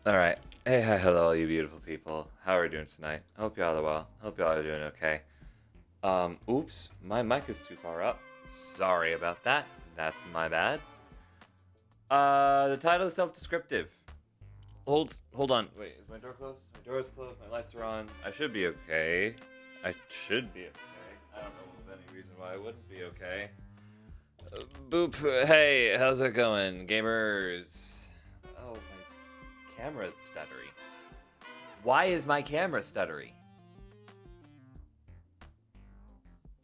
Alright. Hey, hi, hello, all you beautiful people. How are you doing tonight? Hope y'all are well. Hope y'all are doing okay. Oops, my mic is too far up. Sorry about that. That's my bad. The title is self-descriptive. Hold on. Wait, is my door closed? My door is closed, my lights are on. I should be okay. I should be okay. I don't know of any reason why I wouldn't be okay. Boop. Hey, how's it going, gamers? Oh, my camera's stuttery. Why is my camera stuttery?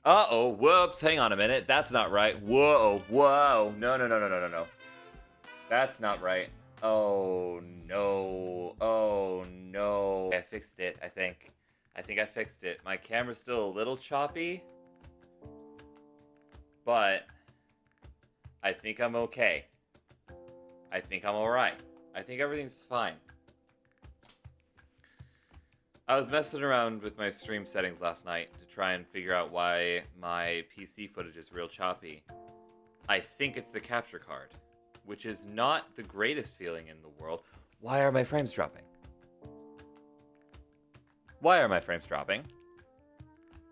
Uh-oh, whoops, hang on a minute. That's not right. Whoa, whoa. No, no, no, no, no, no, no. That's not right. Oh, no. Oh, no. I fixed it, I think. I think I fixed it. My camera's still a little choppy, but I think I'm okay. I think I'm alright. I think everything's fine. I was messing around with my stream settings last night to try and figure out why my PC footage is real choppy. I think it's the capture card, which is not the greatest feeling in the world. Why are my frames dropping? Why are my frames dropping?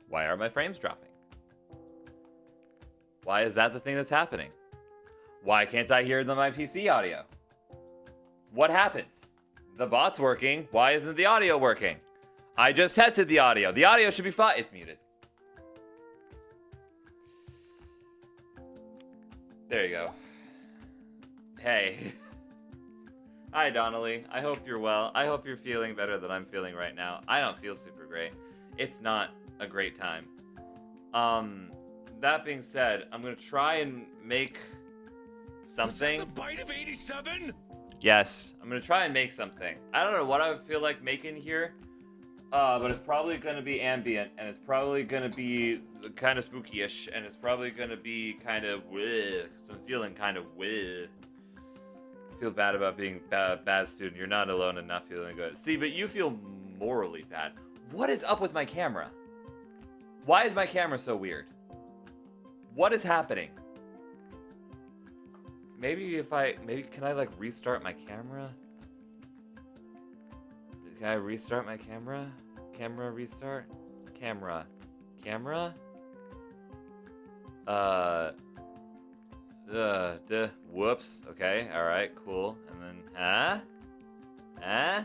Why are my frames dropping? Why is that the thing that's happening? Why can't I hear my PC audio? What happens? The bot's working. Why isn't the audio working? I just tested the audio. The audio should be fine. It's muted. There you go. Hey. Hi, Donnelly. I hope you're well. I hope you're feeling better than I'm feeling right now. I don't feel super great. It's not a great time. That being said, I'm gonna try and make something. Was that the bite of 87? Yes, I'm gonna try and make something. I don't know what I would feel like making here. But it's probably gonna be ambient, and it's probably gonna be kind of spooky-ish, and it's probably gonna be kind of because I'm feeling kind of I feel bad about being a bad student. You're not alone in not feeling good. See, but you feel morally bad. What is up with my camera? Why is my camera so weird? What is happening? Maybe can I like restart my camera? Can I restart my camera? Camera restart? Camera. Camera? Whoops. Okay, alright, cool. And then, huh?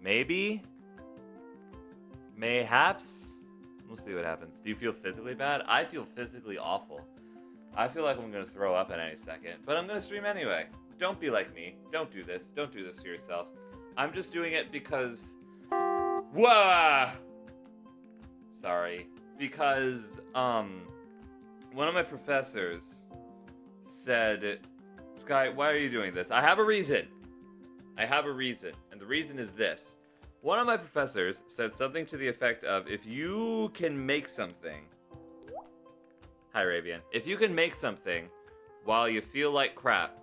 Maybe? Mayhaps? We'll see what happens. Do you feel physically bad? I feel physically awful. I feel like I'm gonna throw up in any second, but I'm gonna stream anyway. Don't be like me. Don't do this. Don't do this to yourself. I'm just doing it because... Whoa! Sorry. Because, one of my professors said, Sky, why are you doing this? I have a reason. I have a reason. And the reason is this. One of my professors said something to the effect of, if you can make something... Hi, Ravian. If you can make something while you feel like crap,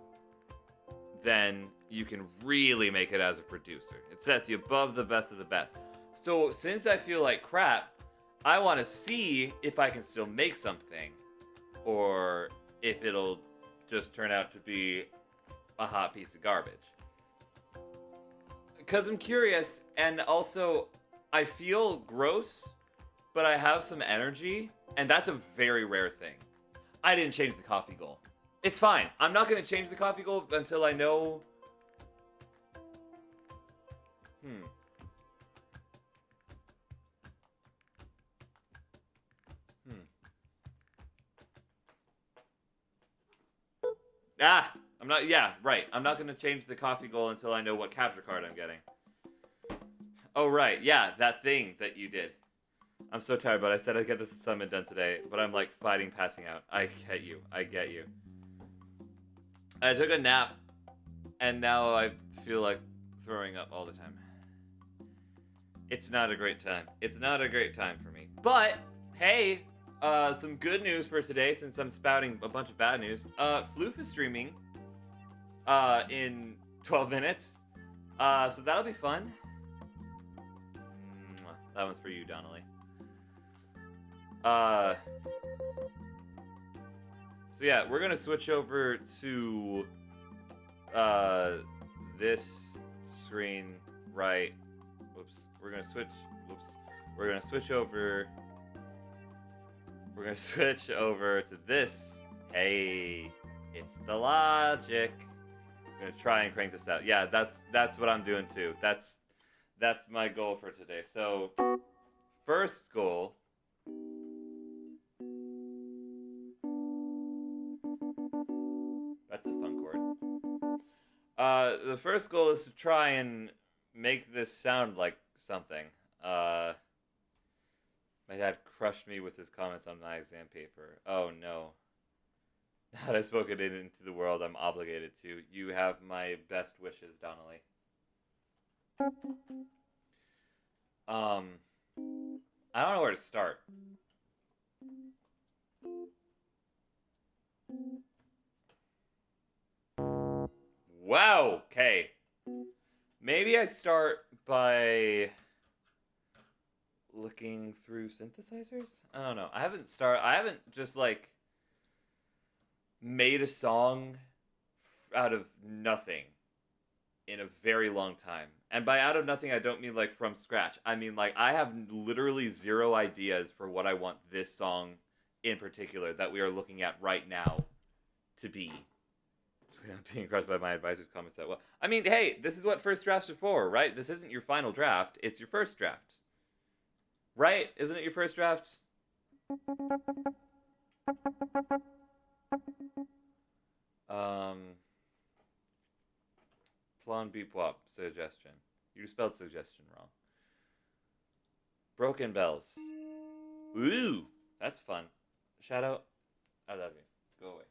then you can really make it as a producer. It sets you above the best of the best. So since I feel like crap, I want to see if I can still make something, or if it'll just turn out to be a hot piece of garbage. Because I'm curious, and also I feel gross, but I have some energy, and that's a very rare thing. I didn't change the coffee goal. It's fine. I'm not going to change the coffee goal until I know... I'm not... Yeah, right. I'm not going to change the coffee goal until I know what capture card I'm getting. Oh, right. Yeah, that thing that you did. I'm so tired, but I said I'd get this assignment done today, but I'm like fighting passing out. I get you. I get you. I took a nap, and now I feel like throwing up all the time. It's not a great time. It's not a great time for me. But, hey, some good news for today, since I'm spouting a bunch of bad news. Floof is streaming in 12 minutes, so that'll be fun. That one's for you, Donnelly. So yeah, we're gonna switch over to this screen right. Whoops. We're gonna switch. Whoops. We're gonna switch over. We're gonna switch over to this. Hey, it's the logic. I'm gonna try and crank this out. Yeah, that's what I'm doing too. That's my goal for today. So, first goal. That's a fun chord. The first goal is to try and make this sound like something. My dad crushed me with his comments on my exam paper. Oh no. Now that I've spoken it into the world, I'm obligated to. You have my best wishes, Donnelly. I don't know where to start. Wow, okay. Maybe I start by looking through synthesizers? I don't know. I haven't just like made a song out of nothing in a very long time. And by out of nothing, I don't mean like from scratch. I mean like I have literally zero ideas for what I want this song in particular that we are looking at right now to be. I'm being crushed by my advisor's comments that well. I mean, hey, this is what first drafts are for, right? This isn't your final draft. It's your first draft. Right? Isn't it your first draft? Plan beep wop suggestion. You spelled suggestion wrong. Broken bells. Ooh, that's fun. Shadow, I love you. Go away.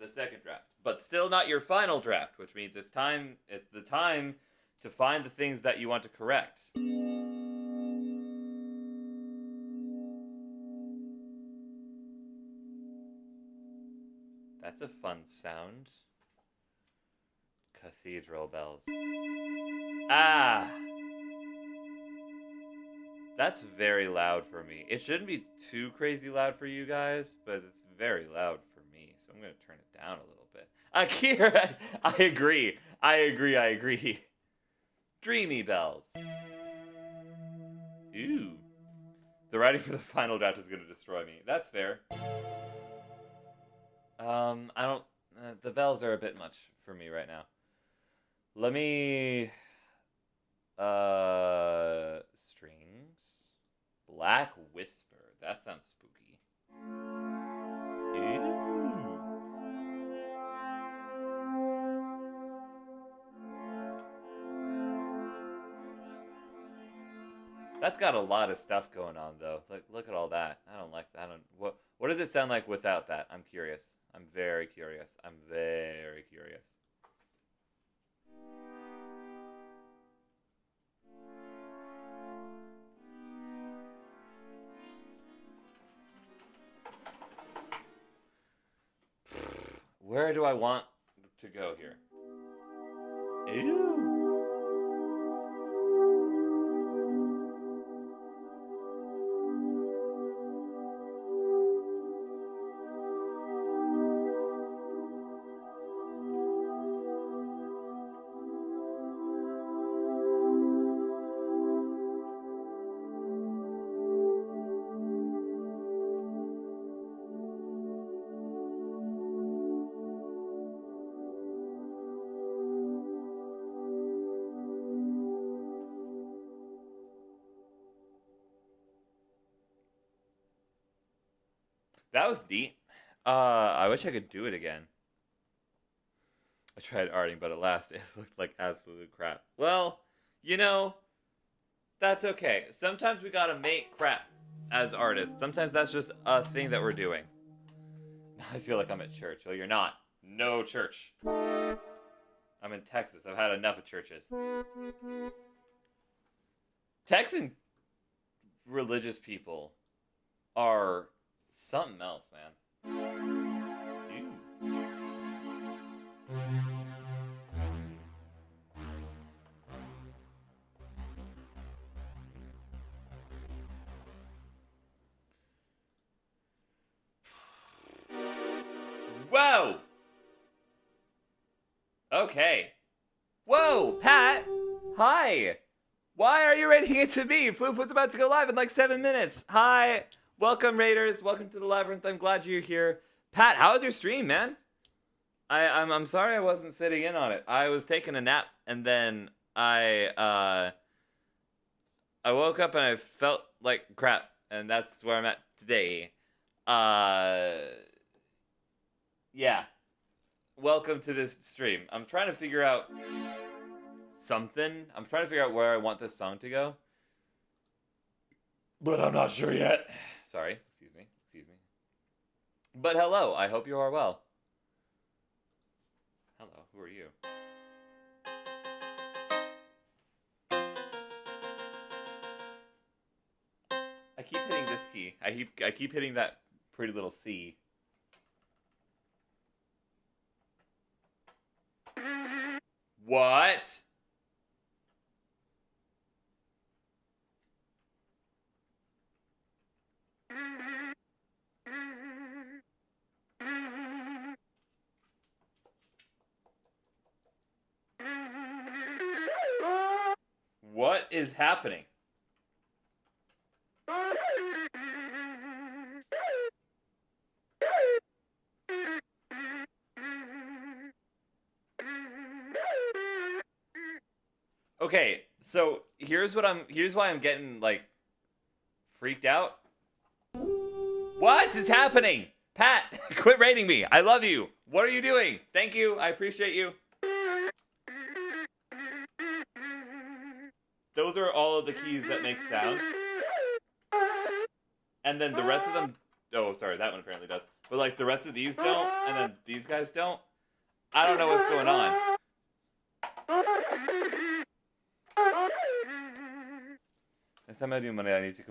The second draft, but still not your final draft, which means it's the time to find the things that you want to correct. That's a fun sound. Cathedral bells. Ah! That's very loud for me. It shouldn't be too crazy loud for you guys, but it's very loud for me, so I'm going to turn it down a little bit. Akira! I agree. Dreamy bells. Ooh. The writing for the final draft is going to destroy me. That's fair. I don't... the bells are a bit much for me right now. Let me... strings. Black Whisper. That sounds spooky. Ew. That's got a lot of stuff going on, though. Like, look at all that. I don't like that. What does it sound like without that? I'm curious. I'm very curious. Where do I want to go here? Ew. That was neat. I wish I could do it again. I tried arting, but alas, it looked like absolute crap. Well, you know, that's okay. Sometimes we gotta make crap as artists. Sometimes that's just a thing that we're doing. I feel like I'm at church. Well, you're not. No church. I'm in Texas. I've had enough of churches. Texan religious people are something else, man. Ew. Whoa! Okay. Whoa, Pat! Hi! Why are you rating it to me? Floof was about to go live in like 7 minutes. Hi! Welcome, Raiders. Welcome to the Labyrinth. I'm glad you're here. Pat, how was your stream, man? I'm sorry I wasn't sitting in on it. I was taking a nap, and then I woke up and I felt like crap, and that's where I'm at today. Yeah. Welcome to this stream. I'm trying to figure out something. I'm trying to figure out where I want this song to go, but I'm not sure yet. Sorry. Excuse me. But hello. I hope you are well. Hello. Who are you? I keep hitting this key. I keep hitting that pretty little C. What? What is happening? Okay, so here's why I'm getting like freaked out. What is happening? Pat, quit rating me. I love you. What are you doing? Thank you. I appreciate you. Those are all of the keys that make sounds. And then the rest of them, oh, sorry, that one apparently does. But like the rest of these don't, and then these guys don't. I don't know what's going on. Next time I do money, I need to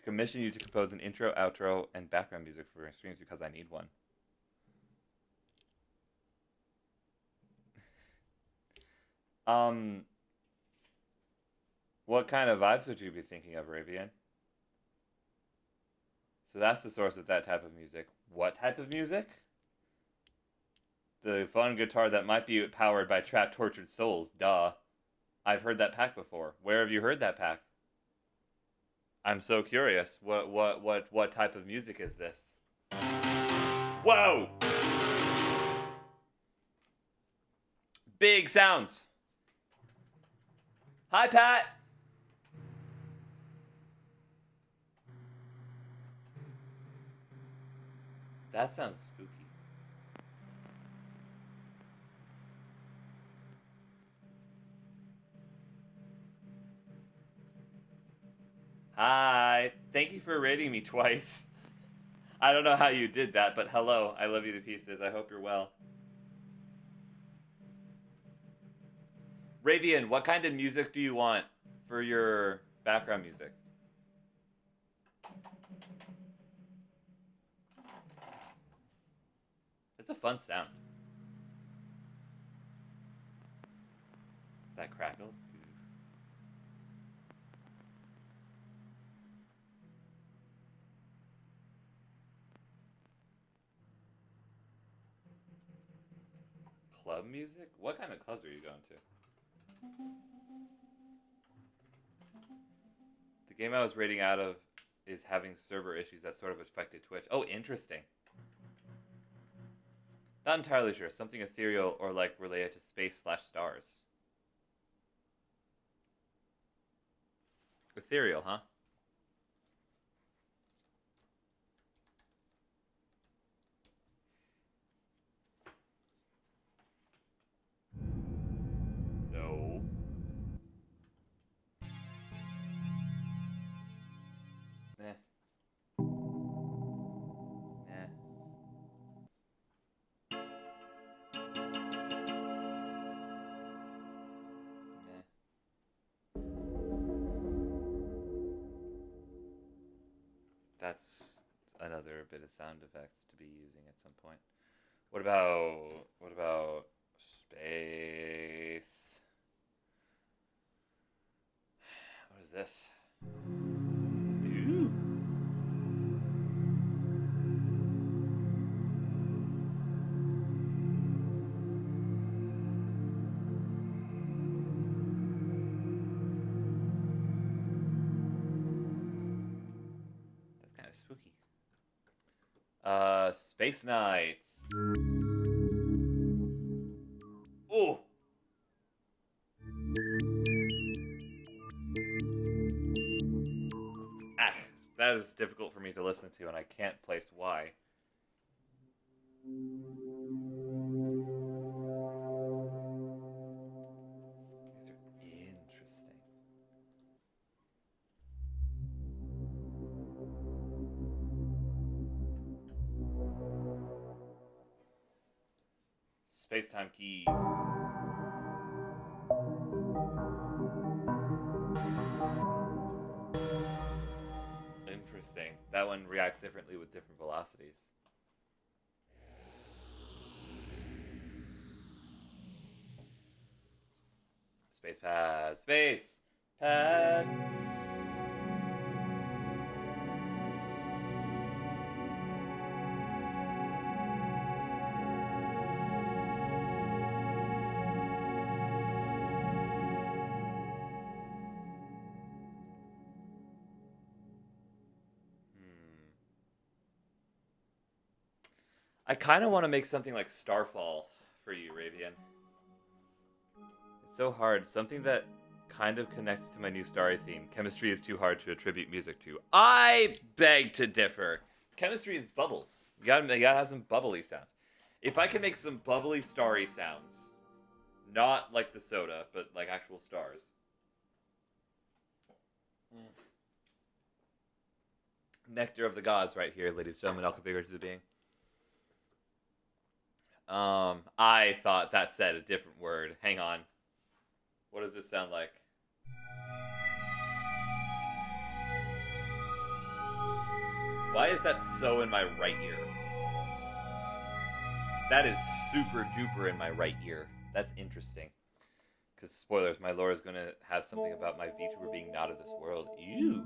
commission you to compose an intro, outro, and background music for your streams because I need one. What kind of vibes would you be thinking of, Ravian? So that's the source of that type of music. What type of music? The fun guitar that might be powered by trapped, tortured souls. Duh. I've heard that pack before. Where have you heard that pack? I'm so curious. What type of music is this? Whoa! Big sounds. Hi, Pat. That sounds spooky. Hi. Thank you for rating me twice. I don't know how you did that, but hello. I love you to pieces. I hope you're well. Ravian, what kind of music do you want for your background music? It's a fun sound. That crackle. Club music? What kind of clubs are you going to? The game I was rating out of is having server issues that sort of affected Twitch. Oh, interesting. Not entirely sure. Something ethereal or like related to space/stars. Ethereal, huh? No. Eh. Eh. Meh. That's another bit of sound effects to be using at some point. What about space? What is this? Ooh. Space Knights. Ooh. Ah, that is difficult for me to listen to, and I can't place why. These are interesting. Space-time keys. Interesting. That one reacts differently with different velocities. Space pad. Space pad. I kind of want to make something like Starfall for you, Ravian. It's so hard. Something that kind of connects to my new Starry theme. Chemistry is too hard to attribute music to. I beg to differ. Chemistry is bubbles. You gotta have some bubbly sounds. If I can make some bubbly starry sounds, not like the soda, but like actual stars. Nectar of the gods right here, ladies and gentlemen, alchemy figures of being. I thought that said a different word. Hang on. What does this sound like? Why is that so in my right ear? That is super duper in my right ear. That's interesting. Because, spoilers, my lore is going to have something about my VTuber being not of this world. Ew.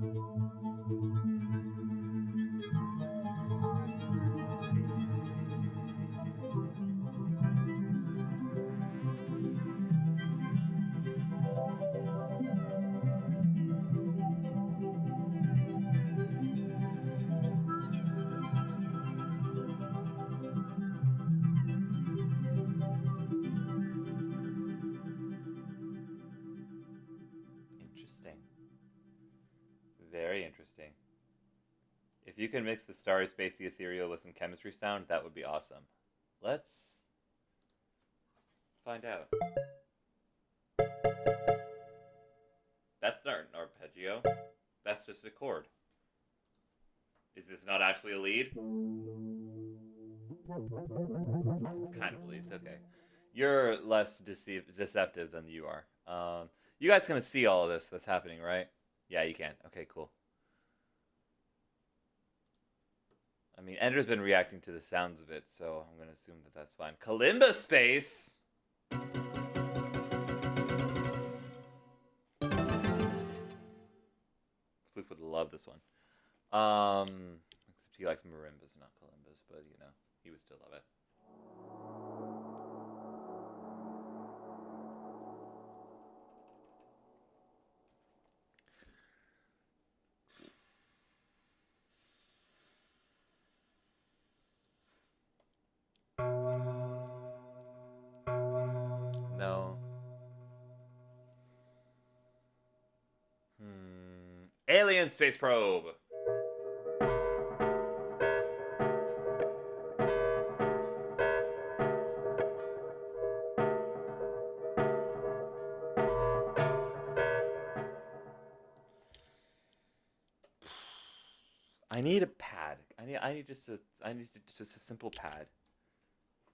Interesting. Very interesting. If you can mix the starry, spacey, ethereal with some chemistry sound, that would be awesome. Let's find out. That's not an arpeggio. That's just a chord. Is this not actually a lead? It's kind of a lead. Okay. You're less deceptive than you are. You guys can see all of this that's happening, right? Yeah, you can. Okay, cool. I mean, Ender's been reacting to the sounds of it, so I'm going to assume that that's fine. Kalimba Space! Fluke would love this one. Except he likes marimbas, not kalimbas, but, you know, he would still love it. No. Alien space probe. I need a pad. I need just a simple pad.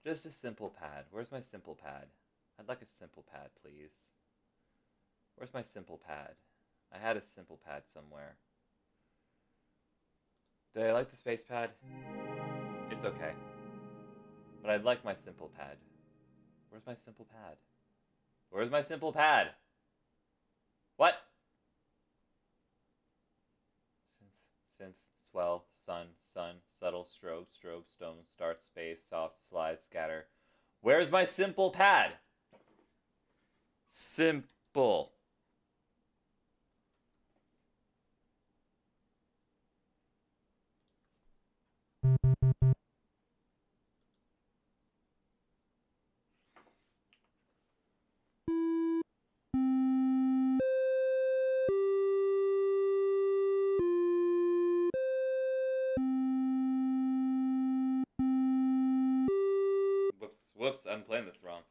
Just a simple pad. Where's my simple pad? I'd like a simple pad, please. Where's my simple pad? I had a simple pad somewhere. Did I like the space pad? It's okay. But I'd like my simple pad. Where's my simple pad? Where's my simple pad? What? Synth, swell, sun, subtle, strobe, stone, start, space, soft, slide, scatter. Where's my simple pad? Simple. Whoops, I'm playing this wrong.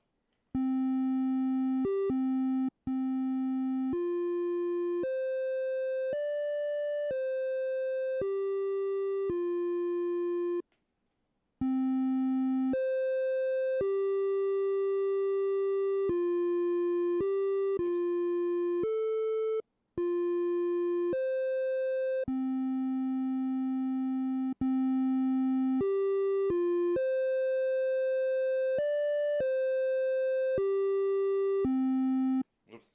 Whoops.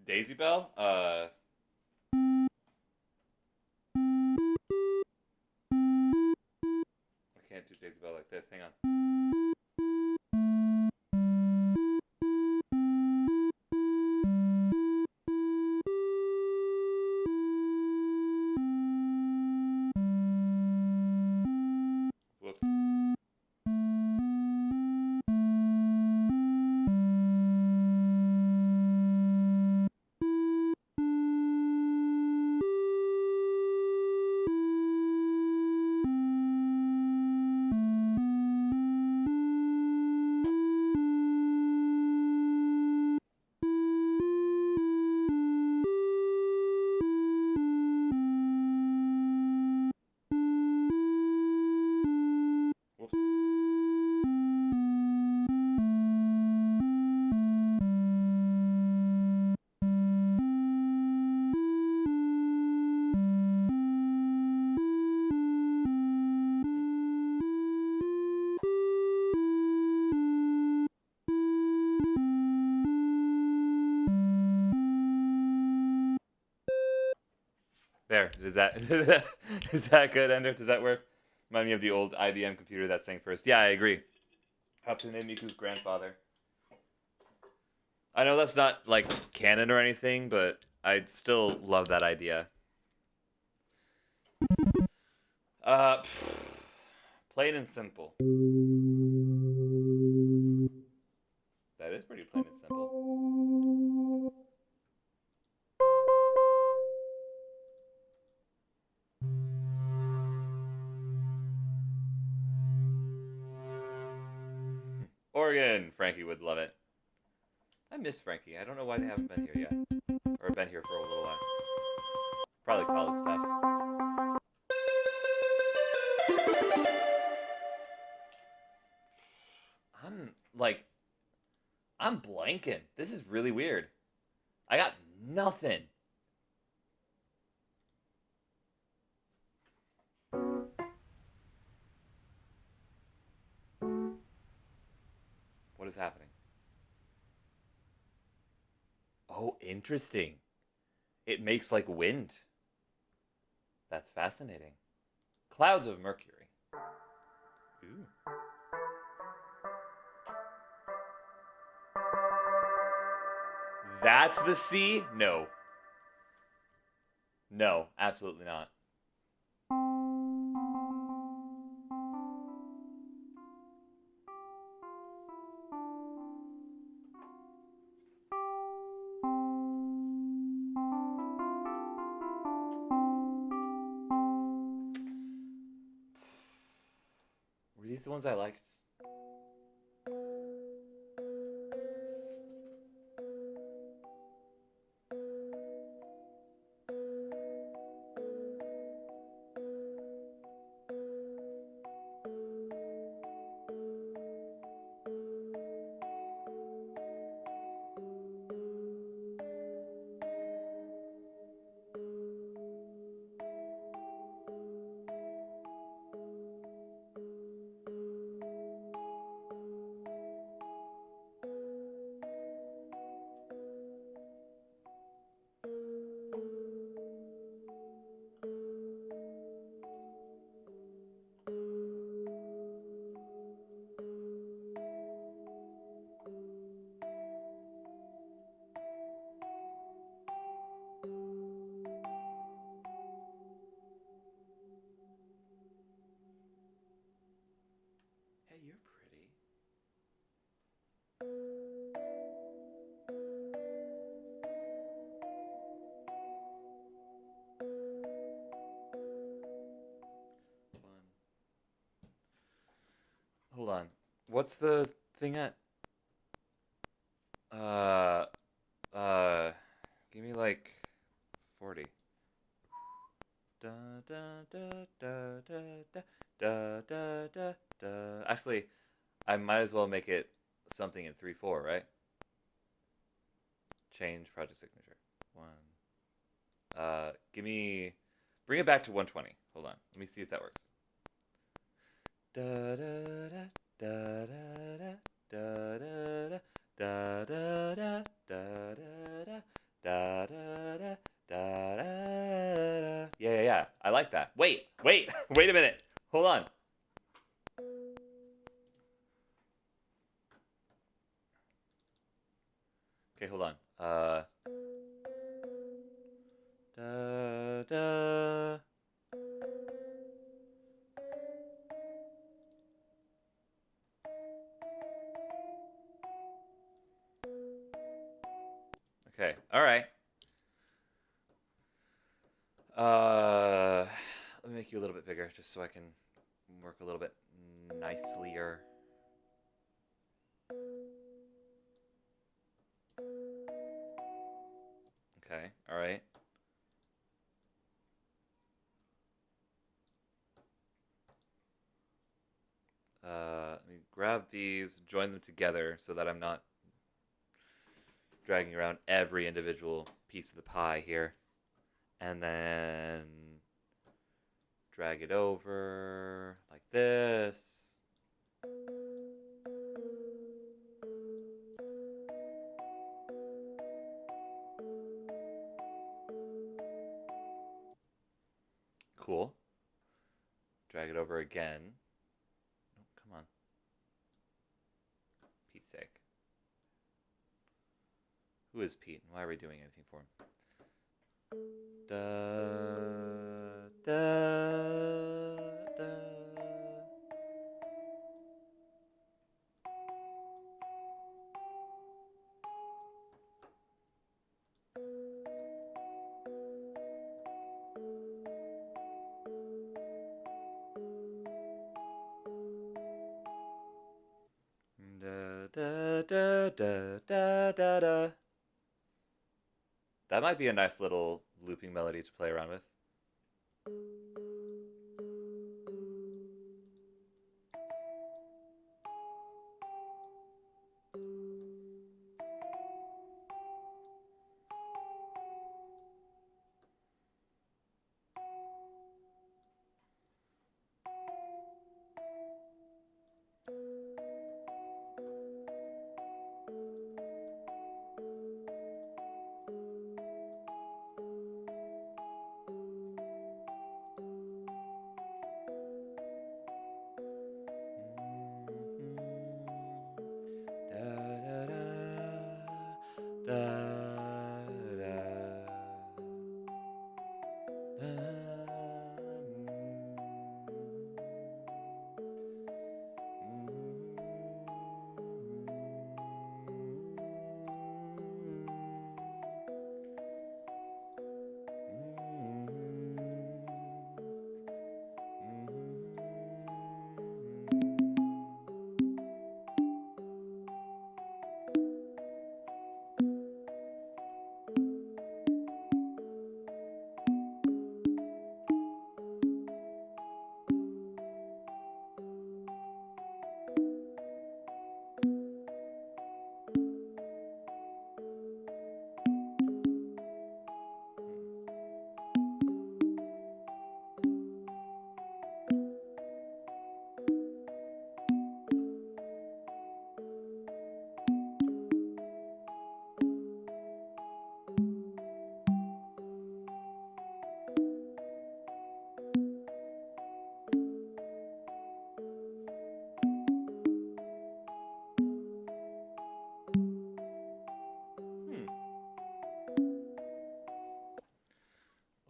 Daisy Bell? I can't do Daisy Bell like this. Hang on. Whoops. Whoops. There. Is that is that good, Ender? Does that work? Remind me of the old IBM computer that sang first. Yeah, I agree. Hatsune Miku's grandfather. I know that's not like canon or anything, but I still love that idea. Uh, plain and simple. That is pretty plain and simple. Oregon. Frankie would love it. I miss Frankie. I don't know why they haven't been here yet. Or been here for a little while. Probably college stuff. I'm blanking. This is really weird. I got nothing. What is happening? Oh, interesting. It makes like wind. That's fascinating. Clouds of mercury. Ooh. That's the sea? No. No, absolutely not. Were these the ones I liked? what's the thing at? Uh, uh, give me like 40. Da da da da da da da da da da. Actually, I might as well make it something in 3/4, right? Change project signature. One. Give me. Bring it back to 120. Hold on. Let me see if that works. Da da da da da da da da da da da da da da da da da. Yeah. I like that. Wait, wait a minute. Hold on. Okay, hold on. Da da. Okay, all right. Let me make you a little bit bigger, just so I can work a little bit nicelier. Okay, all right. Let me grab these, join them together so that I'm not dragging around every individual piece of the pie here. And then drag it over like this. Cool. Drag it over again. Oh, come on. Pete's sake. Who is Pete? Why are we doing anything for him? Da, da, da. Da, da, da, da, da, da, da. That might be a nice little looping melody to play around with.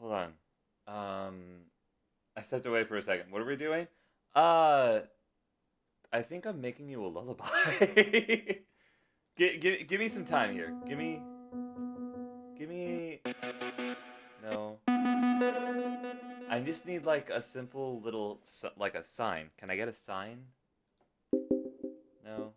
Hold on. I stepped away for a second. What are we doing? Uh, I think I'm making you a lullaby. Give me some time here. Give me. No. I just need like a simple little like a sign. Can I get a sign? No.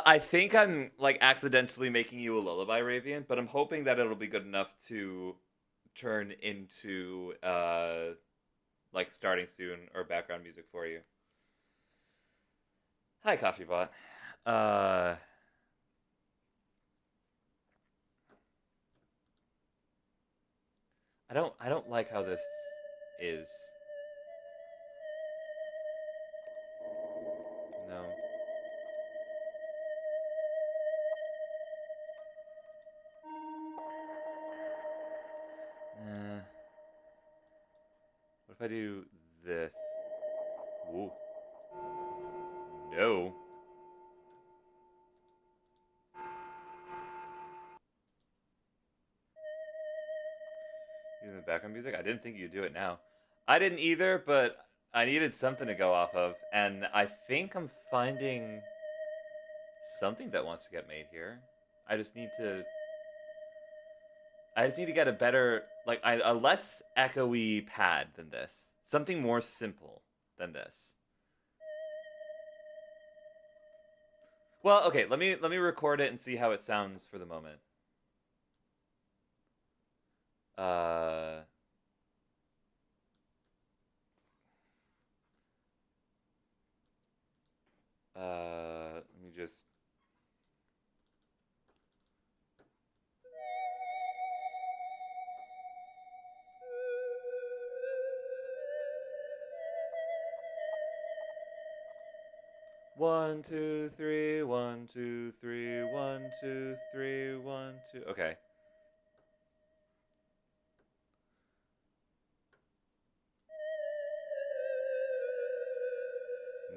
I think I'm like accidentally making you a lullaby, Ravian, but I'm hoping that it'll be good enough to turn into like starting soon or background music for you. Hi, CoffeeBot. Uh, I don't like how this is. No. What if I do this? Ooh. No. Using the background music? I didn't think you'd do it now. I didn't either, but I needed something to go off of, and I think I'm finding something that wants to get made here. I just need to. I just need to get a better, like, a less echoey pad than this. Something more simple than this. Well, okay. Let me record it and see how it sounds for the moment. Uh. Let me just. One, two, three, 1, 2, 3, 1, 2, 3, 1, 2. Okay.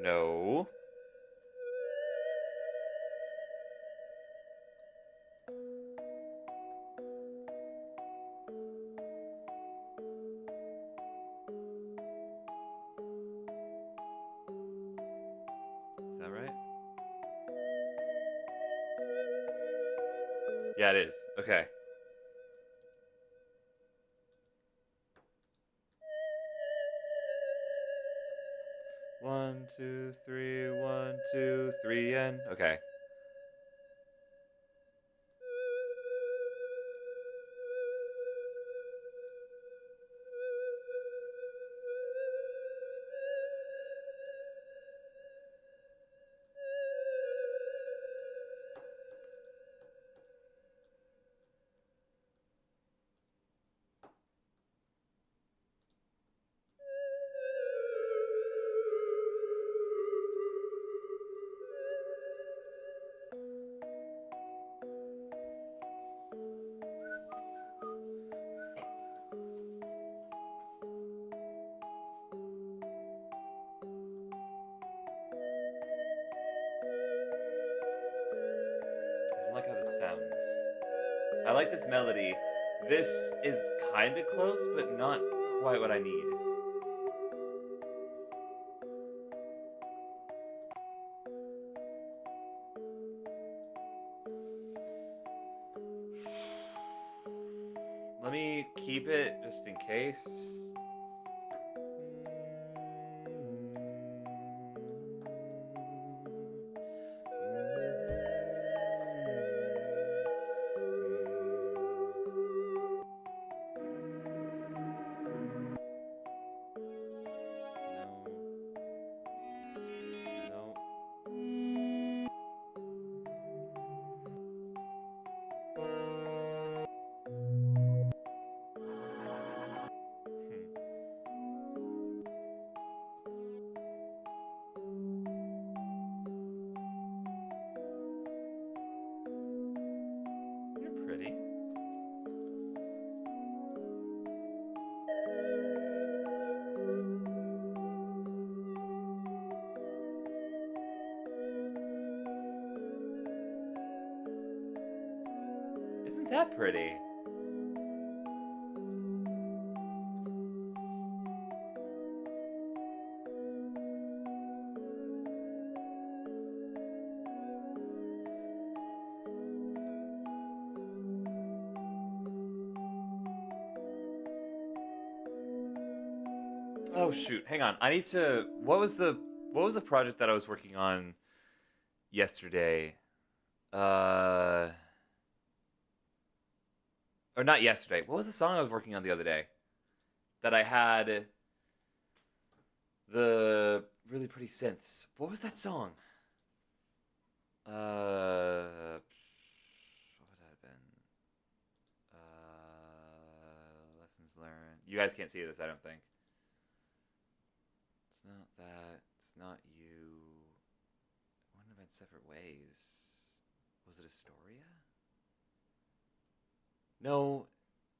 No. Is that right? Yeah, it is. Okay. One, two, three, 1, 2, 3, and okay. I don't like how this sounds. I like this melody. This is kind of close, but not quite what I need. Let me keep it just in case. No. Isn't that pretty? Oh shoot, hang on. I need to what was the project that I was working on yesterday? Uh or not yesterday. What was the song I was working on the other day? That I had the really pretty synths. What was that song? What would that have been? Lessons learned. You guys can't see this, I don't think. It's not that. It's not you. It wouldn't have been separate ways. Was it Astoria? No,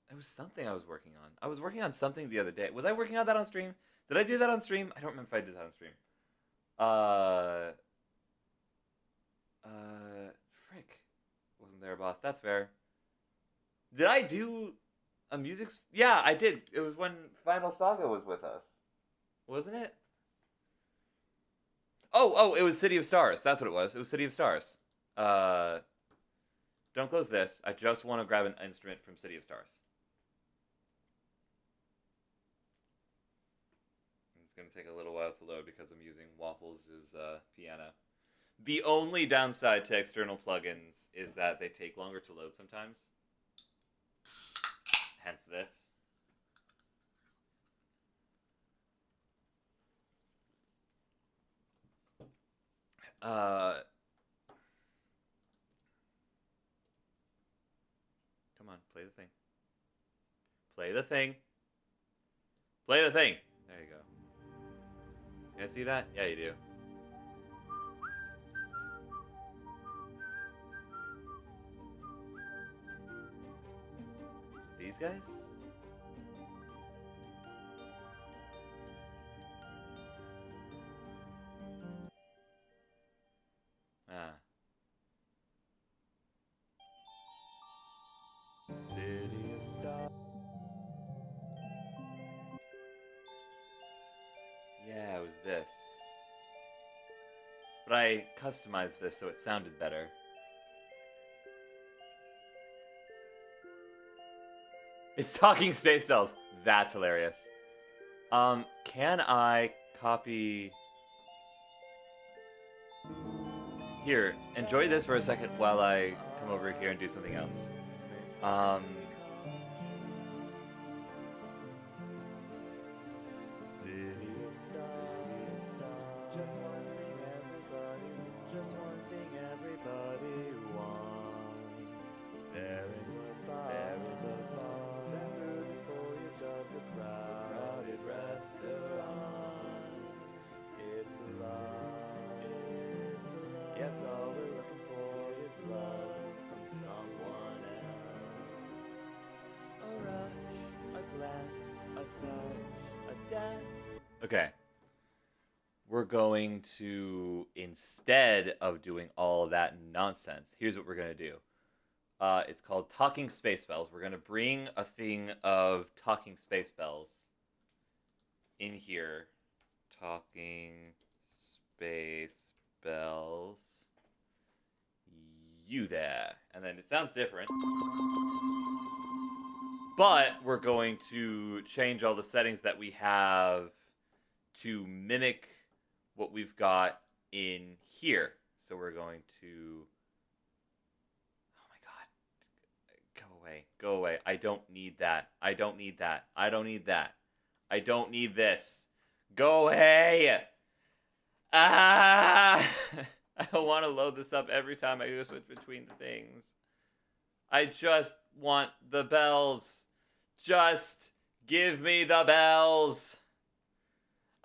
it was something I was working on. I was working on something the other day. Was I working on that on stream? Did I do that on stream? I don't remember if I did that on stream. Frick. Wasn't there, boss? That's fair. Did I do a music? Yeah, I did. It was when Final Saga was with us. Wasn't it? Oh, it was City of Stars. That's what it was. It was City of Stars. Don't close this. I just want to grab an instrument from City of Stars. It's going to take a little while to load because I'm using Waffles' piano. The only downside to external plugins is that they take longer to load sometimes. Hence this. Come on, play the thing. Play the thing. Play the thing. There you go. You guys see that? Yeah, you do. These guys? Ah. City of Stars. Yeah, it was this. But I customized this so it sounded better. It's talking space bells. That's hilarious. Can I copy... Here, enjoy this for a second while I come over here and do something else. City of stars, just one thing everybody wants. There in the bars, and through the foliage of the crowded restaurants. It's love, yes, all we're looking for is love from someone else. A rush, a glance, a touch, a dance. Okay. We're going to, instead of doing all that nonsense, here's what we're going to do. It's called Talking Space Bells. We're going to bring a thing of Talking Space Bells in here. Talking Space Bells. You there. And then it sounds different. But we're going to change all the settings that we have to mimic what we've got in here. So we're going to... Oh my god. Go away. Go away. I don't need that. I don't need that. I don't need that. I don't need this. Go away! Ah! I don't want to load this up every time I go switch between the things. I just want the bells. Just give me the bells.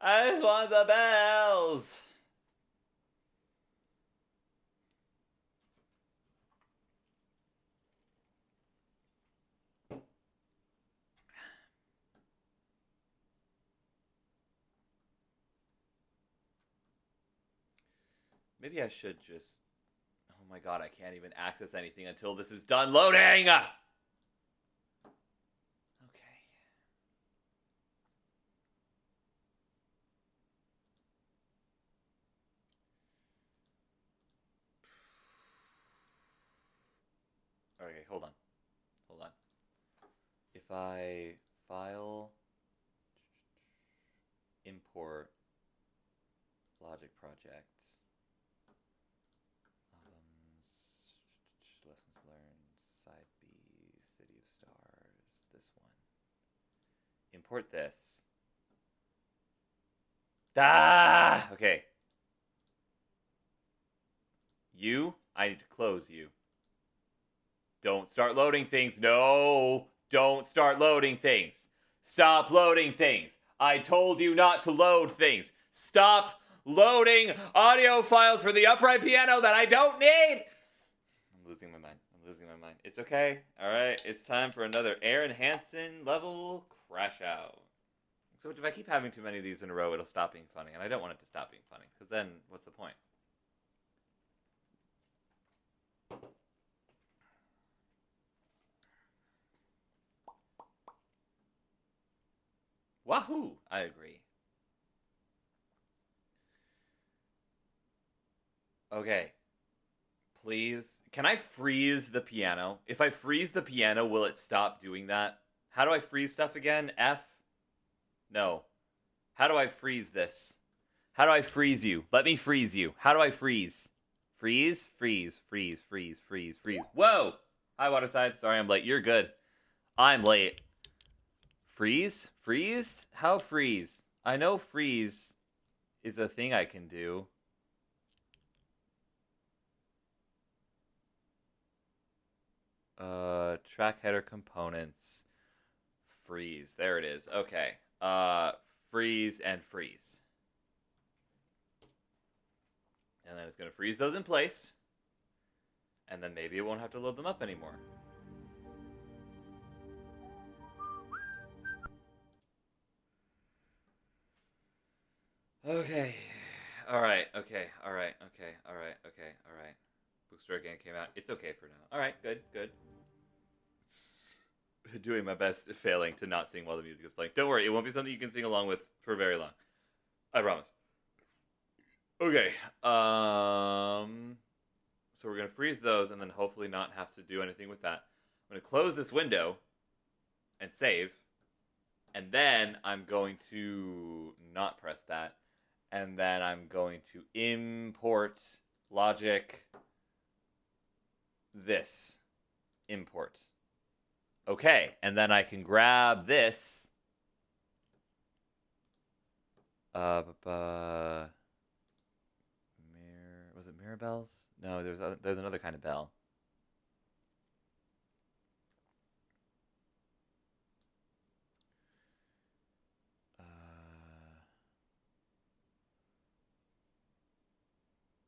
I just want the bells. Maybe I should just... Oh my god, I can't even access anything until this is done loading! Okay. Okay, hold on. Hold on. If I file import logic project lessons learned side B City of Stars, this one. Import this. Ah! Okay. I need to close you. Don't start loading things. No, don't start loading things. Stop loading things. I told you not to load things. Stop loading audio files for the upright piano that I don't need. I'm losing my mind. It's okay. All right. It's time for another Aaron Hansen level crash out. So if I keep having too many of these in a row, it'll stop being funny. And I don't want it to stop being funny. Because then, what's the point? Wahoo! I agree. Okay. Please. Can I freeze the piano? If I freeze the piano, will it stop doing that? How do I freeze stuff again? F? No. How do I freeze this? How do I freeze you? Let me freeze you. How do I freeze? Freeze? Freeze. Freeze. Freeze. Freeze. Freeze. Whoa! Hi, Waterside. Sorry I'm late. You're good. I'm late. Freeze? Freeze? How freeze? I know freeze is a thing I can do. Track header components. Freeze. There it is. Okay. Freeze and freeze. And then it's going to freeze those in place. And then maybe it won't have to load them up anymore. Okay. Alright. Okay. Alright. Okay. Alright. Okay. Alright. Bookstore again came out. It's okay for now. Alright. Good. Good. Doing my best, failing to not sing while the music is playing. Don't worry. It won't be something you can sing along with for very long. I promise. Okay. So we're going to freeze those and then hopefully not have to do anything with that. I'm going to close this window and save. And then I'm going to not press that. And then I'm going to import logic this. Import. Okay, and then I can grab this. Was it Mirabelle's? No, there's another kind of bell.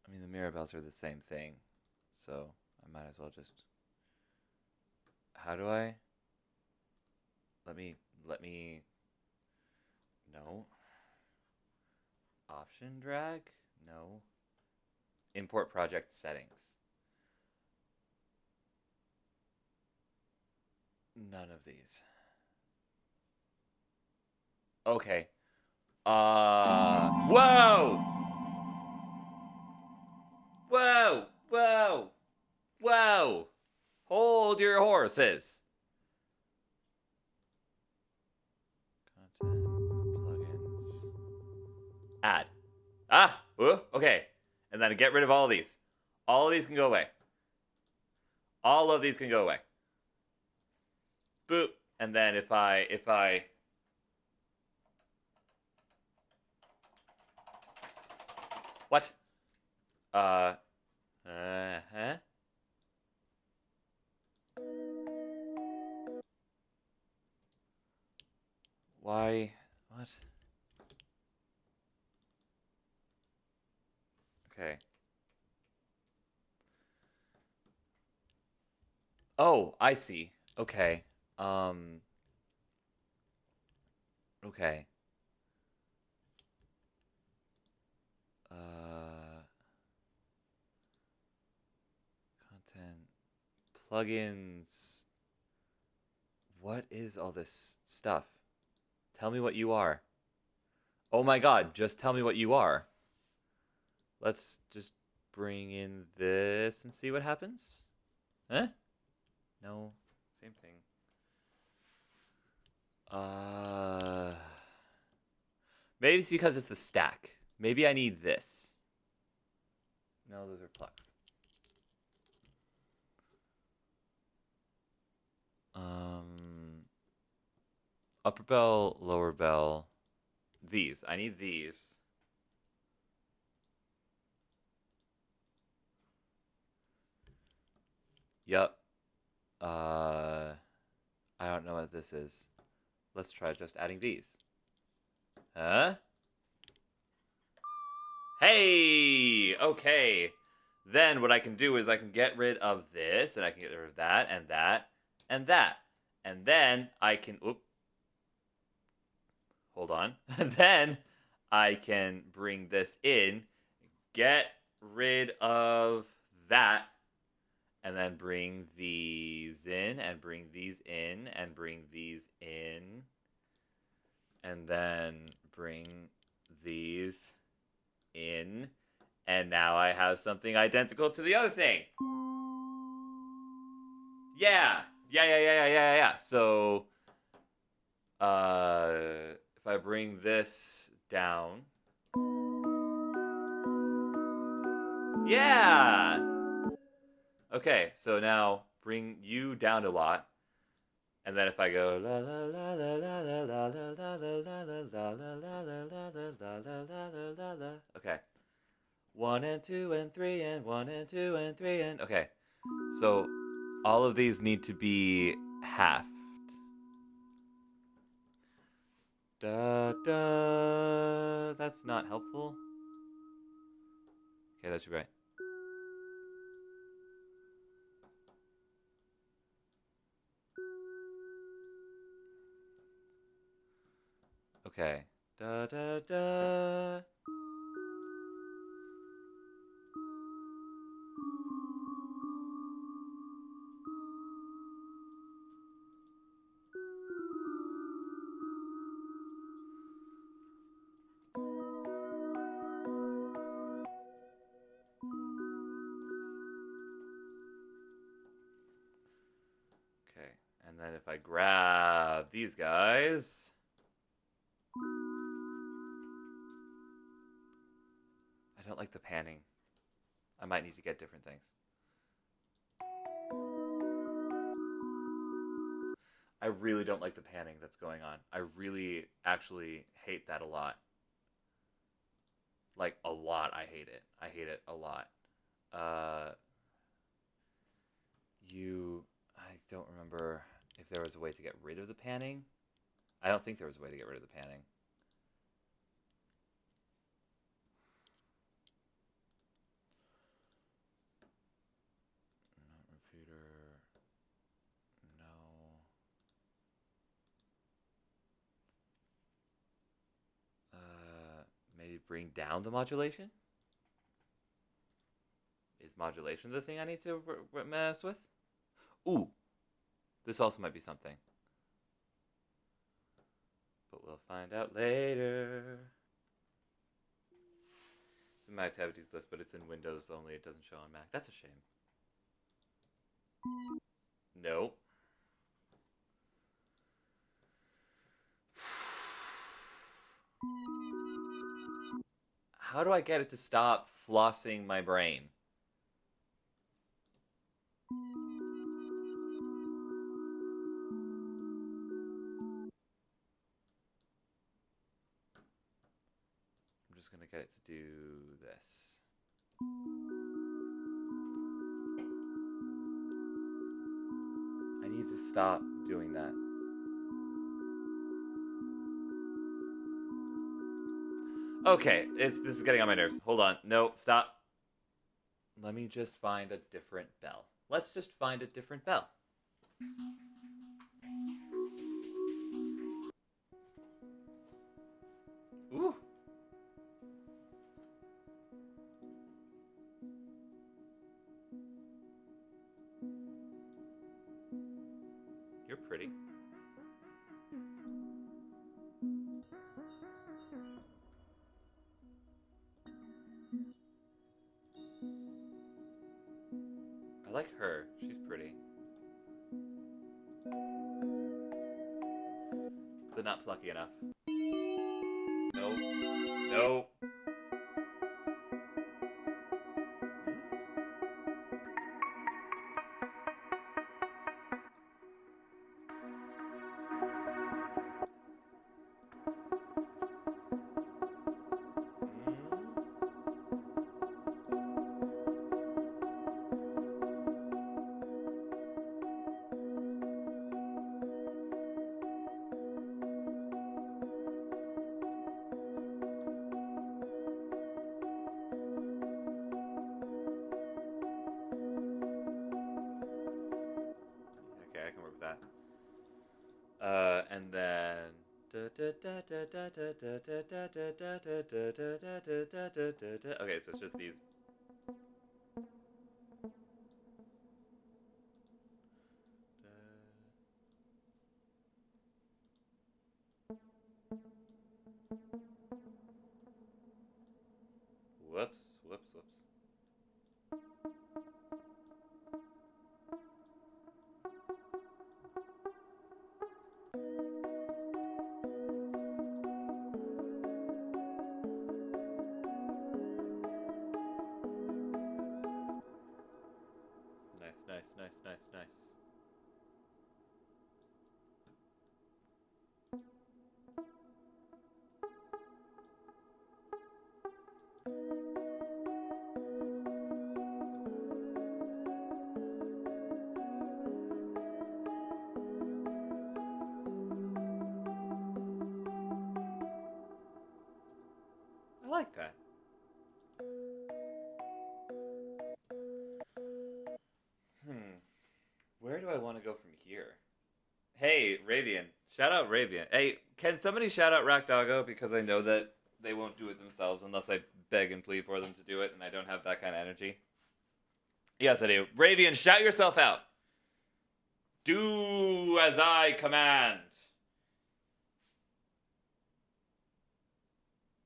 I mean, the Mirabelles are the same thing, so I might as well just. How do I? Let me. No. Option drag? No. Import project settings. None of these. Okay. Whoa! Whoa! Whoa! Whoa! Hold your horses. Content, plugins. Add. Okay. And then get rid of all of these. All of these can go away. All of these can go away. Boop. And then if I what? Why? What? Okay. Oh, I see. Okay. Okay. Plugins. What is all this stuff? Tell me what you are. Oh my god, just tell me what you are. Let's just bring in this and see what happens. Huh? No, same thing. Maybe it's because it's the stack. Maybe I need this. No, those are plugs. Upper bell, lower bell. These. I need these. Yep. I don't know what this is. Let's try just adding these. Huh? Hey! Okay. Then what I can do is I can get rid of this, and I can get rid of that, and that, and that. And then I can... Oop. Hold on. And then I can bring this in, get rid of that, and then bring these in, and bring these in, and bring these in, and then bring these in, and now I have something identical to the other thing. Yeah. So, if I bring this down, yeah. Okay, so now bring you down a lot, and then if I go la la la la la la la la la la la la la. Okay. 1 and 2 and 3 and 1 and 2 and 3 and okay. So all of these need to be halved. Da da. That's not helpful. Okay, that should be right. Okay. Da da da. Okay, and then if I grab these guys, I don't like the panning. I might need to get different things. I really don't like the panning that's going on. I really actually hate that a lot. Like, a lot, I hate it. I hate it a lot. I don't remember if there was a way to get rid of the panning. I don't think there was a way to get rid of the panning. Not repeater. No. Maybe bring down the modulation? Is modulation the thing I need to mess with? Ooh. This also might be something. But we'll find out later. It's in my activities list, but it's in Windows only. It doesn't show on Mac. That's a shame. Nope. How do I get it to stop flossing my brain? I'm just gonna get it to do this. I need to stop doing that. Okay, this is getting on my nerves. Hold on. No, stop. Let me just find a different bell. Let's just find a different bell. Ooh. I like her. She's pretty. But not plucky enough. No. No. Okay, I can work with that. And then. Okay, so it's just these. Whoops, whoops, whoops. Nice, nice, nice, nice, nice. I like that. Where do I want to go from here? Hey, Ravian. Shout out Ravian. Hey, can somebody shout out Rakdoggo? Because I know that they won't do it themselves unless I beg and plead for them to do it, and I don't have that kind of energy. Yes, I do. Ravian, shout yourself out. Do as I command.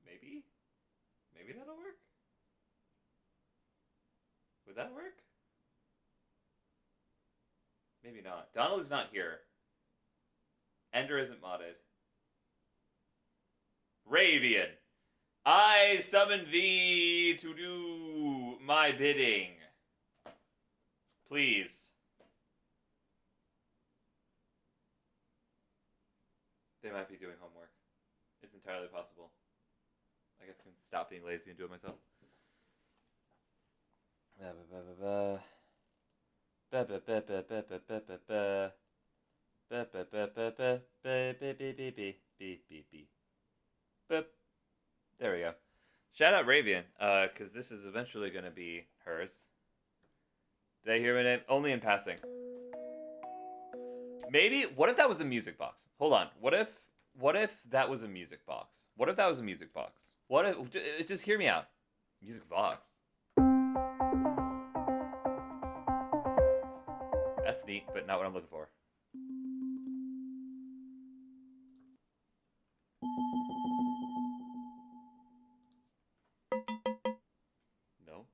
Maybe? Maybe that'll work? Would that work? Maybe not. Donald is not here. Ender isn't modded. Ravian, I summon thee to do my bidding. Please. They might be doing homework. It's entirely possible. I guess I can stop being lazy and do it myself. There we go. Shout out Ravian, because this is eventually going to be hers. Did I hear my name? Only in passing. Maybe, what if that was a music box? Hold on. What if that was a music box? What if that was a music box? What if, just hear me out. Music box. That's neat, but not what I'm looking for. No.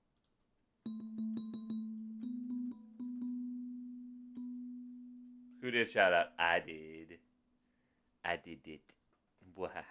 Who did shout out? I did. I did it. Wahaha.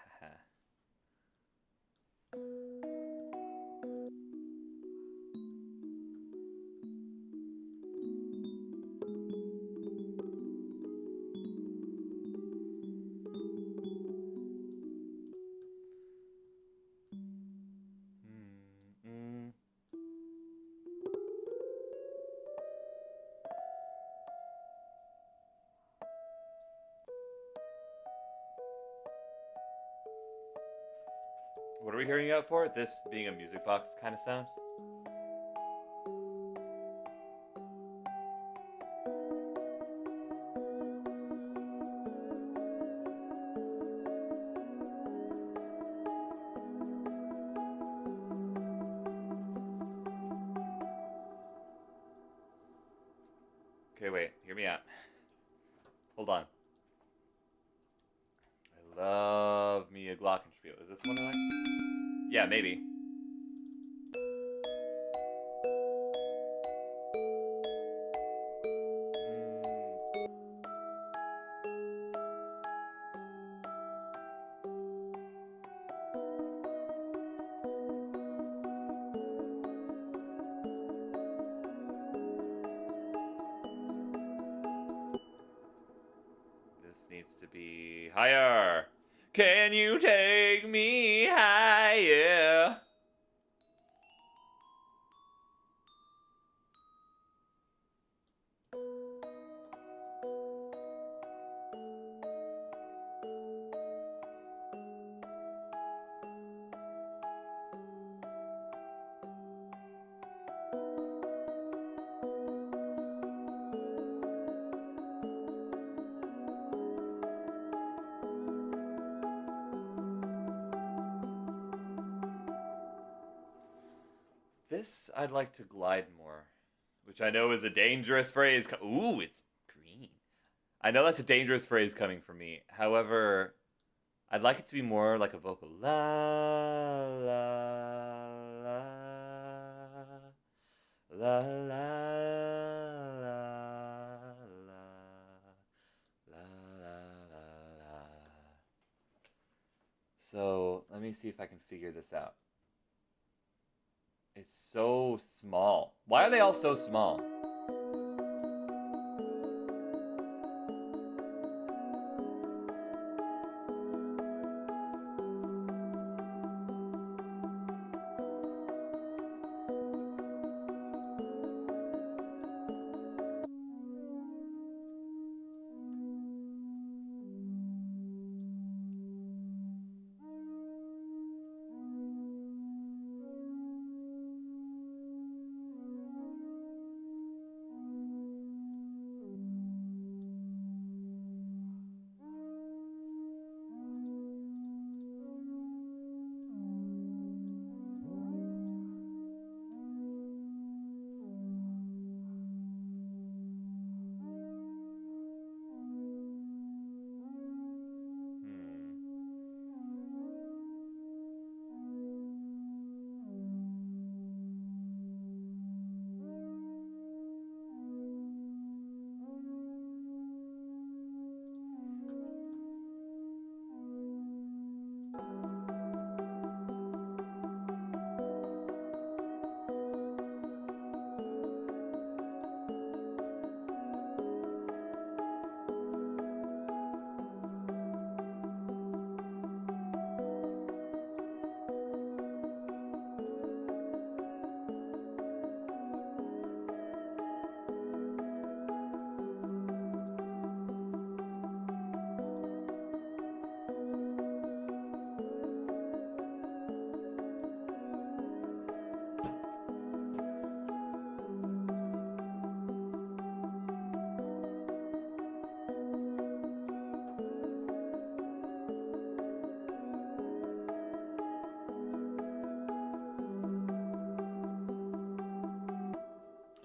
What are we hearing out for? This being a music box kind of sound? Okay, wait. Hear me out. Hold on. I love me a glockenspiel. Is this one I like? Yeah, maybe. higher? Can you take me higher? This I'd like to glide more, which I know is a dangerous phrase. Ooh, it's green. I know that's a dangerous phrase coming from me. However, I'd like it to be more like a vocal la la la la la la la la la. So let me see if I can figure this out. It's so small. Why are they all so small?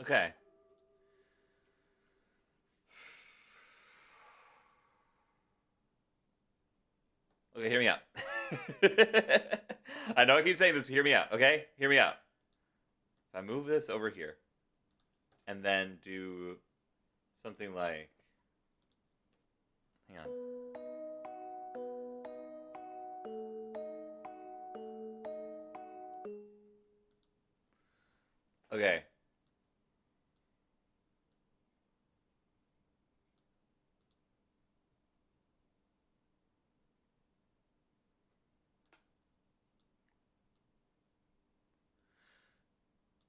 Okay. Okay, hear me out. I know I keep saying this, but hear me out, okay? Hear me out. If I move this over here and then do something like. Hang on. Okay.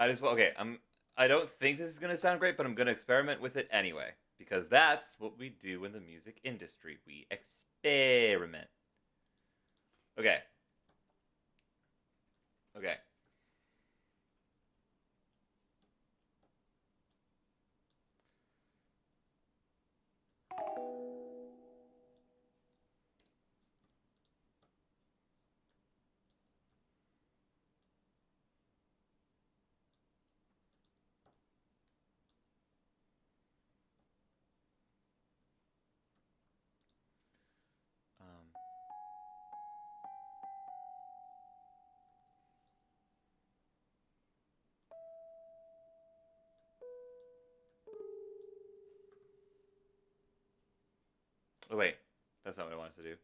I don't think this is gonna sound great, but I'm gonna experiment with it anyway. Because that's what we do in the music industry. We experiment. Okay. Okay. Um, oh wait, that's not what I wanted to do.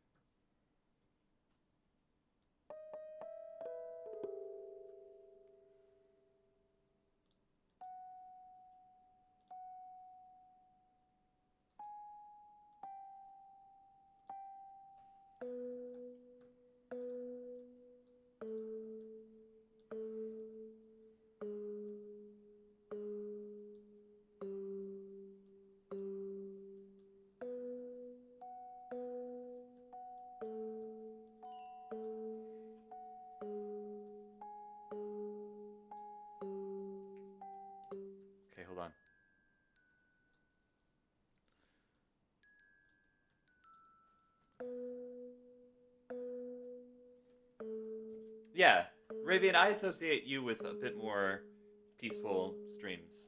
Yeah, Ravian, I associate you with a bit more peaceful streams.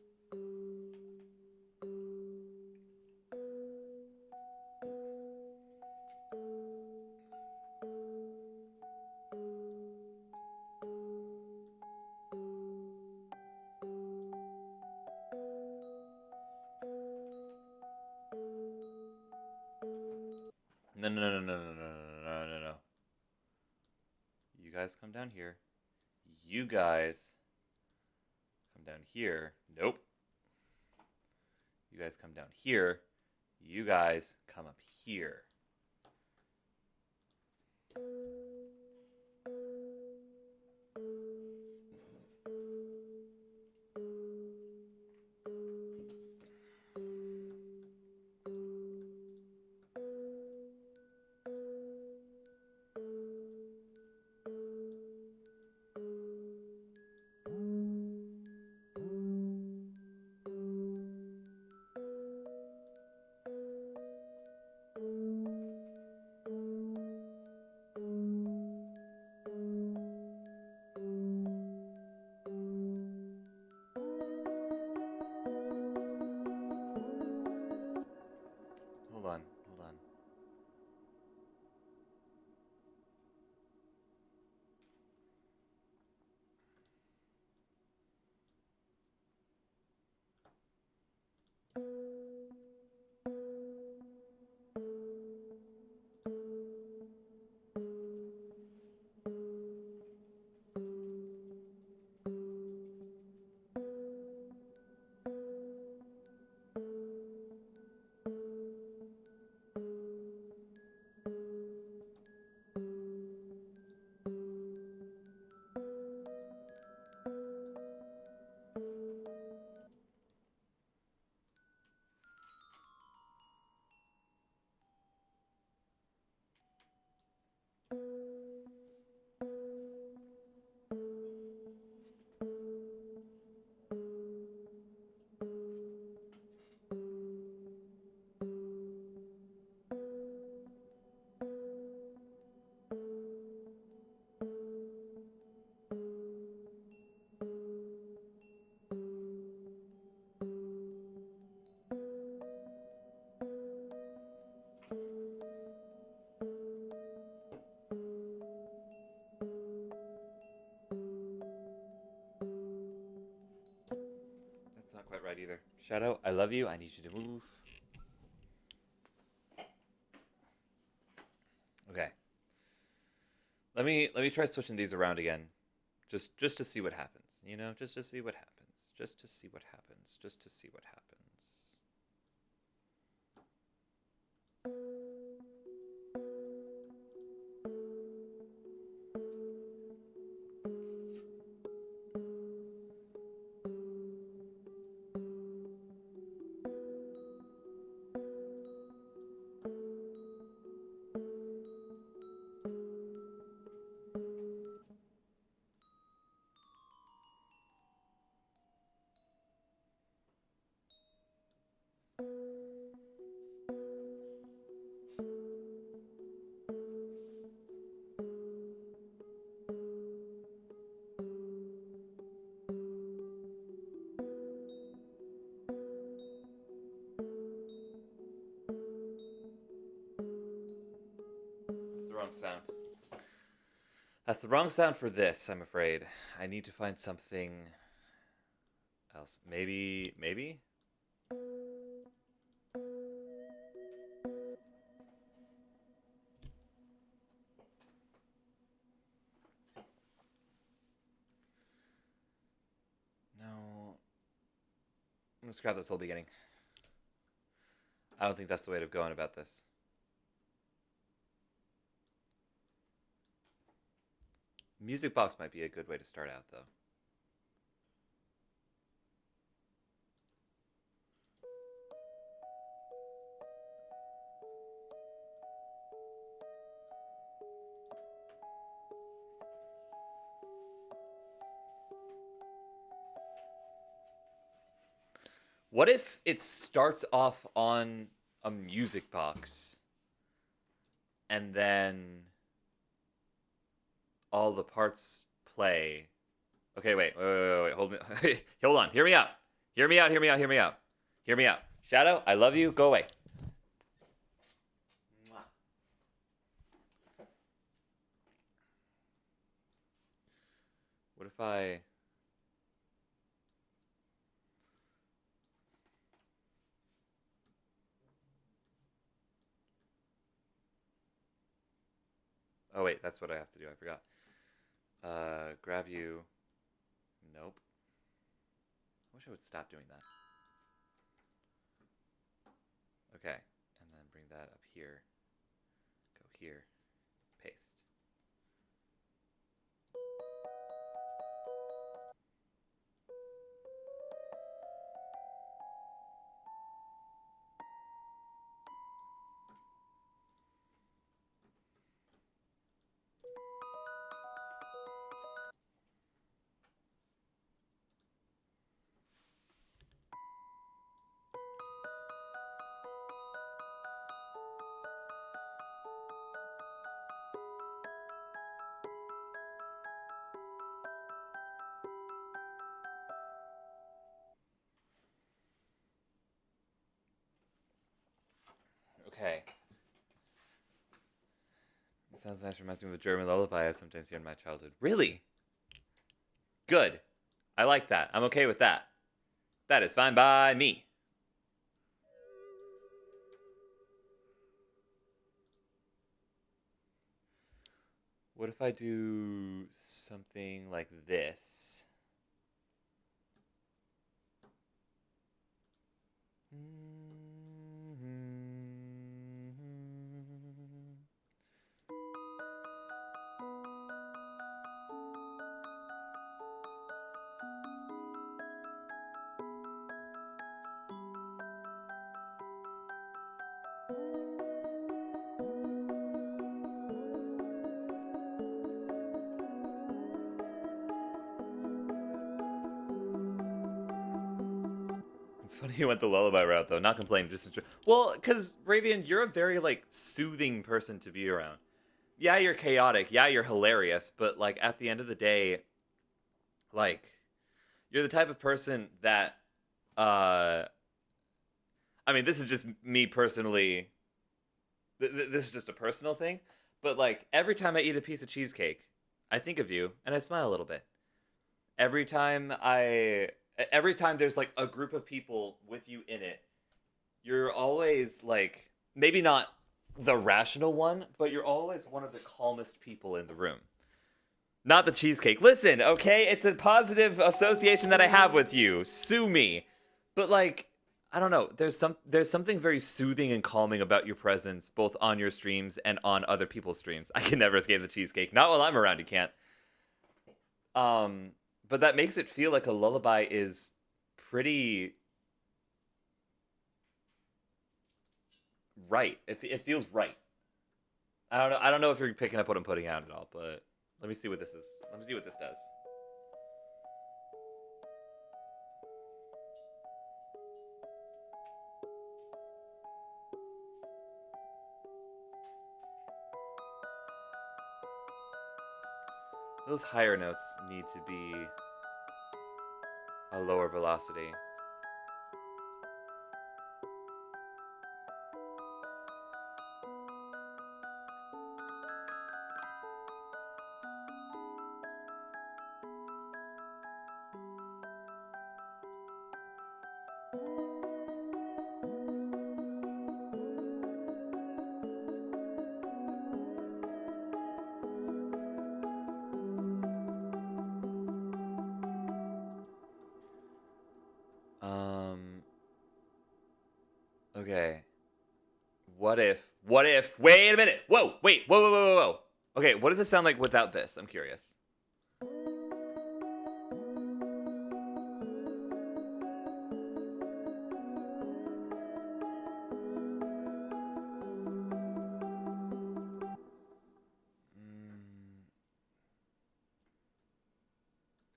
No, no, no, no, no, no, no, no, no, no. You guys come down here. You guys come down here. Nope. You guys come down here. You guys come up here. Hold on, hold on. That's not quite right either. Shadow, I love you. I need you to move. Okay. Let me try switching these around again. Just to see what happens. You know, just to see what happens. Just to see what happens. Just to see what happens. That's the wrong sound. That's the wrong sound for this, I'm afraid. I need to find something else. Maybe? No. I'm gonna scrap this whole beginning. I don't think that's the way of going about this. Music box might be a good way to start out, though. What if it starts off on a music box and then all the parts play. Okay, wait. Hold me. Hold on. Hear me out. Hear me out. Hear me out. Hear me out. Hear me out. Shadow, I love you. Go away. What if I... Oh, wait, that's what I have to do. I forgot. Grab you. Nope. I wish I would stop doing that. Okay, and then bring that up here. Go here. Paste. Okay. It sounds nice. Reminds me of a German lullaby I sometimes hear in my childhood. Really? Good. I like that. I'm okay with that. That is fine by me. What if I do something like this? It's funny you went the lullaby route, though. Not complaining, just well, because Ravian, you're a very like soothing person to be around. Yeah, you're chaotic. Yeah, you're hilarious. But like at the end of the day, like you're the type of person that, uh, I mean, this is just me personally. This is just a personal thing. But like every time I eat a piece of cheesecake, I think of you and I smile a little bit. Every time I every time there's like a group of people with you in it, you're always like maybe not the rational one, but you're always one of the calmest people in the room. Not the cheesecake. Listen, okay? It's a positive association that I have with you. Sue me. But like I don't know. There's something very soothing and calming about your presence both on your streams and on other people's streams. I can never escape the cheesecake. Not while I'm around, you can't. Um but that makes it feel like a lullaby is pretty right. It feels right. I don't know if you're picking up what I'm putting out at all, but let me see what this is. Let me see what this does. Those higher notes need to be a lower velocity. Um okay. What if wait a minute. Whoa, wait, whoa. Okay, what does it sound like without this? I'm curious. Mm,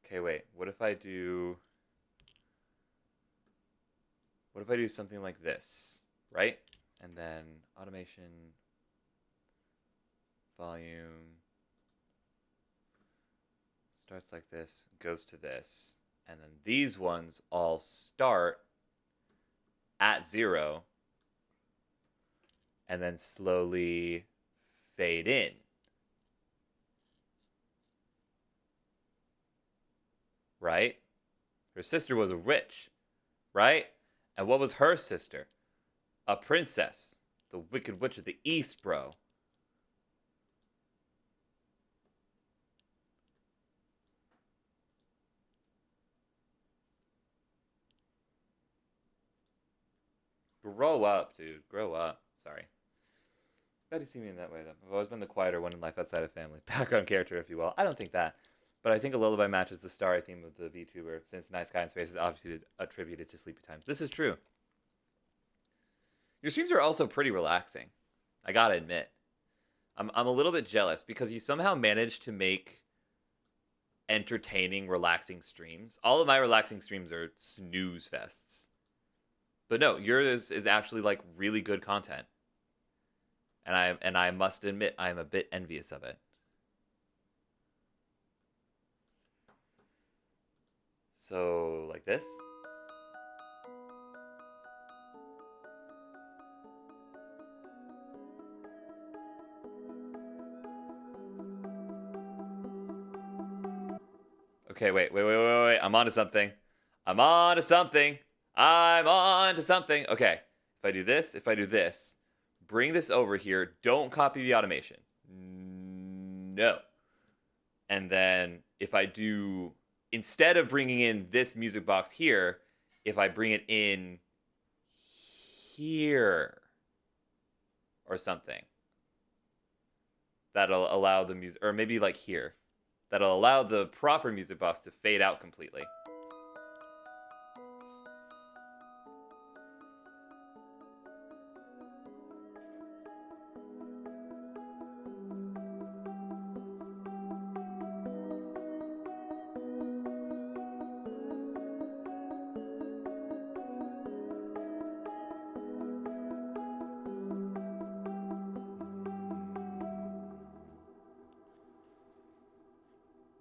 okay, wait. What if I do something like this, right? And then automation, volume. starts like this, goes to this. And then these ones all start at 0 and then slowly fade in. Right? Her sister was a witch, right? And what was her sister? A princess. The Wicked Witch of the East, bro. Grow up, dude. Grow up. Sorry. Glad you see me in that way, though. I've always been the quieter one in life outside of family. Background character, if you will. I don't think that. But I think a lullaby matches the starry theme of the VTuber, since Night Sky in Space is obviously attributed to sleepy times. This is true. Your streams are also pretty relaxing. I gotta admit. I'm a little bit jealous because you somehow managed to make entertaining, relaxing streams. All of my relaxing streams are snooze fests. But no, yours is actually like really good content. And I must admit I am a bit envious of it. So, like this? Okay, wait. I'm onto something. I'm onto something. Okay. If I do this, bring this over here. Don't copy the automation. No. And then if I do, instead of bringing in this music box here, if I bring it in here or something, that'll allow the music, or maybe like here, that'll allow the proper music box to fade out completely.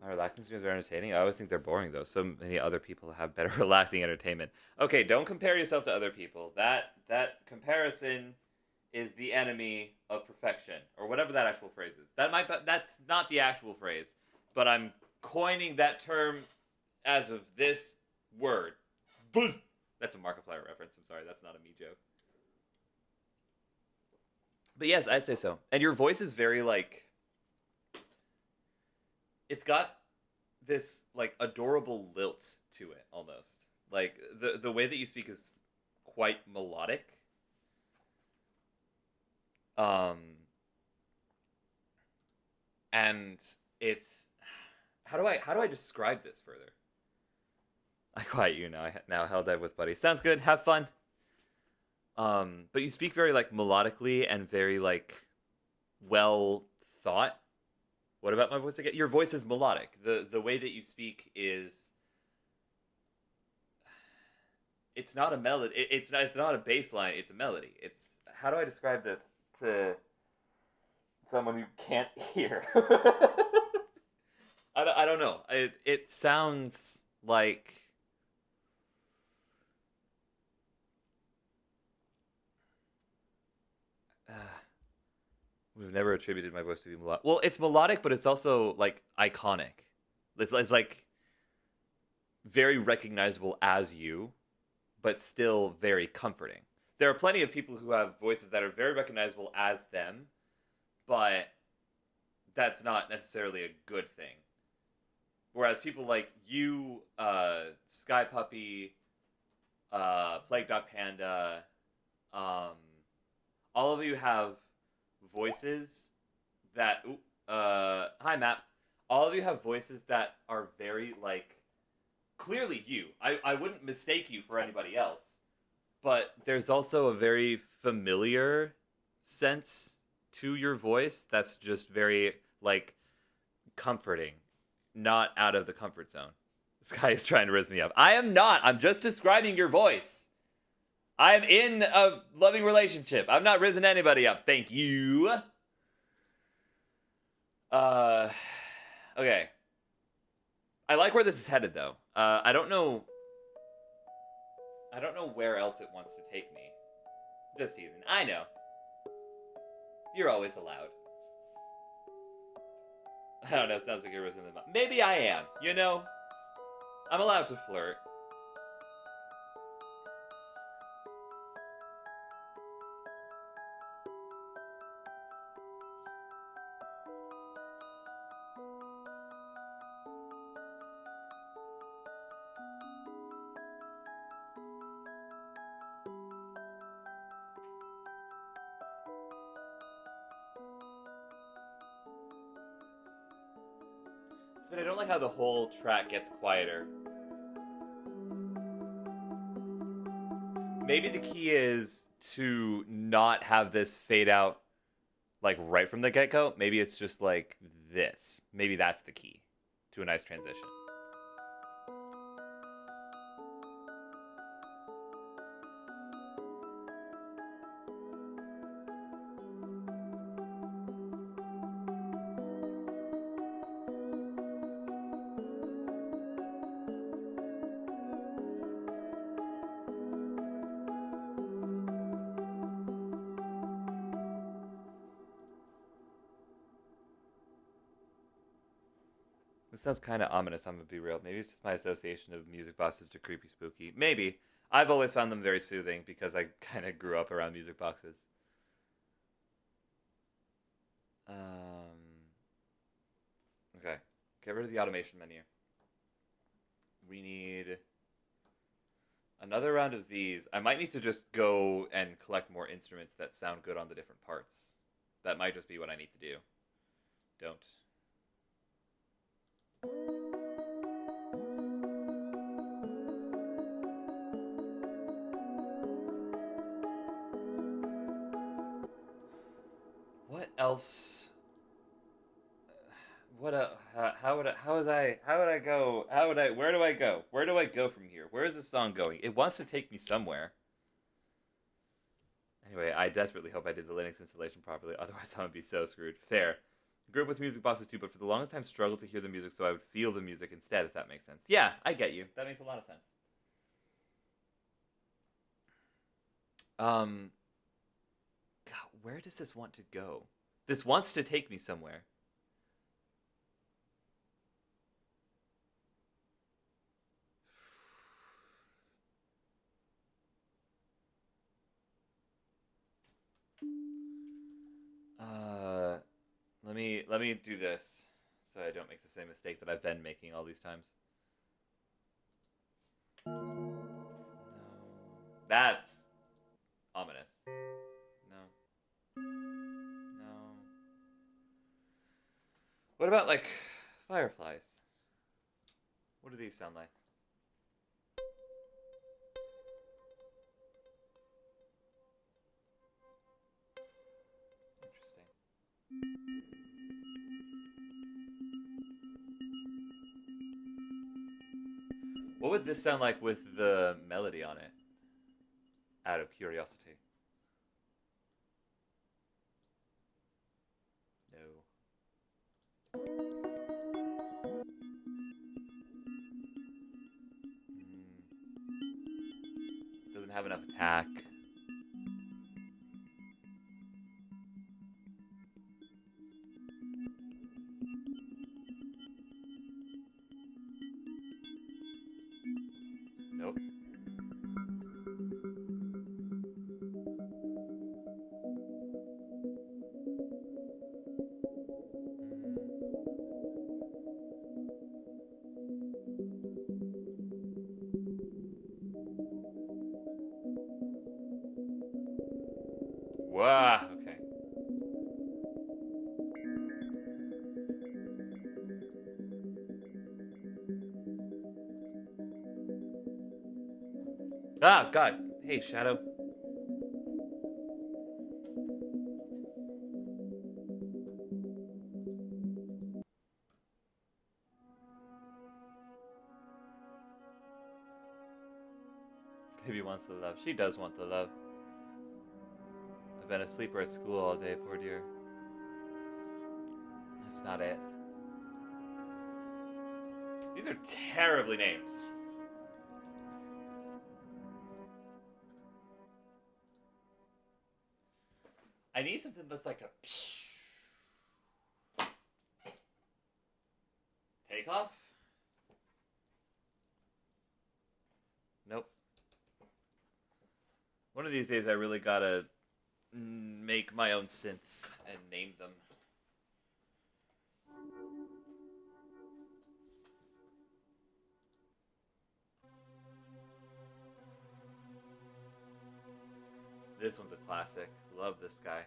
Relaxing streams are entertaining. I always think they're boring, though. So many other people have better relaxing entertainment. Okay, don't compare yourself to other people. That comparison is the enemy of perfection, or whatever that actual phrase is. That's not the actual phrase, but I'm coining that term as of this word. That's a Markiplier reference. I'm sorry, that's not a me joke. But yes, I'd say so. And your voice is very like, it's got this like adorable lilt to it almost. Like the way that you speak is quite melodic. And it's how do I describe this further? I quiet you now. I now hell dive with buddy. Sounds good. Have fun. But you speak very like melodically and very like well thought. What about my voice again? Your voice is melodic. The way that you speak is, it's not a melody. It's not a bass line. It's a melody. It's, how do I describe this to someone who can't hear? I don't know. It sounds like, we've never attributed my voice to be melodic. Well, it's melodic, but it's also like iconic. It's like very recognizable as you, but still very comforting. There are plenty of people who have voices that are very recognizable as them, but that's not necessarily a good thing. Whereas people like you, Sky Puppy, Plague Dog Panda, all of you have voices that hi Map, all of you have voices that are very like clearly you. I wouldn't mistake you for anybody else, but there's also a very familiar sense to your voice that's just very like comforting, not out of the comfort zone. This guy is trying to raise me up. I am not. I'm just describing your voice. I'm in a loving relationship. I've not risen anybody up. Thank you. Okay. I like where this is headed, though. I don't know. I don't know where else it wants to take me. Just teasing. I know. You're always allowed. I don't know. Sounds like you're in the. Maybe I am. You know, I'm allowed to flirt. But I don't like how the whole track gets quieter. Maybe the key is to not have this fade out like right from the get-go. Maybe it's just like this. Maybe that's the key to a nice transition. This sounds kind of ominous, I'm going to be real. Maybe it's just my association of music boxes to creepy spooky. Maybe. I've always found them very soothing because I kind of grew up around music boxes. Okay. Get rid of the automation menu. We need another round of these. I might need to just go and collect more instruments that sound good on the different parts. That might just be what I need to do. Don't. What else? What? How would I go? Where do I go? Where do I go from here? Where is this song going? It wants to take me somewhere. Anyway, I desperately hope I did the Linux installation properly. Otherwise, I'm gonna be so screwed. Fair. Grew up with music boxes too, but for the longest time struggled to hear the music, so I would feel the music instead. If that makes sense. Yeah, I get you. That makes a lot of sense. God, where does this want to go? This wants to take me somewhere. Let me do this so I don't make the same mistake that I've been making all these times. No. That's ominous. No. No. What about like fireflies? What do these sound like? Interesting. What would this sound like with the melody on it? Out of curiosity. No. Doesn't have enough attack. Nope. Wow. Okay. Ah, God. Hey, Shadow. Baby wants the love. She does want the love. I've been a sleeper at school all day, poor dear. That's not it. These are terribly named. I need something that's like a takeoff. Nope. One of these days I really gotta make my own synths and name them. This one's a classic. Love this guy.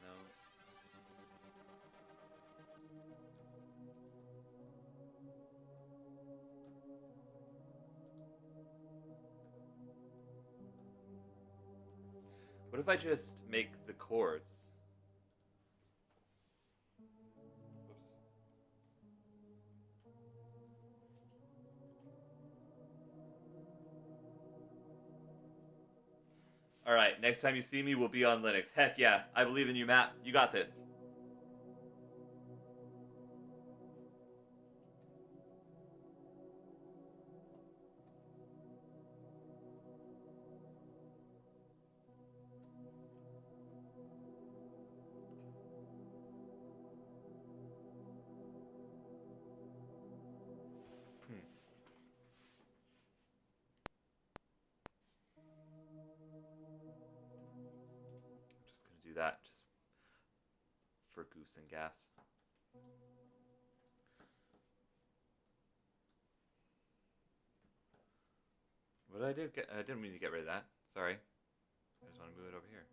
No. What if I just make the chords? Oops. Alright, next time you see me, we'll be on Linux. Heck yeah, I believe in you, Matt. You got this. Just gonna do that just for goose and gas. What did I do? I didn't mean to get rid of that. Sorry. I just want to move it over here.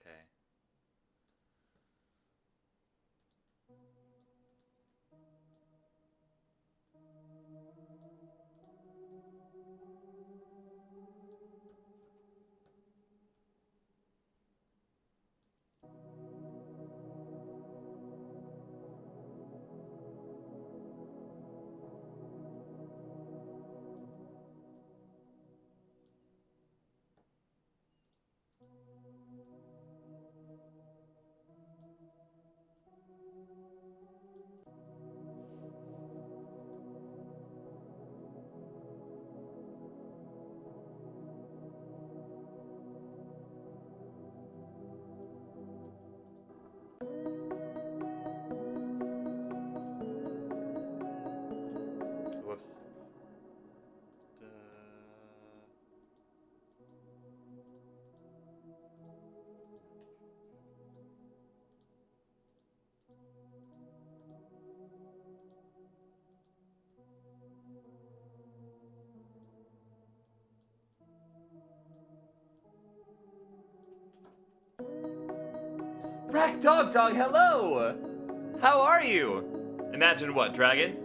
Okay. Whoops. Rack Dog Dog, hello! How are you? Imagine what, dragons?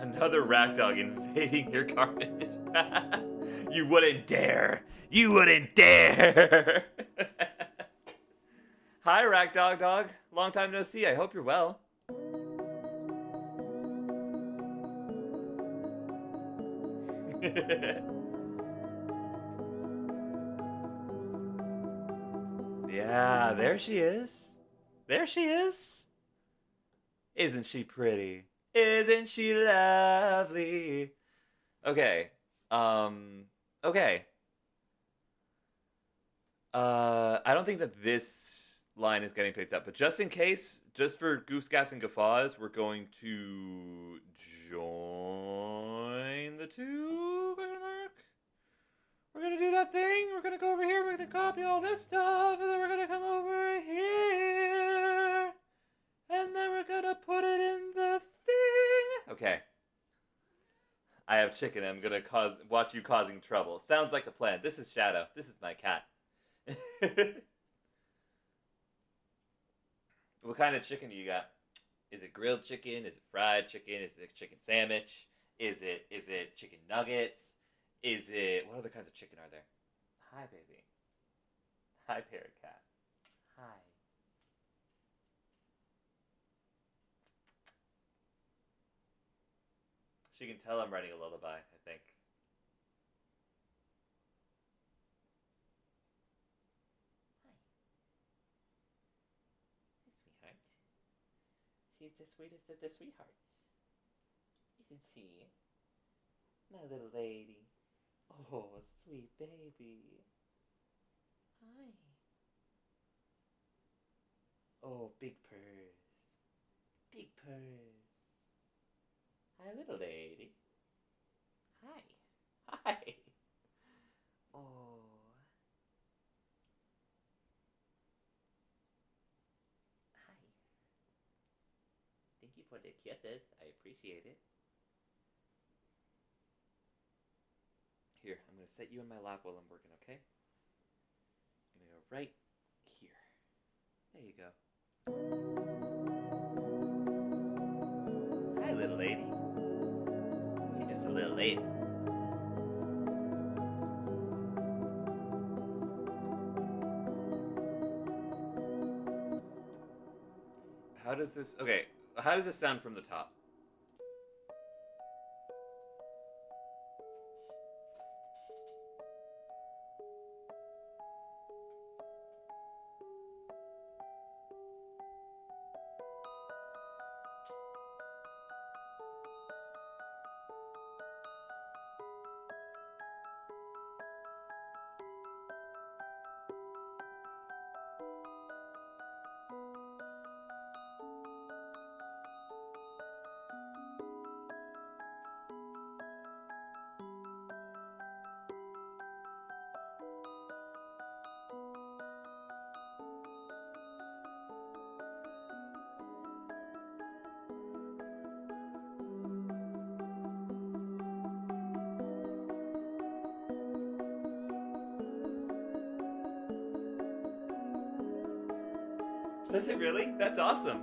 Another Rack Dog invading your carpet. You wouldn't dare! You wouldn't dare! Hi, Rack Dog Dog. Long time no see. I hope you're well. Yeah. Ah, there she is. There she is. Isn't she pretty? Isn't she lovely? Okay. Um. Okay. I don't think that this line is getting picked up, but just in case, just for goofs, gaffs, and guffaws, we're going to join the two question mark. We're gonna do that thing. We're gonna go over here. We're gonna copy all this stuff, and then we're gonna come over here, and then we're gonna put it in the thing. Okay. I have chicken. I'm gonna watch you causing trouble. Sounds like a plan. This is Shadow. This is my cat. What kind of chicken do you got? Is it grilled chicken? Is it fried chicken? Is it a chicken sandwich? Is it chicken nuggets? Is it what other kinds of chicken are there? Hi, baby. Hi, parrot cat. Hi. She can tell I'm writing a lullaby, I think. Hi, sweetheart. She's the sweetest of the sweethearts. Isn't she? My little lady. Oh, sweet baby. Hi. Oh, big purrs. Big purrs. Hi, little lady. Hi. Hi. Oh. Hi. Thank you for the kisses. I appreciate it. Here, I'm going to set you in my lap while I'm working, okay? I'm going to go right here. There you go. Hi, little lady. She's just a little lady. How does this... Okay, how does this sound from the top? Does it really? That's awesome.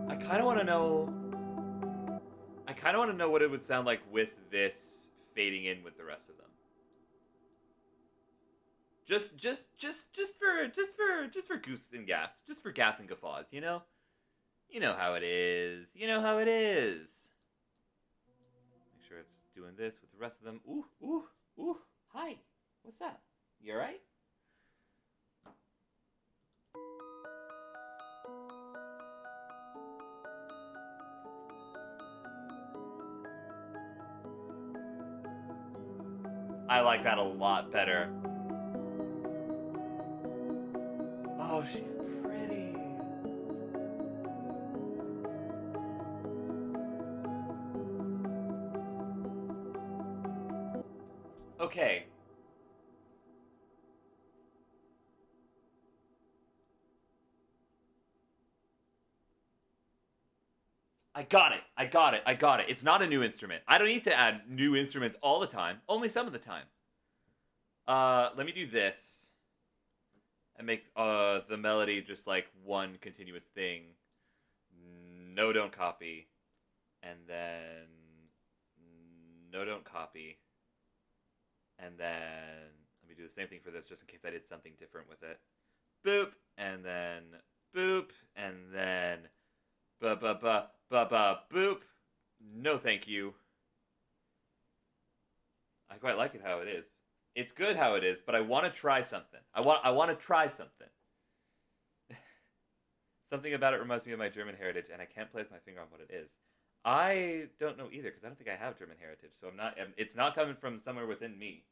I kind of want to know... I kind of want to know what it would sound like with this fading in with the rest of them. Just for goose and gaffs. Just for gaffs and guffaws, you know? You know how it is. You know how it is. Make sure it's doing this with the rest of them. Ooh, ooh, ooh. Hi. What's up? You alright? I like that a lot better. Oh, she's pretty. Okay. I got it. I got it. I got it. It's not a new instrument. I don't need to add new instruments all the time. Only some of the time. Let me do this. And make the melody just like one continuous thing. No, don't copy. And then no, don't copy. And then let me do the same thing for this just in case I did something different with it. Boop, and then boop, and then Boop. No, thank you. I quite like it how it is. It's good how it is, but I want to try something. I want to try something. Something about it reminds me of my German heritage, and I can't place my finger on what it is. I don't know either because I don't think I have German heritage, so I'm not. It's not coming from somewhere within me.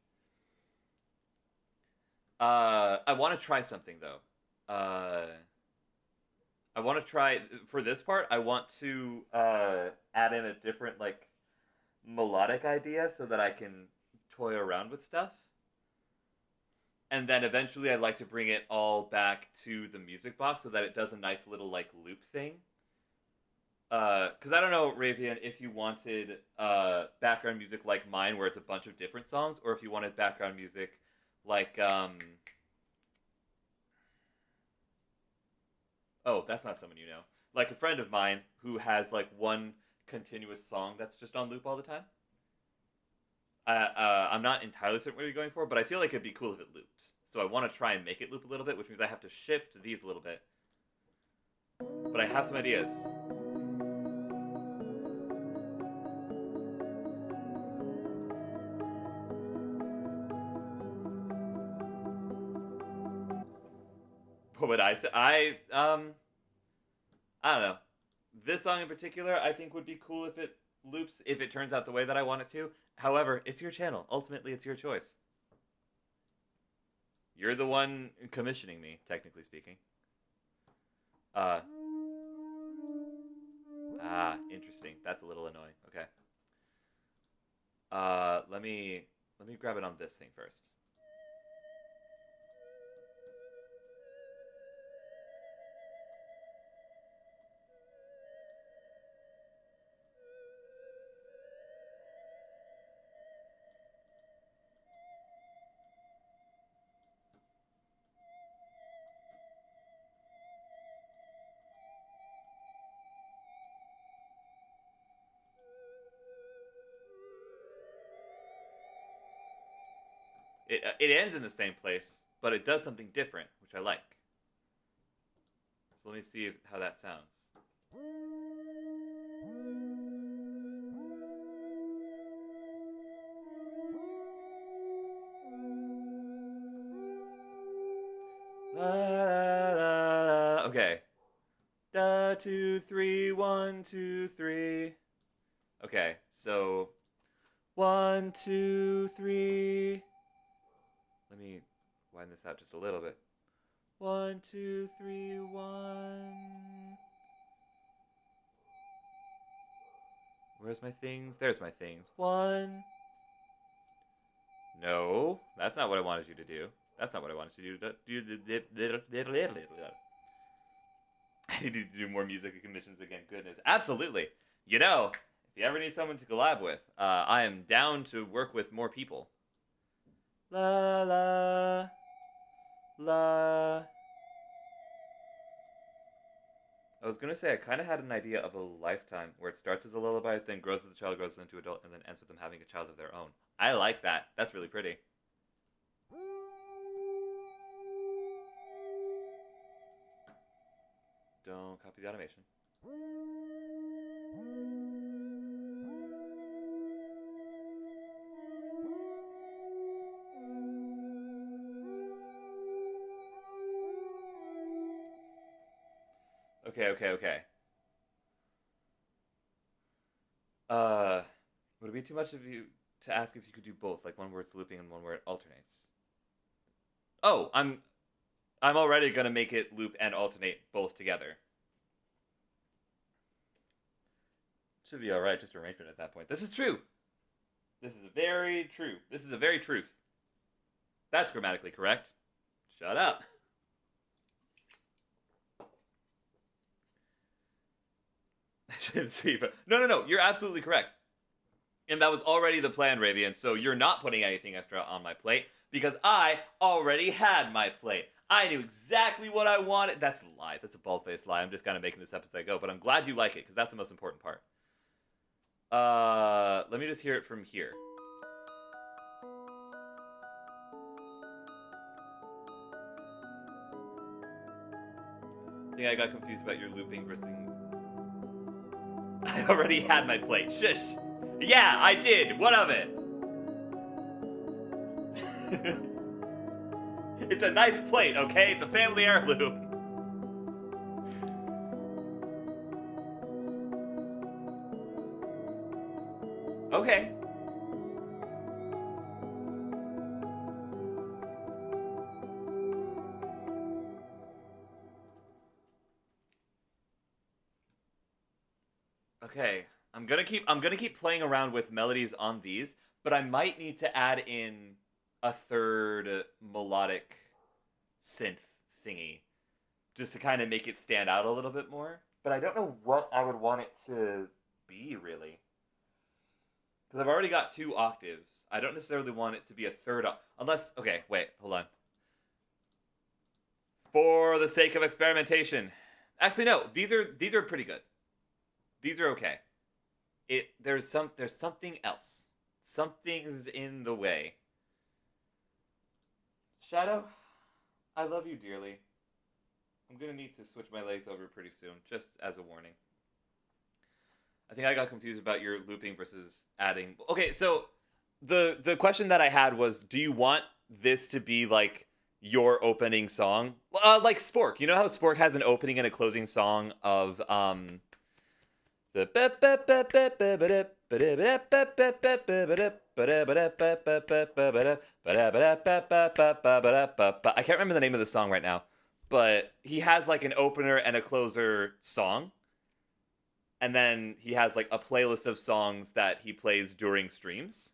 I want to try something though. I want to try for this part. I want to add in a different like melodic idea so that I can toy around with stuff. And then eventually I'd like to bring it all back to the music box so that it does a nice little like loop thing. Because I don't know, Ravian, if you wanted background music like mine where it's a bunch of different songs, or if you wanted background music like oh, that's not someone you know. Like a friend of mine who has like one continuous song that's just on loop all the time. I'm not entirely certain what you're going for, but I feel like it'd be cool if it looped. So I want to try and make it loop a little bit, which means I have to shift these a little bit. But I have some ideas. What would I say? I don't know. This song in particular, I think would be cool if it loops, if it turns out the way that I want it to. However, it's your channel. Ultimately, it's your choice. You're the one commissioning me, technically speaking. Interesting. That's a little annoying. Okay. Let me grab it on this thing first. It ends in the same place, but it does something different, which I like. So let me see how that sounds. La, la, la, la. Okay. Da, 2, 3, 1, 2, 3. Okay, so 1, 2, 3. Let me wind this out just a little bit. 1, 2, 3, 1. Where's my things? There's my things. 1. No, that's not what I wanted you to do. That's not what I wanted you to do. I need to do more music commissions again. Goodness, absolutely. You know, if you ever need someone to collab with, I am down to work with more people. La la la. I was gonna say I kind of had an idea of a lifetime where it starts as a lullaby, then grows as the child grows into adult, and then ends with them having a child of their own. I like that. That's really pretty. Don't copy the automation. Okay. Would it be too much of you to ask if you could do both, like one where it's looping and one where it alternates? Oh, I'm already gonna make it loop and alternate both together. Should be alright, just arrangement at that point. This is true. This is very true. This is a very truth. That's grammatically correct. Shut up. I shouldn't see, but no. You're absolutely correct. And that was already the plan, Ravian, so you're not putting anything extra on my plate because I already had my plate. I knew exactly what I wanted. That's a lie. That's a bald-faced lie. I'm just kind of making this up as I go, but I'm glad you like it because that's the most important part. Let me just hear it from here. I think I got confused about your looping versus I already had my plate. Shush. Yeah, I did. What of it? It's a nice plate, okay? It's a family heirloom. Okay. Okay. I'm gonna keep playing around with melodies on these, but I might need to add in a third melodic synth thingy just to kind of make it stand out a little bit more. But I don't know what I would want it to be really. Because I've already got 2 octaves. I don't necessarily want it to be a third unless okay, wait, hold on. For the sake of experimentation. Actually no, these are pretty good. These are okay. There's something else. Something's in the way. Shadow, I love you dearly. I'm gonna need to switch my legs over pretty soon, just as a warning. I think I got confused about your looping versus adding. Okay, so the question that I had was, do you want this to be like your opening song, like Spork? You know how Spork has an opening and a closing song of the. I can't remember the name of the song right now, but he has like an opener and a closer song. And then he has like a playlist of songs that he plays during streams.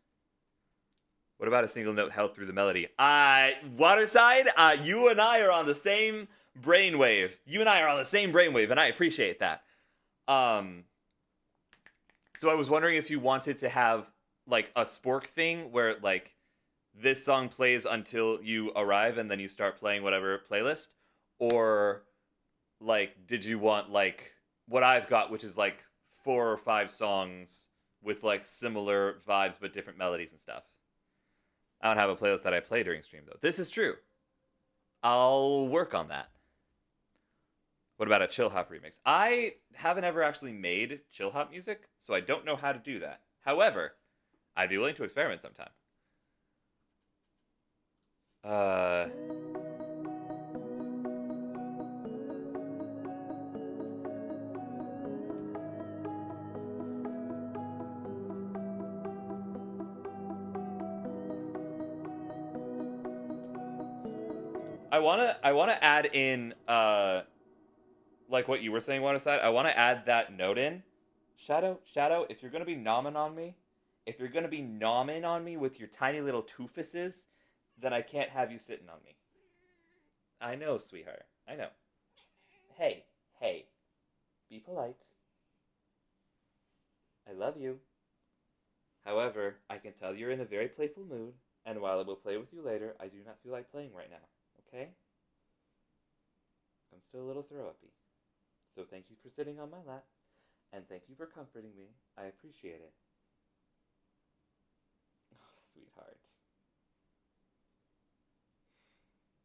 What about a single note held through the melody? Waterside, you and I are on the same brainwave. You and I are on the same brainwave, and I appreciate that. So I was wondering if you wanted to have like a Spork thing where like this song plays until you arrive and then you start playing whatever playlist, or like did you want like what I've got, which is like 4 or 5 songs with like similar vibes but different melodies and stuff. I don't have a playlist that I play during stream though. This is true. I'll work on that. What about a chill hop remix? I haven't ever actually made chill hop music, so I don't know how to do that. However, I'd be willing to experiment sometime. I wanna add in like what you were saying, Waterside. I wanna add that note in. Shadow, if you're gonna be nomming on me, with your tiny little toofuses, then I can't have you sitting on me. I know, sweetheart. I know. Hey, be polite. I love you. However, I can tell you're in a very playful mood, and while I will play with you later, I do not feel like playing right now. Okay? I'm still a little throw-uppy. So thank you for sitting on my lap, and thank you for comforting me. I appreciate it. Oh, sweetheart.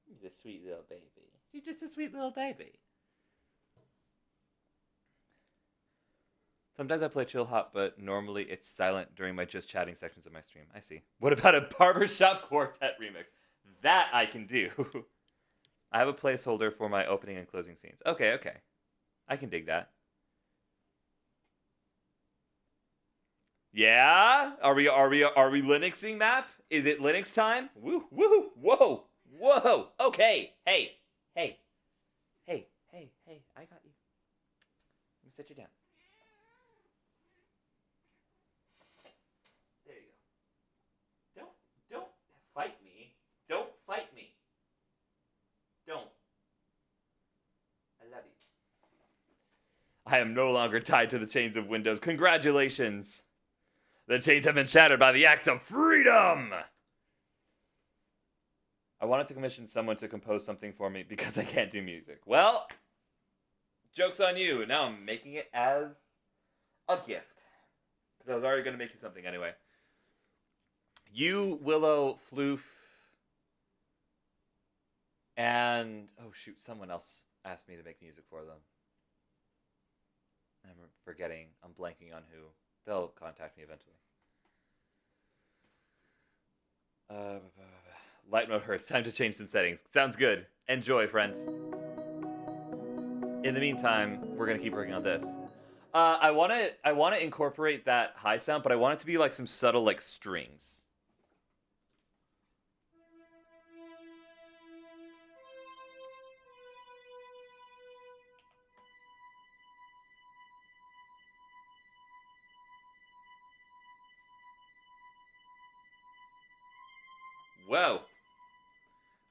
She's a sweet little baby. She's just a sweet little baby. Sometimes I play chill hop, but normally it's silent during my just chatting sections of my stream. I see. What about a barbershop quartet remix? That I can do. I have a placeholder for my opening and closing scenes. Okay. I can dig that. Yeah? Are we Linuxing map? Is it Linux time? Whoa. Okay. Hey. I got you. Let me sit you down. There you go. Don't fight me. Don't fight me. Don't. I love you. I am no longer tied to the chains of Windows. Congratulations. The chains have been shattered by the axe of freedom. I wanted to commission someone to compose something for me because I can't do music. Well, joke's on you. Now I'm making it as a gift. Because I was already going to make you something anyway. You, Willow, Floof, and... oh, shoot. Someone else asked me to make music for them. I'm forgetting. I'm blanking on who. They'll contact me eventually. Light mode hurts. Time to change some settings. Sounds good. Enjoy, friends. In the meantime, we're gonna keep working on this. I wanna incorporate that high sound, but I want it to be like some subtle like strings. Whoa.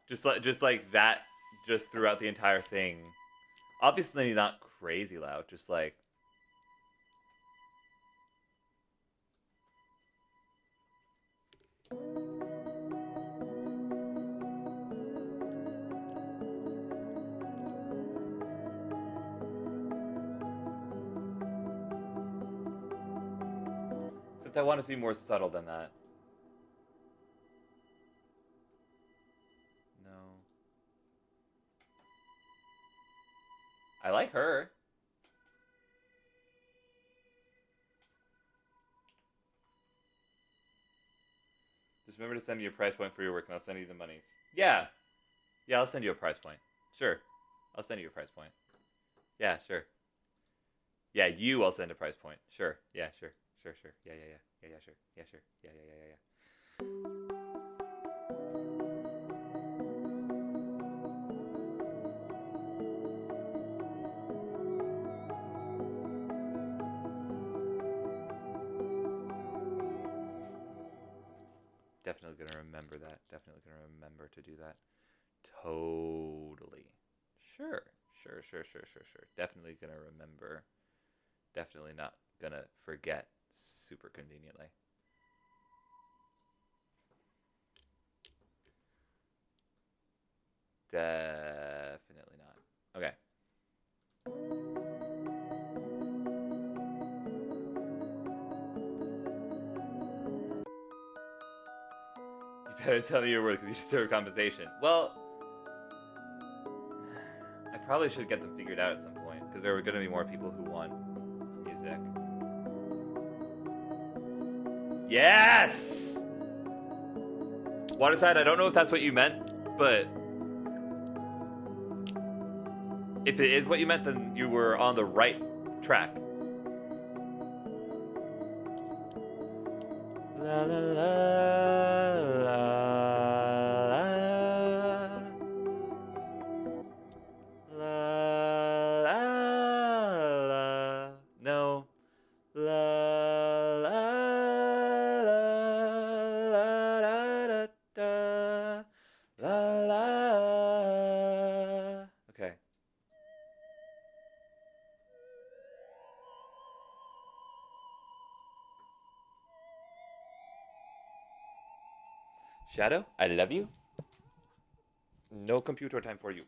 Just like that, just throughout the entire thing. Obviously not crazy loud, just like. Except I want it to be more subtle than that. No. I like her. Just remember to send me your price point for your work and I'll send you the monies. Yeah. Yeah, I'll send you a price point. Sure. I'll send you a price point. Yeah, sure. Yeah, I'll send a price point. Sure. Yeah, sure. Sure. Yeah, sure. Yeah, sure. Yeah. Definitely gonna remember that. Definitely gonna remember to do that. Totally. Sure. Definitely gonna remember. Definitely not gonna forget super conveniently. Definitely not. Okay. You better tell me your worth because you deserve compensation. Well, I probably should get them figured out at some point because there are going to be more people who want music. Yes! Waterside, I don't know if that's what you meant, but if it is what you meant, then you were on the right track. La la la la la la la la. No. La la la la da da la la. Okay. Shadow, I love you. No computer time for you.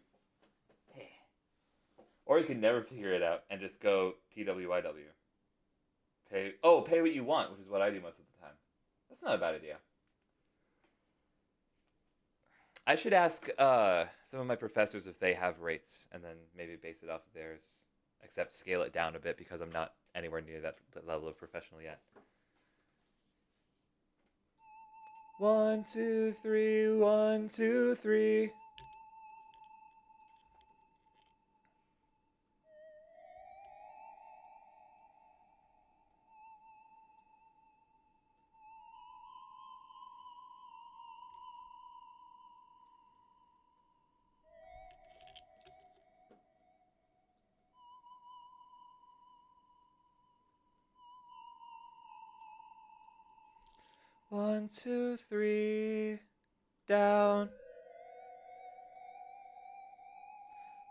Or you can never figure it out and just go PWIW. Pay what you want, which is what I do most of the time. That's not a bad idea. I should ask some of my professors if they have rates and then maybe base it off of theirs, except scale it down a bit because I'm not anywhere near that level of professional yet. 1, 2, 3, 1, 2, 3. One, two, three, down.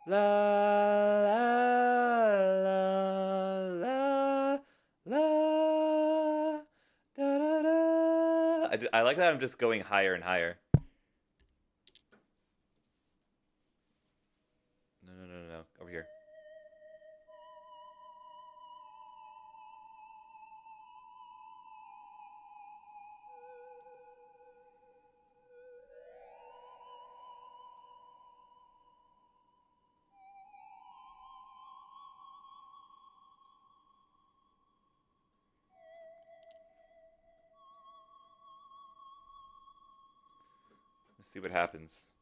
La la la la la da da da. I like that I'm just going higher and higher. No. Over here. see what happens.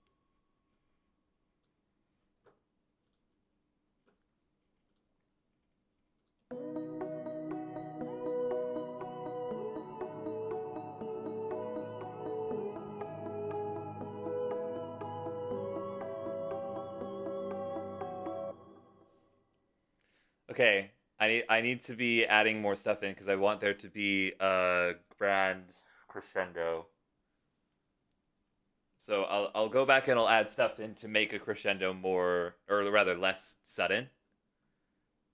Okay, I need to be adding more stuff in because I want there to be a grand crescendo. So I'll go back and I'll add stuff in to make a crescendo more, or rather less sudden.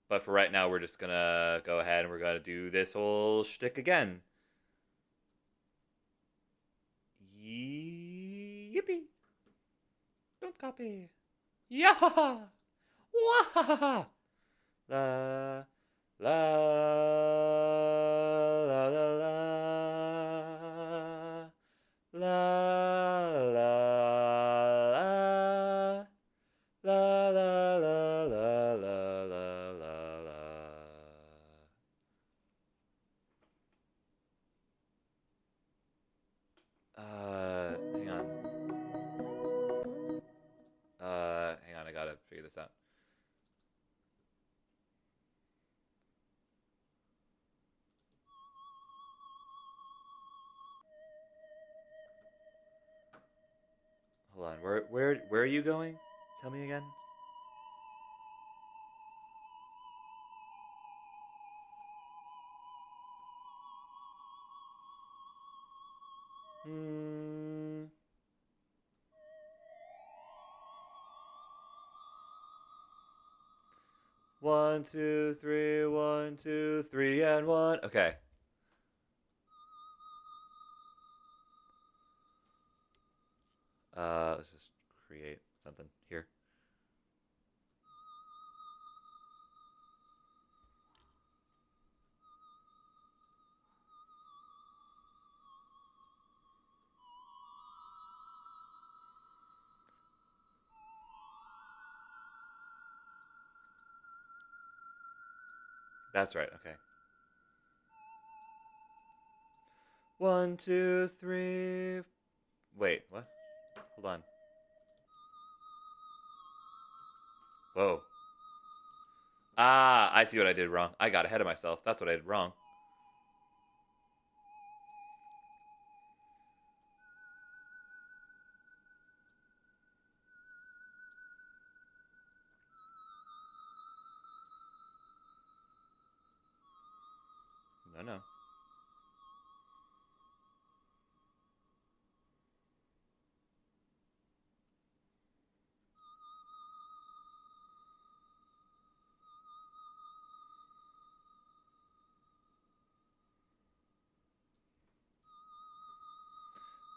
But for right now, we're just gonna go ahead and we're gonna do this whole shtick again. Yippee! Don't copy. Yeah! Wah! La la la la la la la la la la la la la. Hang on. Hang on. I gotta figure this out. Hold on. Where are you going? Tell me again. Hmm. 1, 2, 3, 1, 2, 3, and 1. Okay. Let's just create something here. That's right. Okay. 1, 2, 3. Wait, what? Hold on. Whoa. Ah, I see what I did wrong. I got ahead of myself. That's what I did wrong. No, no.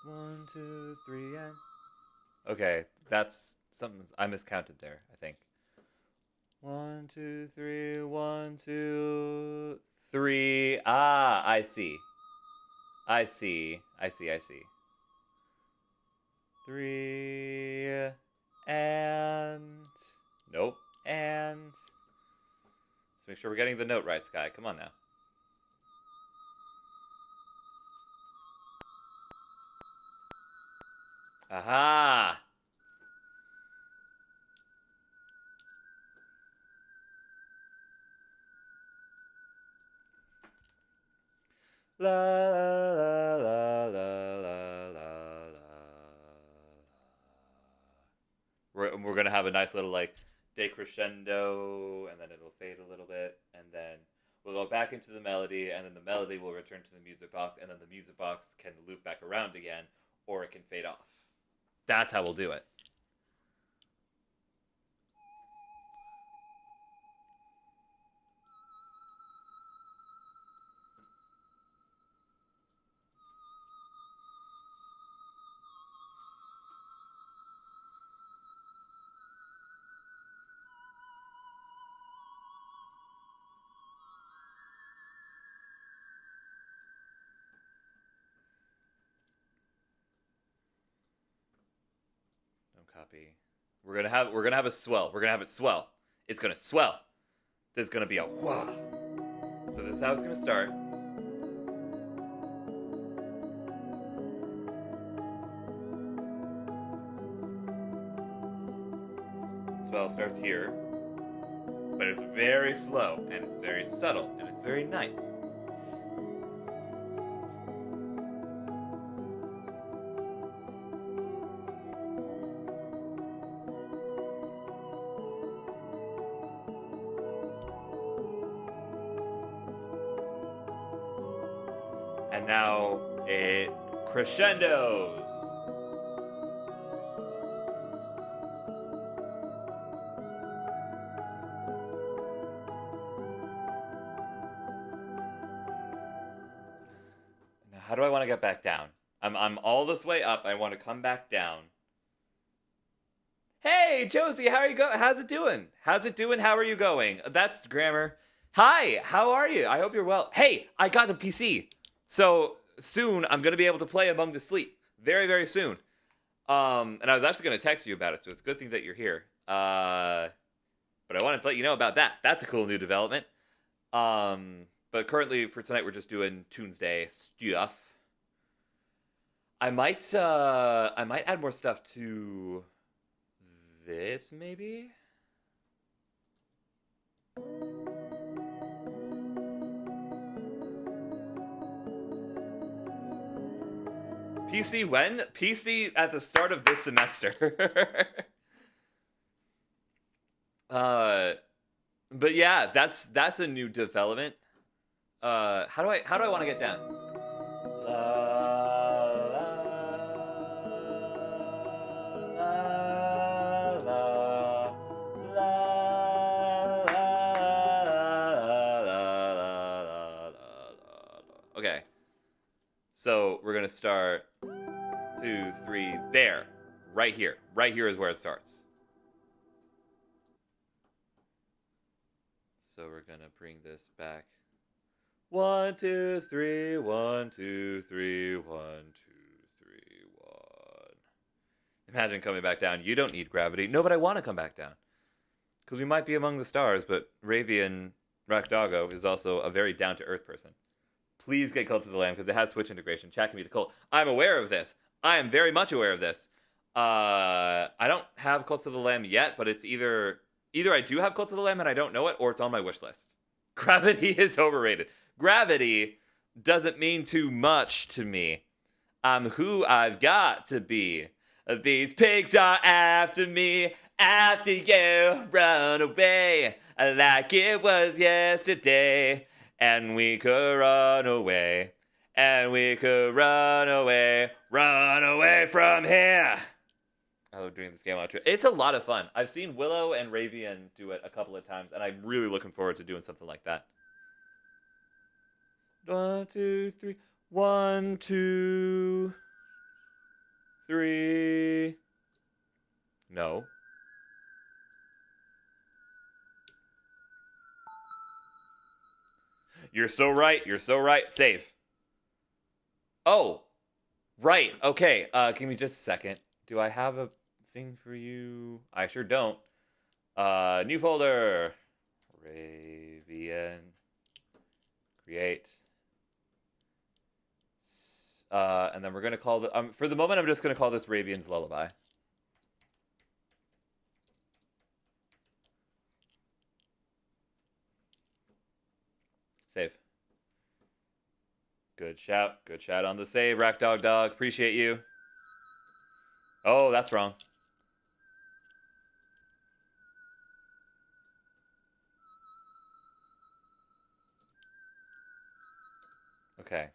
One, two, three, and. Okay, that's something I miscounted there, I think. 1, 2, 3, 1, 2, 3. Ah, I see. I see. I see. I see. 3 and. Nope. And. Let's make sure we're getting the note right, Sky. Come on now. Aha! La la la la la la la. We're gonna have a nice little like decrescendo, and then it'll fade a little bit, and then we'll go back into the melody, and then the melody will return to the music box, and then the music box can loop back around again, or it can fade off. That's how we'll do it. Don't copy. We're gonna have a swell. We're gonna have it swell. It's gonna swell. There's gonna be a wah. So this is how it's gonna start. spell starts here, but it's very slow, and it's very subtle, and it's very nice. And now it crescendos. Now, how do I want to get back down? I'm all this way up. I want to come back down. Hey, Josie, how are you going? How's it doing? How's it doing? How are you going? That's grammar. Hi, how are you? I hope you're well. Hey, I got the PC. So soon I'm gonna be able to play Among the Sleep. Very, very soon. And I was actually gonna text you about it, so it's a good thing that you're here. But I wanted to let you know about that. That's a cool new development. But currently for tonight we're just doing Tunesday stuff. I might add more stuff to this, maybe? PC when? PC at the start of this semester. But yeah, that's a new development. How do I want to get down? Okay. So we're gonna start 2, 3, there. Right here. Right here is where it starts. So we're gonna bring this back. 1, 2, 3, 1, 2, 3, 1, 2, 3, 1. Imagine coming back down. You don't need gravity. No, but I want to come back down. Because we might be among the stars, but Ravian Rakdoggo is also a very down-to-earth person. Please get Cult of the Lamb, because it has Switch integration. Chat can be the cult. I'm aware of this. I am very much aware of this. I don't have Cults of the Lamb yet, but it's either I do have Cults of the Lamb and I don't know it, or it's on my wish list. Gravity is overrated. Gravity doesn't mean too much to me. I'm who I've got to be. These pigs are after me, after you run away, like it was yesterday. And we could run away, and we could run away from here. I love doing this game outro. It's a lot of fun. I've seen Willow and Ravian do it a couple of times, and I'm really looking forward to doing something like that. 1, 2, 3. 1, 2, 3. No. You're so right. You're so right. Save. Oh. Right. Okay. Give me just a second. Do I have a thing for you? I sure don't. New folder. Ravian. Create. And then we're going to call the... for the moment, I'm just going to call this Ravian's Lullaby. Save. Good shout. Good shout on the save, Rakdog Dog. Appreciate you. Oh, that's wrong. Okay.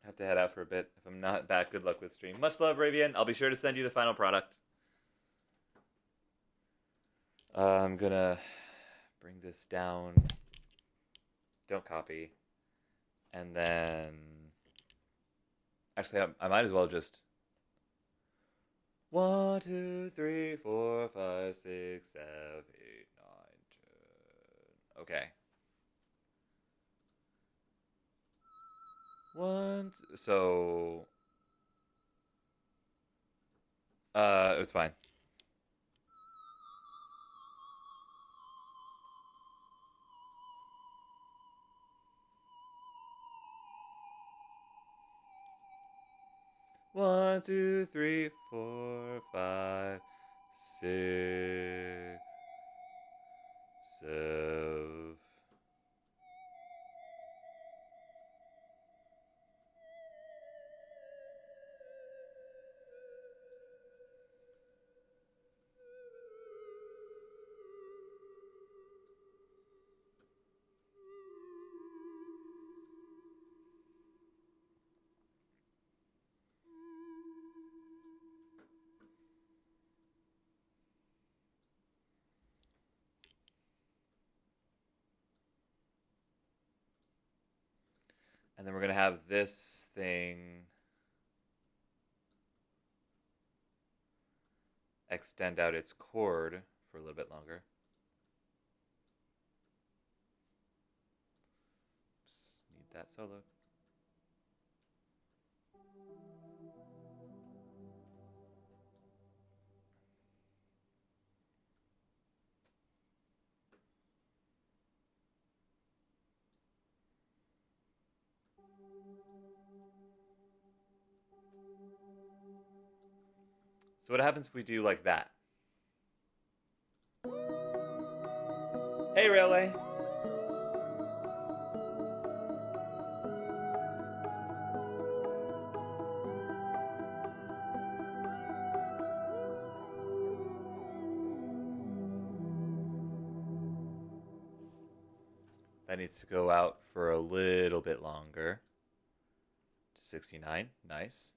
Have to head out for a bit. If I'm not back, good luck with stream. Much love, Ravian. I'll be sure to send you the final product. I'm gonna bring this down. Don't copy. And then... Actually, I might as well just... 1, 2, 3, 4, 5, 6, 7, 8, 9, 10. Okay. 1, so... it's fine. 1, 2, 3, 4, 5, 6, 7. And then we're going to have this thing extend out its chord for a little bit longer. Oops, need that solo. So what happens if we do like that? Hey, Railway. That needs to go out for a little bit longer. 69, nice.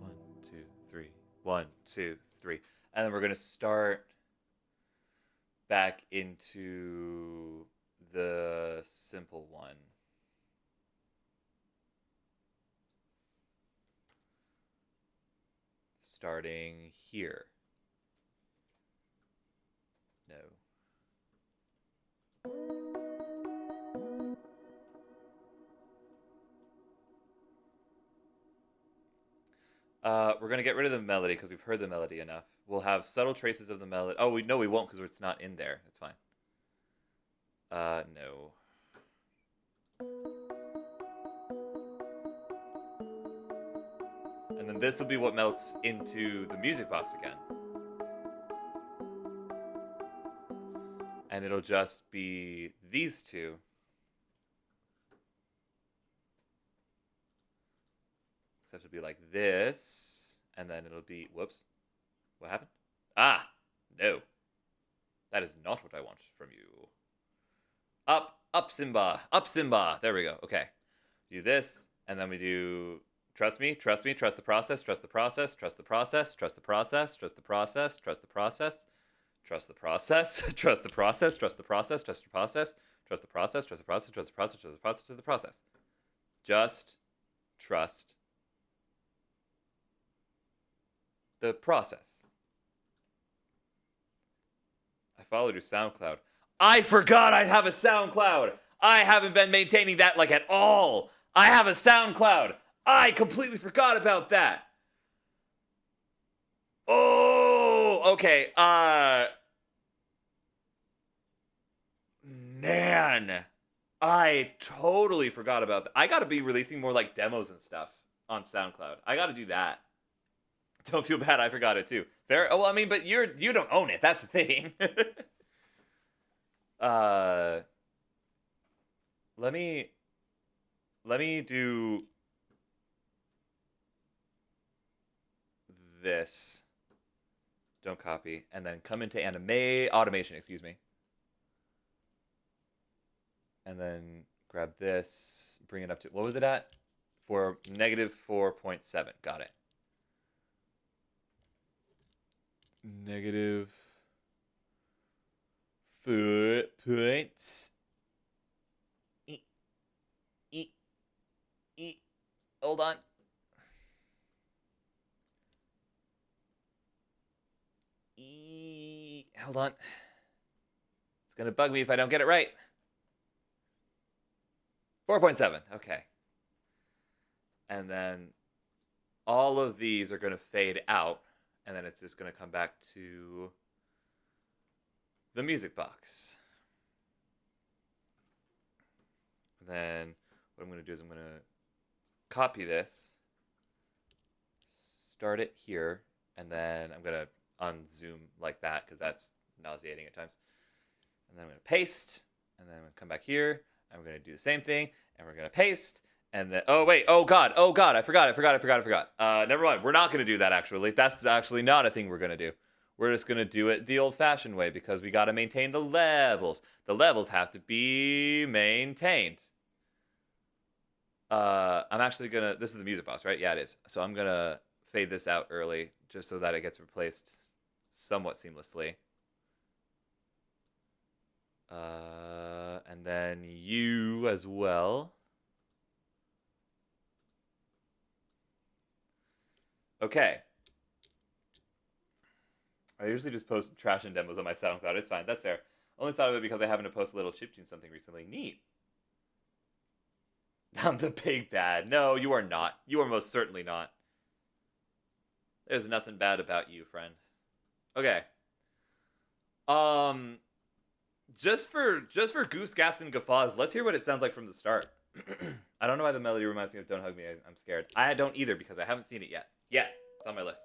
One, two, three. 1, 2, 3. And then we're going to start back into the simple one. Starting here. No. We're going to get rid of the melody because we've heard the melody enough. We'll have subtle traces of the melody. Oh, we won't because it's not in there. It's fine. No. And then this will be what melts into the music box again. And it'll just be these two. Except it'll be like this. And then it'll be... Whoops. What happened? Ah! No. That is not what I want from you. Up, Simba. Up, Simba. There we go. Okay. Do this. And then we do... Trust me, trust the process, trust the process, trust the process, trust the process, trust the process, trust the process, trust the process, trust the process, trust the process, trust the process, trust the process, trust the process, trust the process, trust the process, trust the process. Just trust the process. I followed your SoundCloud. I forgot I have a SoundCloud. I haven't been maintaining that like at all. I have a SoundCloud. I completely forgot about that. Oh, okay. Man, I totally forgot about that. I gotta be releasing more like demos and stuff on SoundCloud. I gotta do that. Don't feel bad. I forgot it too. Fair. Well, I mean, but you don't own it. That's the thing. Let me do this. Don't copy. And then come into automation, excuse me. And then grab this, bring it up to, what was it at? For -4.7. Got it. Negative footpoints. Hold on. on. It's going to bug me if I don't get it right. 4.7. Okay. And then all of these are going to fade out. And then it's just going to come back to the music box. And then what I'm going to do is I'm going to copy this, start it here, and then I'm going to unzoom like that because that's nauseating at times. And then I'm going to paste, and then I'm going to come back here, and we're going to do the same thing, and we're going to paste, and then, oh god, I forgot. Never mind, we're not going to do that actually. That's actually not a thing we're going to do. We're just going to do it the old-fashioned way because we got to maintain the levels. The levels have to be maintained. I'm actually going to, this is the music box, right? Yeah, it is. So I'm going to fade this out early just so that it gets replaced somewhat seamlessly. And then you as well. Okay. I usually just post trash and demos on my SoundCloud. It's fine. That's fair. Only thought of it because I happened to post a little chiptune something recently. Neat. I'm the big bad. No, you are not. You are most certainly not. There's nothing bad about you, friend. Okay. Just for goose gaffs and guffaws, let's hear what it sounds like from the start. I don't know why the melody reminds me of Don't Hug Me. I'm scared. I don't either because I haven't seen it yet. Yeah, it's on my list.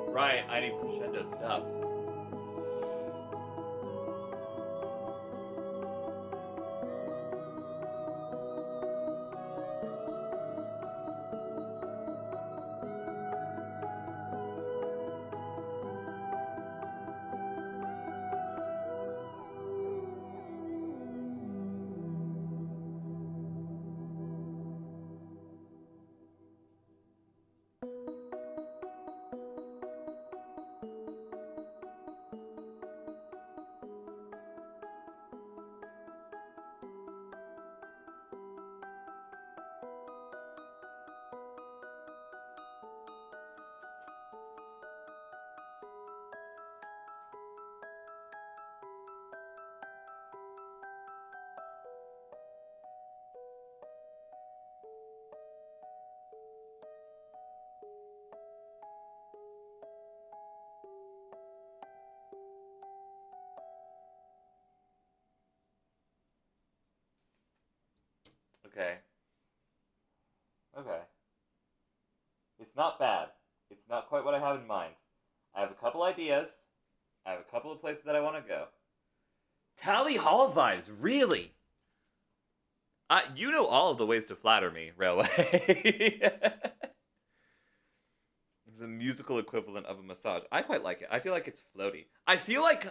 Right, I need crescendo stuff. Okay. Okay. It's not bad. It's not quite what I have in mind. I have a couple ideas. I have a couple of places that I want to go. Tally Hall vibes, really? You know all of the ways to flatter me, Railway. It's a musical equivalent of a massage. I quite like it. I feel like it's floaty. I feel like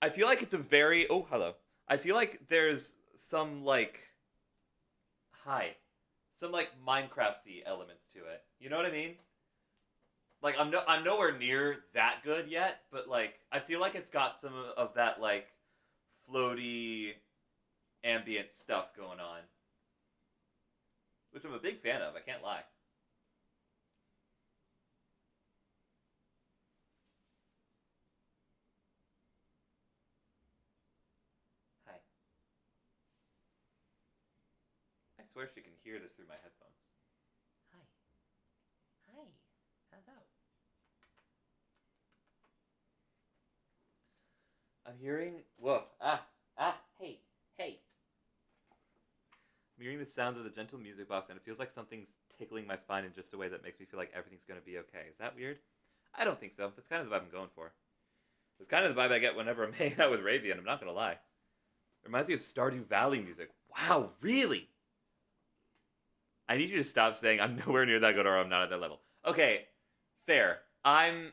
it's a very hello. I feel like there's some like some like Minecrafty elements to it. You know what I mean? Like I'm nowhere near that good yet, but like I feel like it's got some of that like floaty ambient stuff going on, which I'm a big fan of. I can't lie. swear she can hear this through my headphones. Hi. Hi. Hello. I'm hearing... Whoa. Hey. Hey. I'm hearing the sounds of the gentle music box, and it feels like something's tickling my spine in just a way that makes me feel like everything's going to be okay. Is that weird? I don't think so. That's kind of the vibe I'm going for. It's kind of the vibe I get whenever I'm hanging out with Ravian, I'm not going to lie. It reminds me of Stardew Valley music. Wow, really? I need you to stop saying I'm nowhere near that good or I'm not at that level. Okay, fair. I'm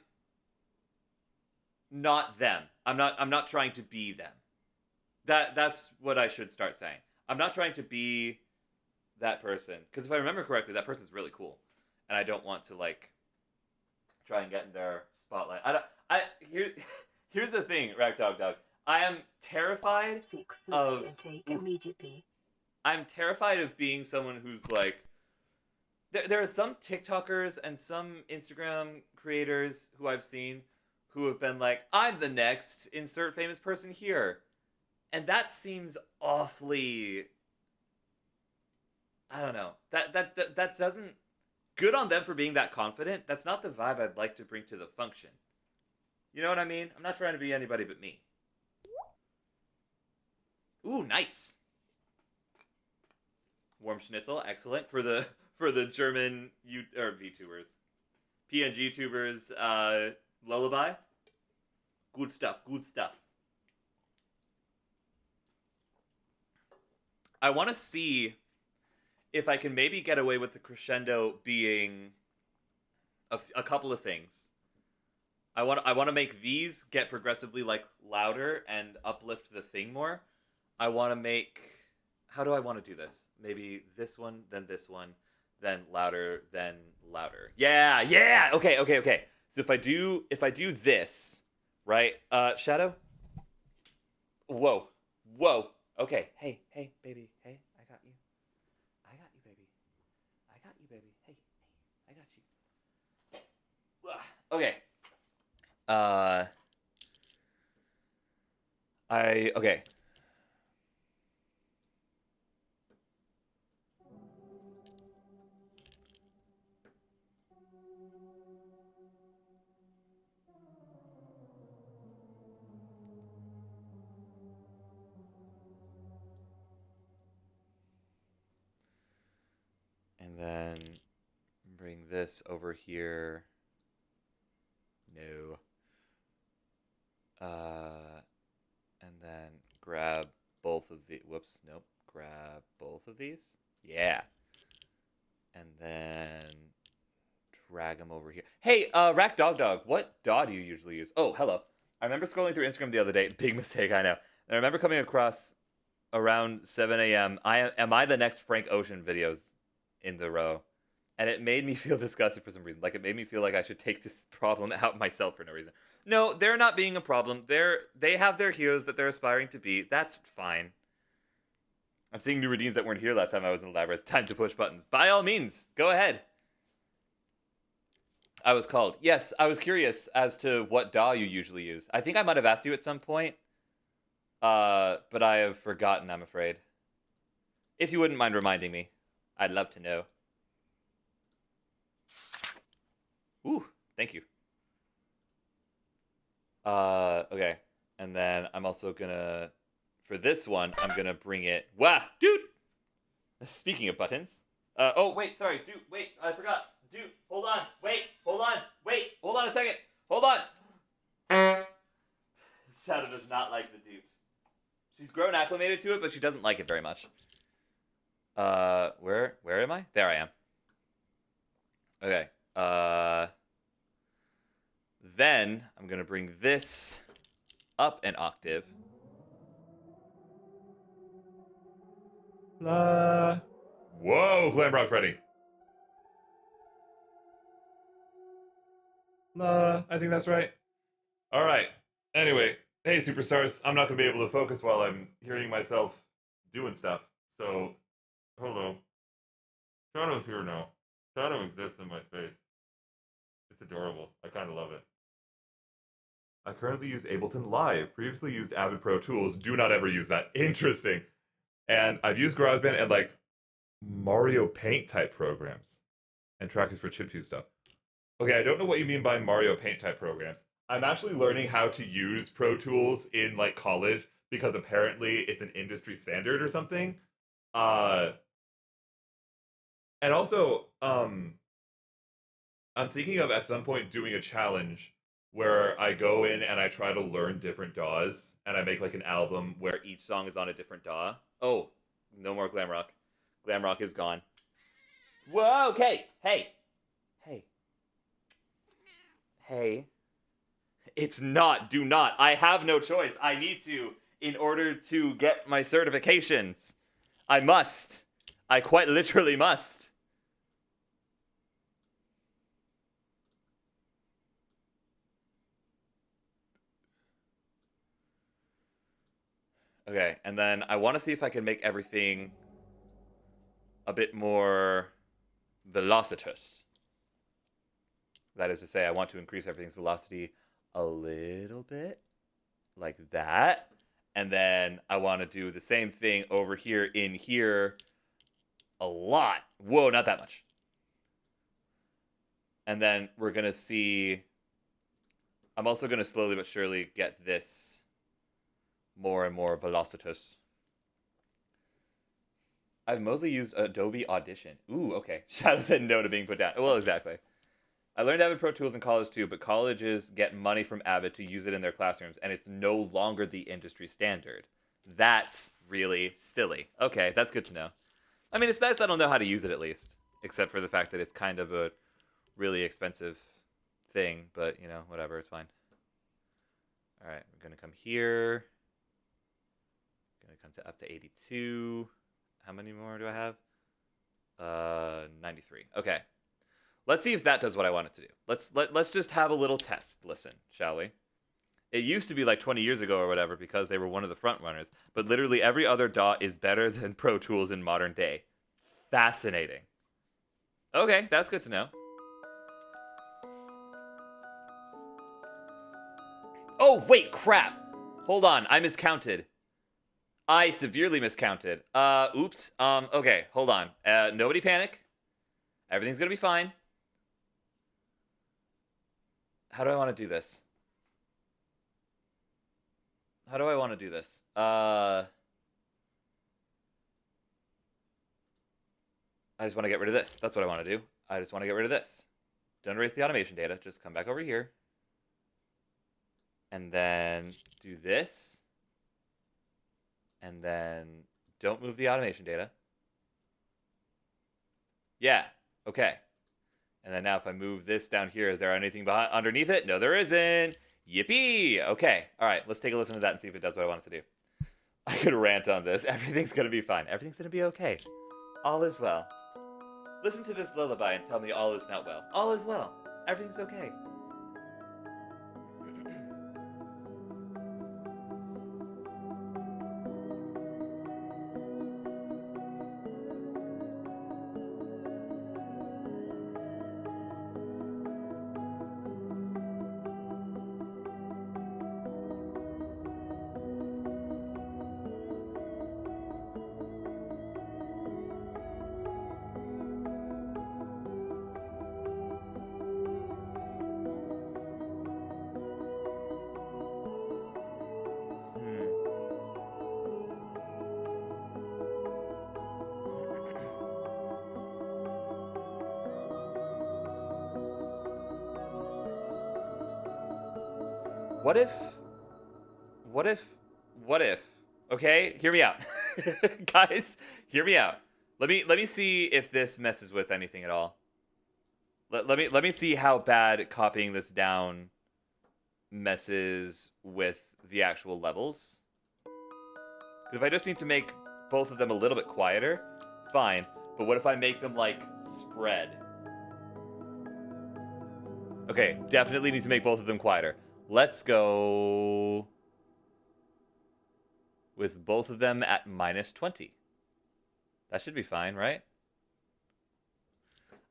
not them. I'm not trying to be them. That's what I should start saying. I'm not trying to be that person. Because if I remember correctly, that person's really cool. And I don't want to, like, try and get in their spotlight. Here's the thing, Rack Dog Dog. I am terrified of... intake immediately. I'm terrified of being someone who's, like... There are some TikTokers and some Instagram creators who I've seen who have been like, I'm the next insert famous person here. And that seems awfully... I don't know. That doesn't... Good on them for being that confident. That's not the vibe I'd like to bring to the function. You know what I mean? I'm not trying to be anybody but me. Ooh, nice. Warm schnitzel, excellent for the German VTubers, PNG tubers. Lullaby. Good stuff. Good stuff. I want to see if I can maybe get away with the crescendo being a couple of things. I want to make these get progressively like louder and uplift the thing more. I want to make... How do I want to do this? Maybe this one, then louder, then louder. Yeah. Okay. So if I do this, right? Shadow. Whoa. Okay. Hey, baby. Hey, I got you, baby. Hey, I got you. Okay. Okay. And then bring this over here. No. And then grab both of the... Whoops, nope. Grab both of these. Yeah. And then drag them over here. Hey, Rack Dog Dog, what DAW do you usually use? Oh, hello. I remember scrolling through Instagram the other day. Big mistake, I know. And I remember coming across around 7 a.m. Am I the next Frank Ocean videos in the row? And it made me feel disgusted for some reason. Like, it made me feel like I should take this problem out myself for no reason. No, they're not being a problem. They have their heroes that they're aspiring to be. That's fine. I'm seeing new redeems that weren't here last time I was in Labyrinth. Time to push buttons. By all means, go ahead. I was called. Yes, I was curious as to what DAW you usually use. I think I might have asked you at some point. But I have forgotten, I'm afraid. If you wouldn't mind reminding me, I'd love to know. Ooh, thank you. Okay. And then I'm also gonna, for this one, I'm gonna bring it, wow, dude! Speaking of buttons. Oh, wait, sorry, dude, wait, I forgot. Dude, hold on, hold on a second. Hold on. Shadow does not like the dude. She's grown acclimated to it, but she doesn't like it very much. Where am I? There I am. Okay. Then I'm gonna bring this up an octave. Whoa, Glam Rock Freddy. I think that's right. All right. Anyway, hey superstars, I'm not gonna be able to focus while I'm hearing myself doing stuff. So, hello. Shadow's here now. Shadow exists in my space. It's adorable. I kind of love it. I currently use Ableton Live. Previously used Avid Pro Tools. Do not ever use that. Interesting. And I've used GarageBand and like Mario Paint type programs and trackers for chiptune stuff. Okay, I don't know what you mean by Mario Paint type programs. I'm actually learning how to use Pro Tools in like college because apparently it's an industry standard or something. Uh and also I'm thinking of at some point doing a challenge where I go in and I try to learn different DAWs and I make like an album where Each song is on a different DAW. Oh, no more glam rock. Glam rock is gone. Whoa, okay. Hey. Hey. Hey. It's not. Do not. I have no choice. I need to in order to get my certifications. I must. I quite literally must. Okay, and then I want to see if I can make everything a bit more velocitous. That is to say, I want to increase everything's velocity a little bit, like that. And then I want to do the same thing over here in here a lot. Whoa, not that much. And then we're going to see... I'm also going to slowly but surely get this more and more velocitous. I've mostly used Adobe Audition. Ooh, okay. Shadow said no to being put down. Well, exactly. I learned Avid Pro Tools in college too, but colleges get money from Avid to use it in their classrooms, and it's no longer the industry standard. That's really silly. Okay, that's good to know. I mean, it's nice that I don't know how to use it at least, except for the fact that it's kind of a really expensive thing, but, you know, whatever, it's fine. All right, we're going to come here. Going to come to up to 82. How many more do I have? 93. Okay. Let's see if that does what I want it to do. Let's just have a little test. Listen, shall we? It used to be like 20 years ago or whatever because they were one of the front runners, but literally every other DAW is better than Pro Tools in modern day. Fascinating. Okay, that's good to know. Oh, wait, crap. Hold on, I miscounted. I severely miscounted. Oops. Okay, hold on. Nobody panic. Everything's gonna be fine. How do I want to do this? How do I want to do this? I just want to get rid of this. That's what I want to do. I just want to get rid of this. Don't erase the automation data. Just come back over here. And then do this. And then don't move the automation data. Yeah. Okay. And then now if I move this down here, is there anything underneath it? No, there isn't. Yippee! Okay. All right. Let's take a listen to that and see if it does what I want it to do. I could rant on this. Everything's going to be fine. Everything's going to be okay. All is well. Listen to this lullaby and tell me all is not well. All is well. Everything's okay. What if, what if, what if, okay, hear me out. Guys, hear me out. Let me see if this messes with anything at all. Let me see how bad copying this down messes with the actual levels. Because if I just need to make both of them a little bit quieter, fine. But what if I make them, like, spread? Okay, definitely need to make both of them quieter. Let's go with both of them at -20. That should be fine, right?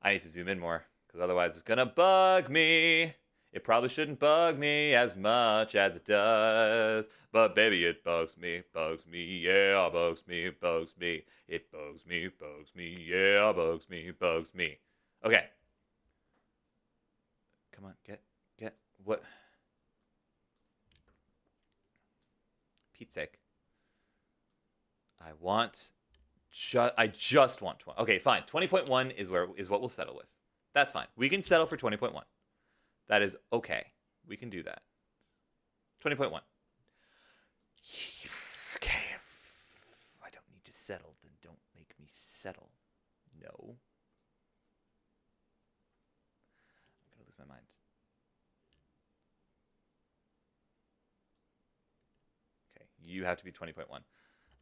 I need to zoom in more, because otherwise it's gonna bug me. It probably shouldn't bug me as much as it does. But baby, it bugs me, yeah, bugs me, bugs me. It bugs me, yeah, bugs me. Okay. Come on, get, what? Pete's sake. I just want 20. Okay, fine. 20.1 is what we'll settle with. That's fine. We can settle for 20.1. That is okay. We can do that. 20.1. Okay. If I don't need to settle, then don't make me settle. No. I'm going to lose my mind. Okay. You have to be 20.1.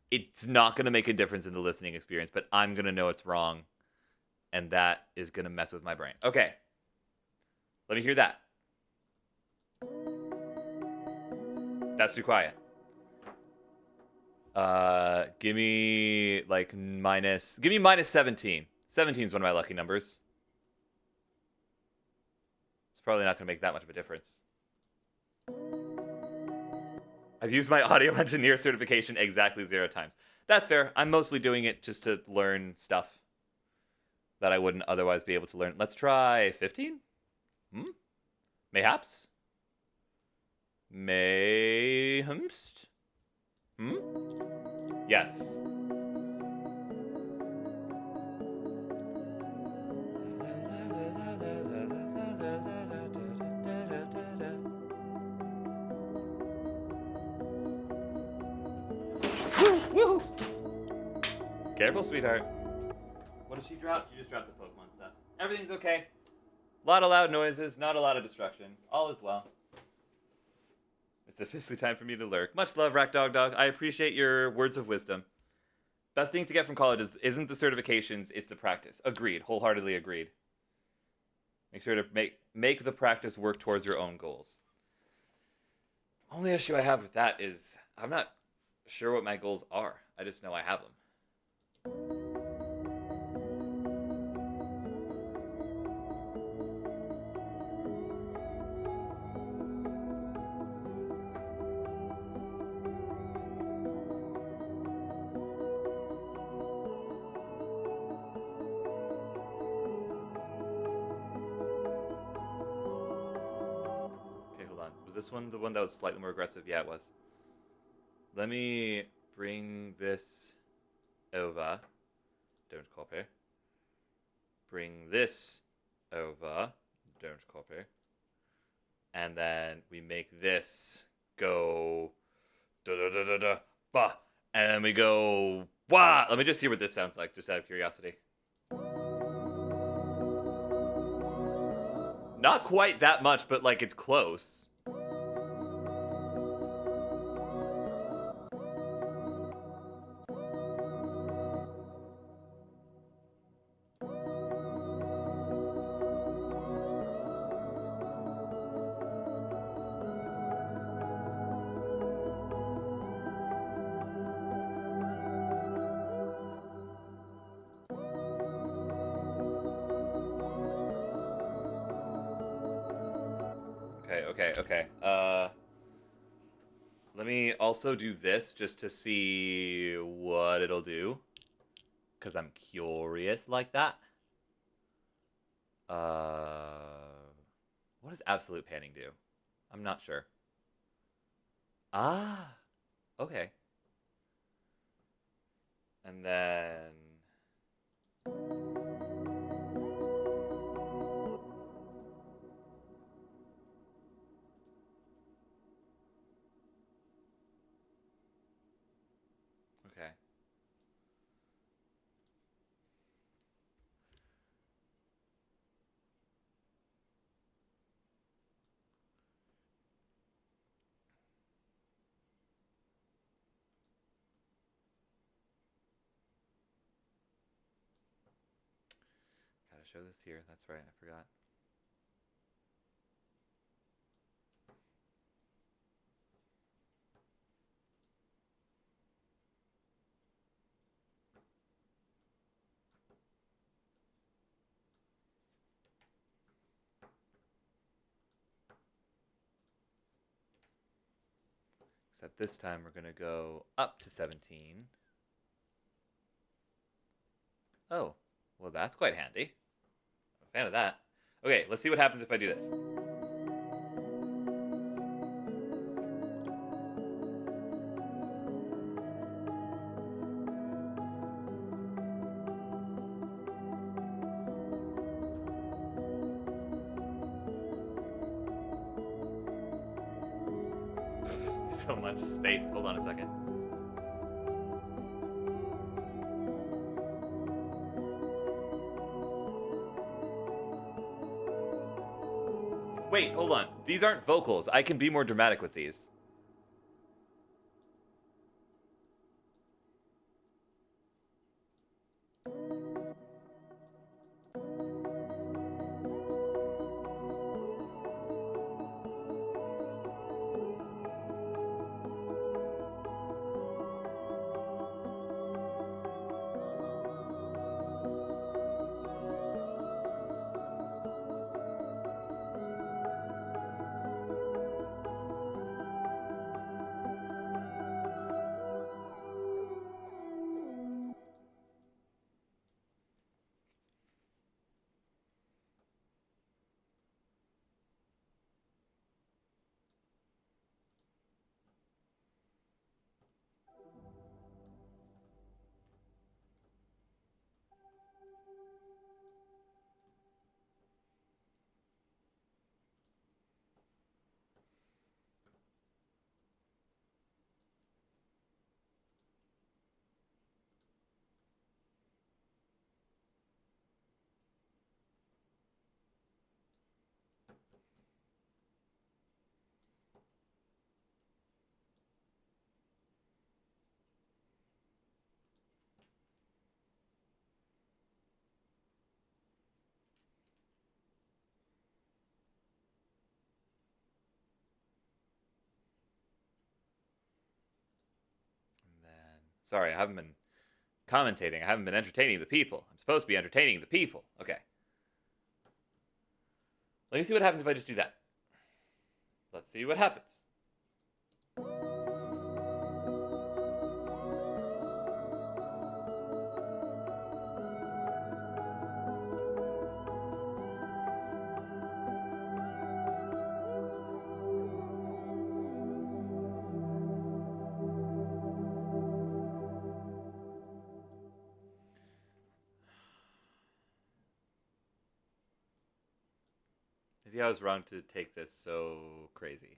It's not going to make a difference in the listening experience, but I'm going to know it's wrong. And that is going to mess with my brain. Okay. Let me hear that. That's too quiet. Give me minus 17. 17 is one of my lucky numbers. It's probably not going to make that much of a difference. I've used my audio engineer certification exactly 0 times. That's fair. I'm mostly doing it just to learn stuff that I wouldn't otherwise be able to learn. Let's try 15? Mayhaps? Mayhemst? Yes. Woo! Careful, sweetheart. What did she drop? She just dropped the Pokemon stuff. Everything's okay. A lot of loud noises, not a lot of destruction. All is well. It's officially time for me to lurk. Much love, Rack Dog Dog. I appreciate your words of wisdom. Best thing to get from college isn't the certifications, it's the practice. Agreed. Wholeheartedly agreed. Make sure to make the practice work towards your own goals. Only issue I have with that is I'm not sure what my goals are. I just know I have them. Was this one the one that was slightly more aggressive? Yeah, it was. Let me bring this over. Don't copy. Bring this over. Don't copy. And then we make this go da da da da da ba. And then we go wah. Let me just see what this sounds like, just out of curiosity. Not quite that much, but like it's close. Okay. Let me also do this just to see what it'll do. Because I'm curious like that. What does absolute panning do? I'm not sure. Ah, okay. And then... Okay. Gotta show this here. That's right, I forgot. Except this time we're going to go up to 17. Oh, well that's quite handy. I'm a fan of that. Okay, let's see what happens if I do this. So much space. Hold on a second. Wait, hold on. These aren't vocals. I can be more dramatic with these. And then, sorry, I haven't been commentating. I haven't been entertaining the people. I'm supposed to be entertaining the people. Okay. Let me see what happens if I just do that. Let's see what happens. Maybe I was wrong to take this so crazy.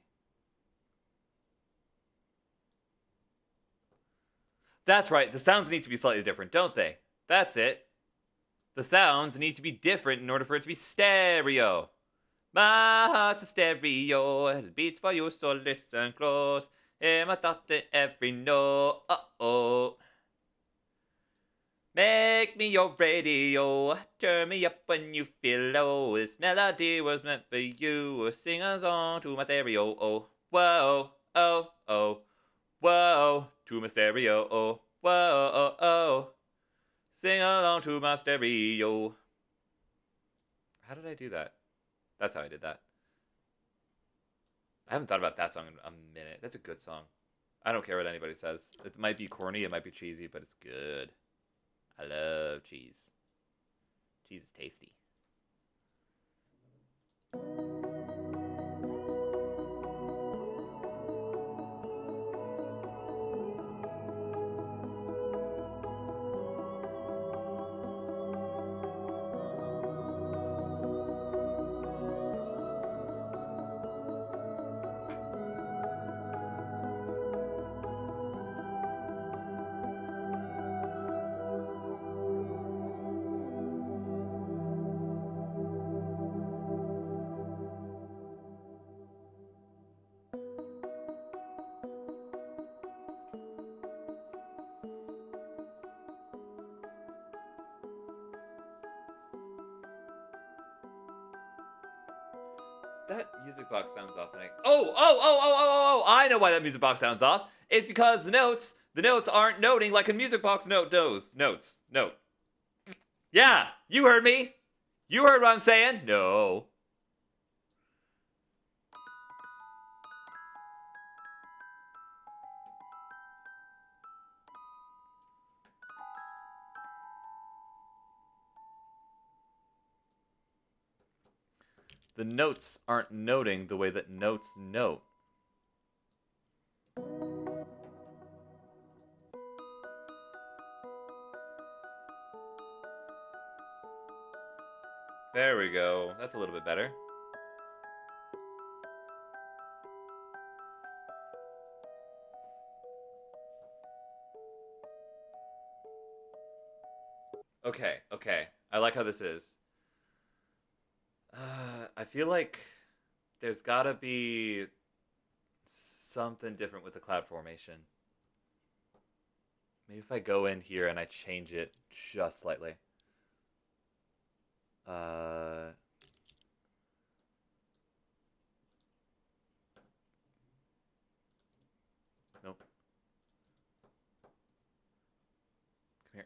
That's right, the sounds need to be slightly different, don't they? That's it. The sounds need to be different in order for it to be stereo. My heart's a stereo, it beats for you, so listen close. Hear my thought in every note. Uh-oh. Make me your radio, turn me up when you feel low. This melody was meant for you. Sing a song to my stereo. Oh, whoa, oh, oh, whoa, to my stereo. Oh, whoa, oh, oh. Sing along to my stereo. How did I do that? That's how I did that. I haven't thought about that song in a minute. That's a good song. I don't care what anybody says. It might be corny, it might be cheesy, but it's good. I love cheese. Cheese is tasty. That music box sounds off, and I know why that music box sounds off. It's because the notes aren't noting like a music box note does. Note. Yeah, you heard me. You heard what I'm saying? No. The notes aren't noting the way that notes note. There we go. That's a little bit better. Okay, okay. I like how this is. I feel like there's gotta be something different with the cloud formation. Maybe if I go in here and I change it just slightly. Nope. Come here.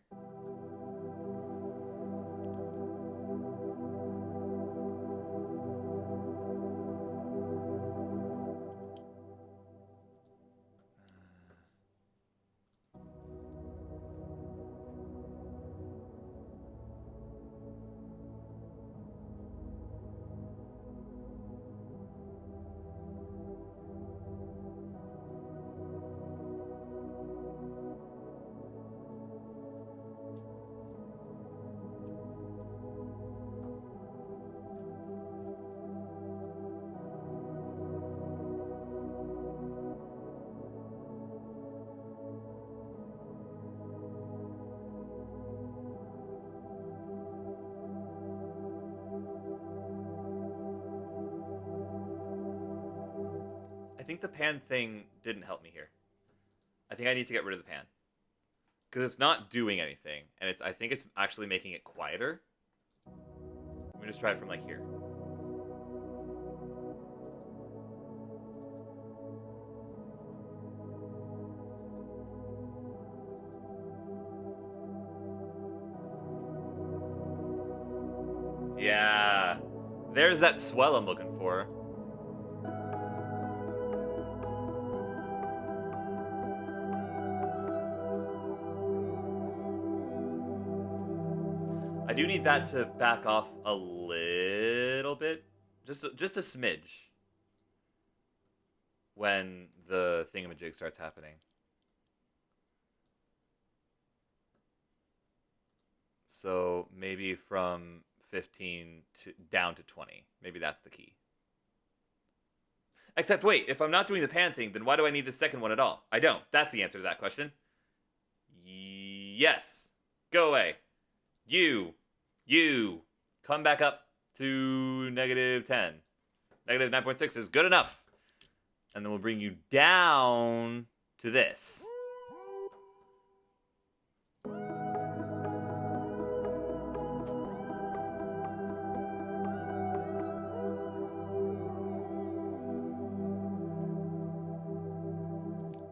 I think the pan thing didn't help me here. I think I need to get rid of the pan. Because it's not doing anything, and I think it's actually making it quieter. Let me just try it from like here. Yeah. There's that swell I'm looking for. I do need that to back off a little bit. Just a smidge. When the thingamajig starts happening. So maybe from 15 to down to 20. Maybe that's the key. Except wait, if I'm not doing the pan thing, then why do I need the second one at all? I don't. That's the answer to that question. Yes. Go away. You. Come back up to -10. Negative 9.6 is good enough. And then we'll bring you down to this.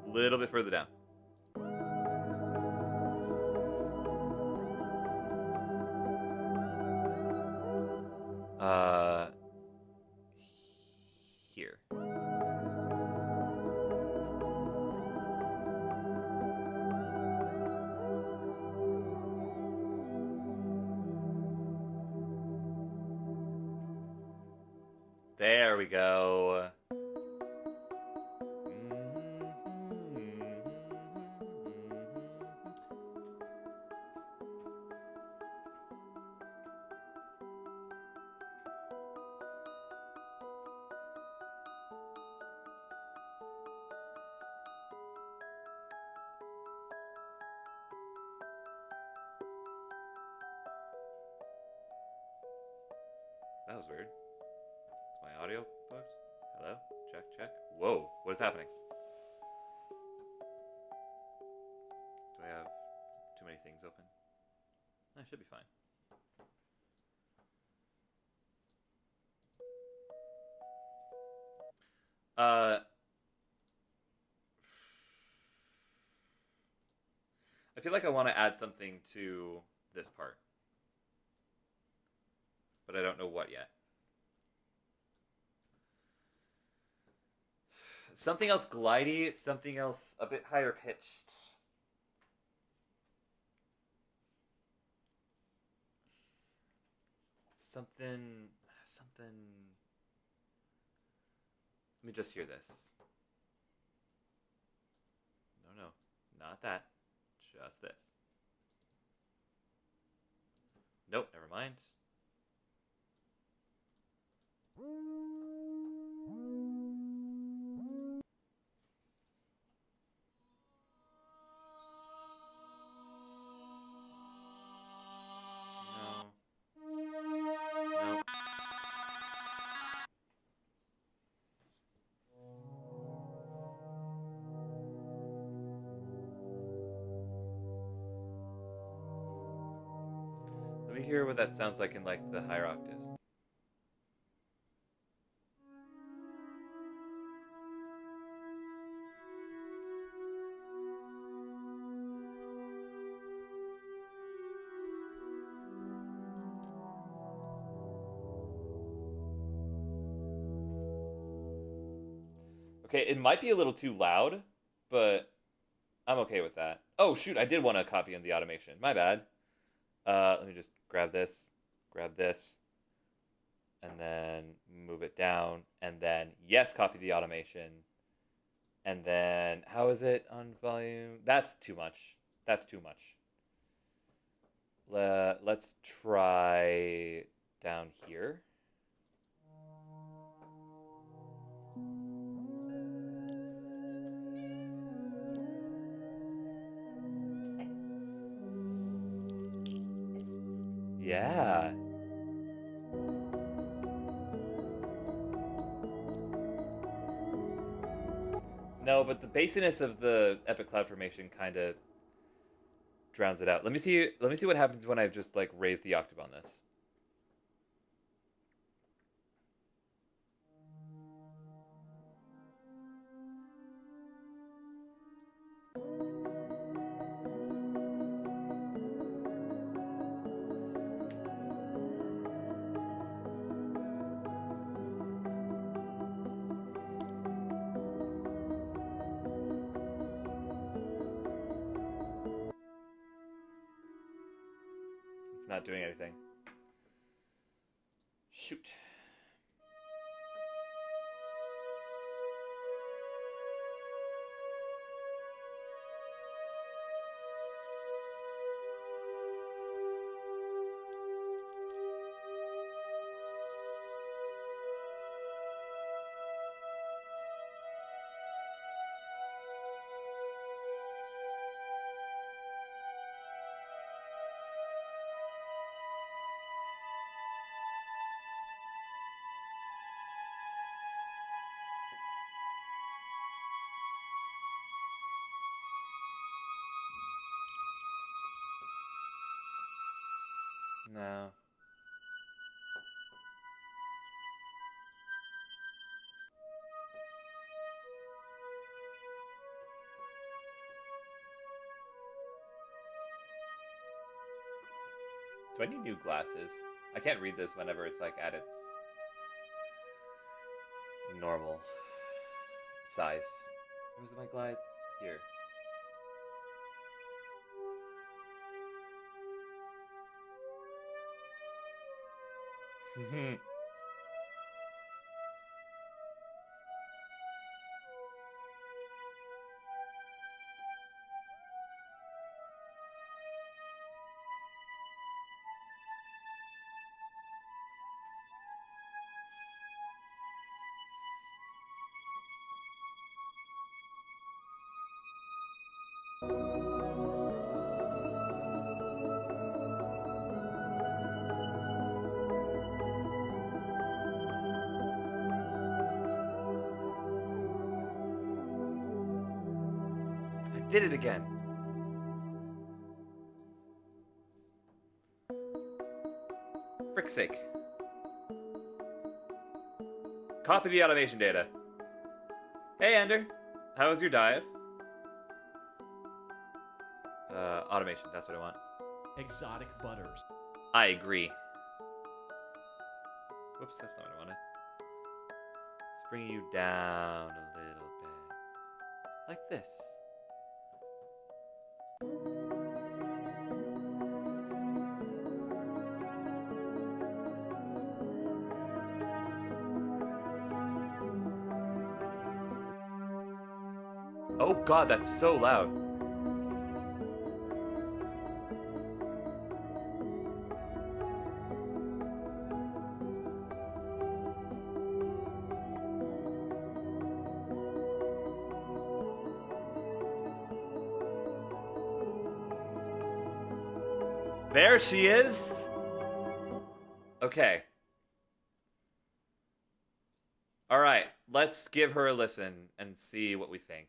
A little bit further down. Here. There we go. That was weird. Is my audio bugs? Hello? Check. Whoa, what is happening? Do I have too many things open? I should be fine. I feel like I want to add something to this part. But I don't know what yet. Something else glidey, something else a bit higher pitched. Something Let me just hear this. No, not that. Just this. Nope, never mind. No. Nope. Let me hear what that sounds like in like the higher octaves. Okay, it might be a little too loud, but I'm okay with that. Oh shoot, I did want to copy in the automation. My bad. Let me just grab this, and then move it down, and then yes, copy the automation. And then how is it on volume? That's too much. That's too much. Let's try down here. Yeah. No, but the basiness of the epic cloud formation kind of drowns it out. Let me see what happens when I just like raise the octave on this. It's not doing anything. Shoot. No. Do I need new glasses? I can't read this whenever it's like at its normal size. Where's my glide? Here. I did it again. Frick's sake. Copy the automation data. Hey, Ender. How was your dive? Automation, that's what I want. Exotic butters. I agree. Whoops, that's not what I wanted. Let's bring you down a little bit. Like this. Oh god, that's so loud. There she is. Okay. All right, let's give her a listen and see what we think.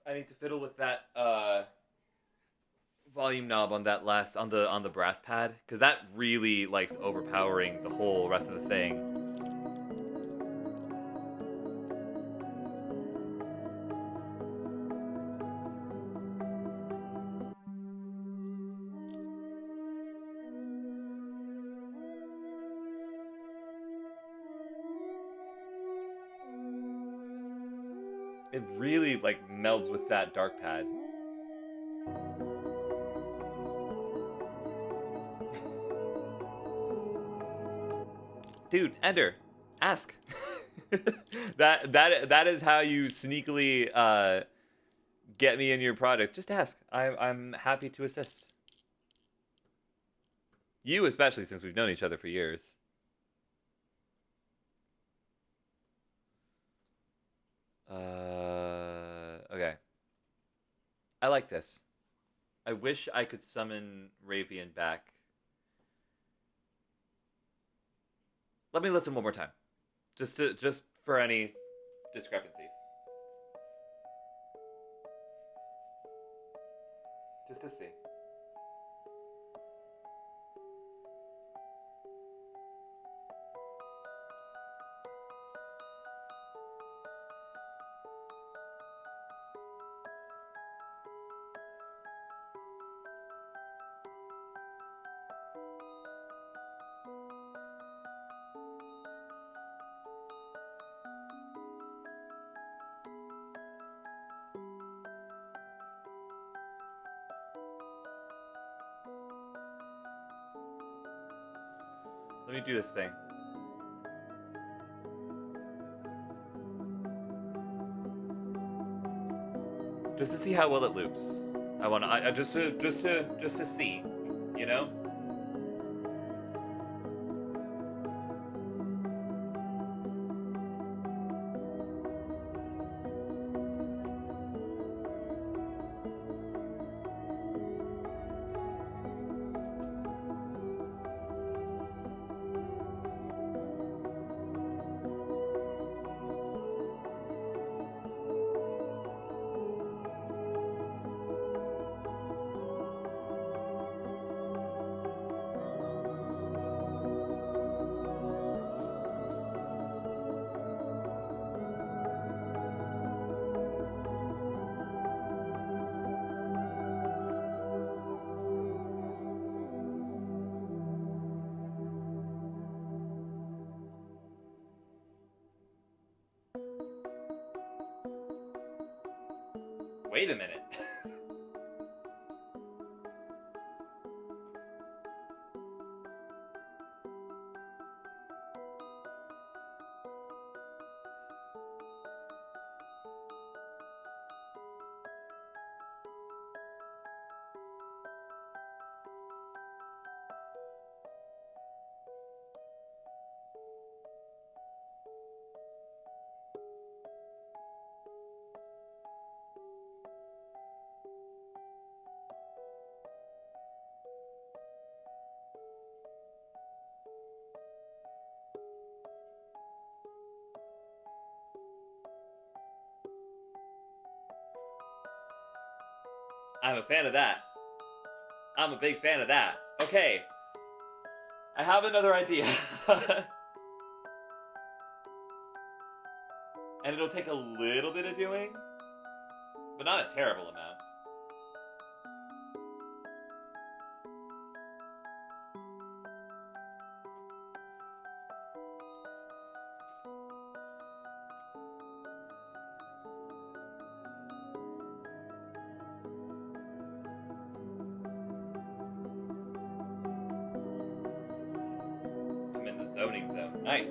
I need to fiddle with that volume knob on that last on the brass pad, because that really likes overpowering the whole rest of the thing. It really like melds with that dark pad. Dude, Ender, ask. that is how you sneakily get me in your projects. Just ask. I'm happy to assist. You especially, since we've known each other for years. Okay. I like this. I wish I could summon Ravian back. Let me listen one more time. Just for any discrepancies. Just to see. Let me do this thing. Just to see how well it loops. I want to just to see, you know. Wait a minute. I'm a fan of that. I'm a big fan of that. Okay, I have another idea. And it'll take a little bit of doing, but not a terrible amount. I'm in the zoning zone. Nice.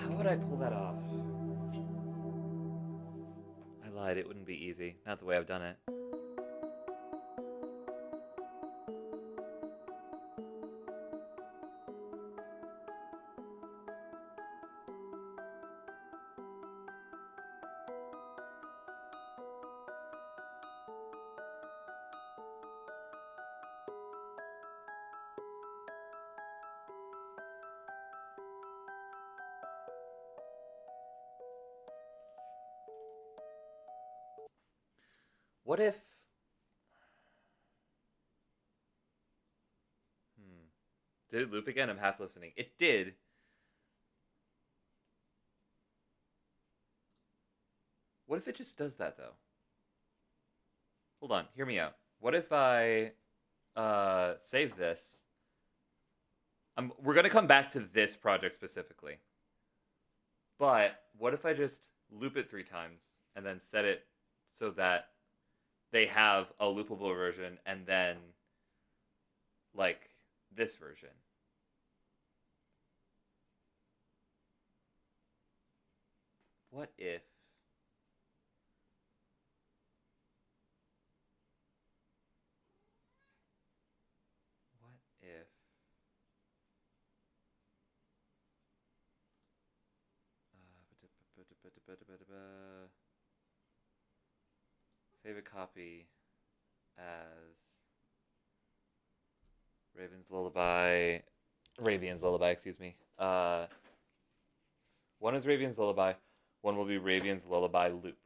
How would I pull that off? I lied, it wouldn't be easy. Not the way I've done it. What if... Did it loop again? I'm half listening. It did. What if it just does that, though? Hold on, hear me out. What if I save this? We're going to come back to this project specifically. But what if I just loop it 3 times and then set it so that they have a loopable version and then, like, this version? What if... What if... Save a copy as Raven's Lullaby, excuse me. One is Raven's Lullaby, one will be Raven's Lullaby Loop.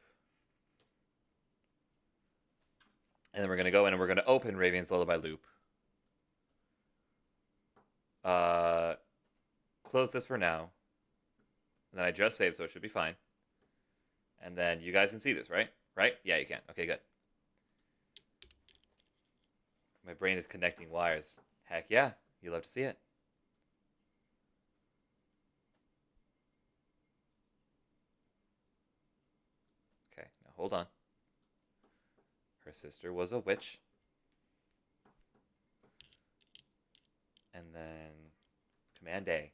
And then we're going to go in and we're going to open Raven's Lullaby loop. Close this for now. And then I just saved, so it should be fine. And then you guys can see this, right? Right? Yeah, you can. Okay, good. My brain is connecting wires. Heck yeah, you love to see it. Okay, now hold on. Her sister was a witch. And then Command A.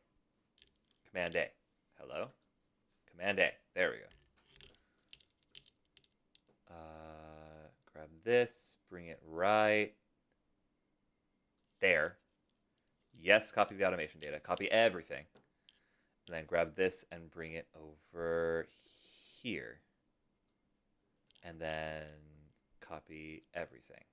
Command A. Hello? Command A. There we go. Grab this, bring it right there. Yes, copy the automation data. Copy everything. And then grab this and bring it over here. And then copy everything.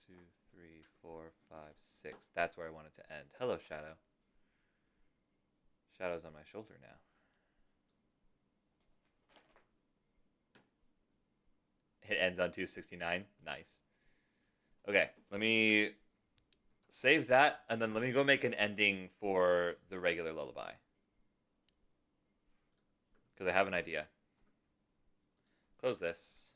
Two, three, four, five, six. That's where I want it to end. Hello, Shadow. Shadow's on my shoulder now. It ends on 269. Nice. Okay, let me save that, and then let me go make an ending for the regular lullaby. Because I have an idea. Close this.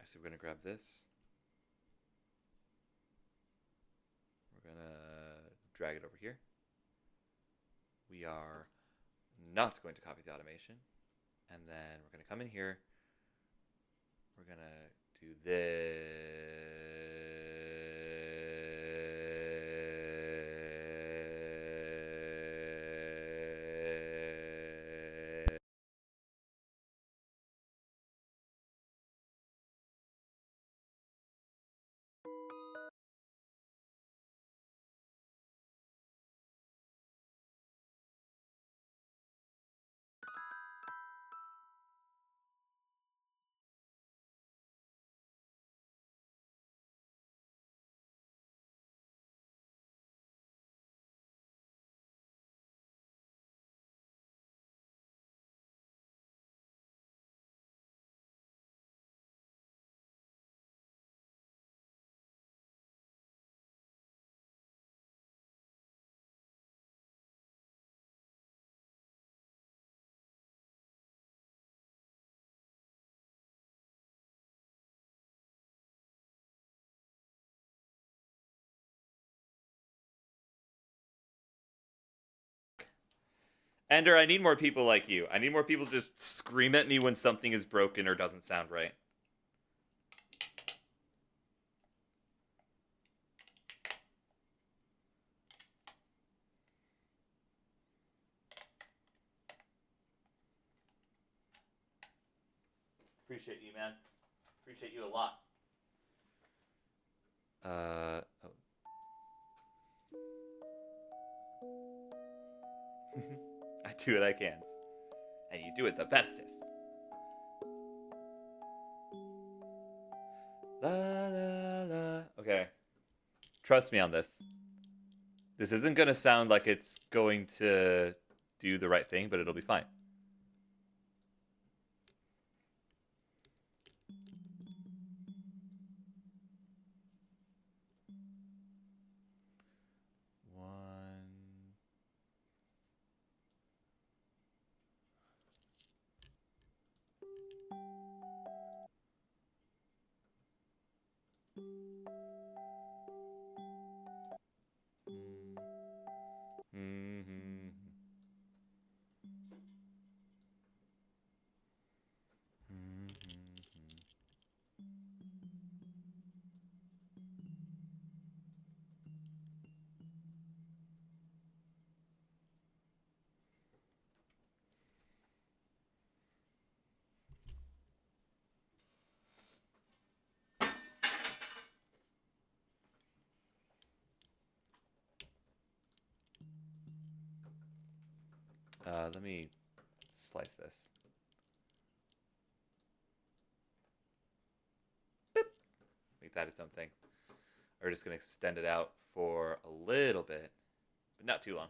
Actually, we're going to grab this. We're going to drag it over here. We are not going to copy the automation. And then we're going to come in here. We're going to do this. Ender, I need more people like you. I need more people to just scream at me when something is broken or doesn't sound right. Appreciate you, man. Appreciate you a lot. Oh. I do what I can. And you do it the bestest. La la la. Okay. Trust me on this. This isn't going to sound like it's going to do the right thing, but it'll be fine. Let me slice this. Boop. Make that its own thing. We're just going to extend it out for a little bit, but not too long.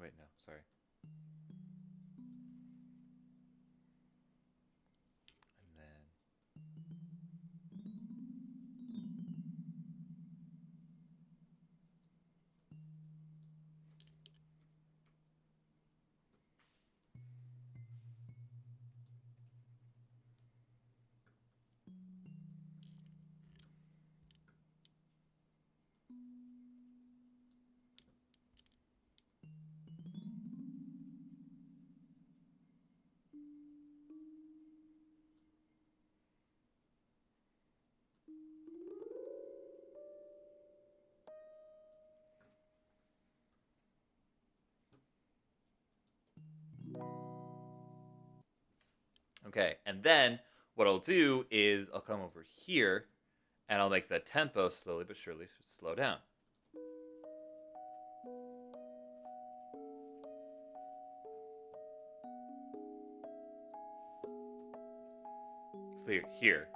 Wait, no, sorry. And then okay, and then what I'll do is I'll come over here and I'll make the tempo slowly but surely slow down. So here.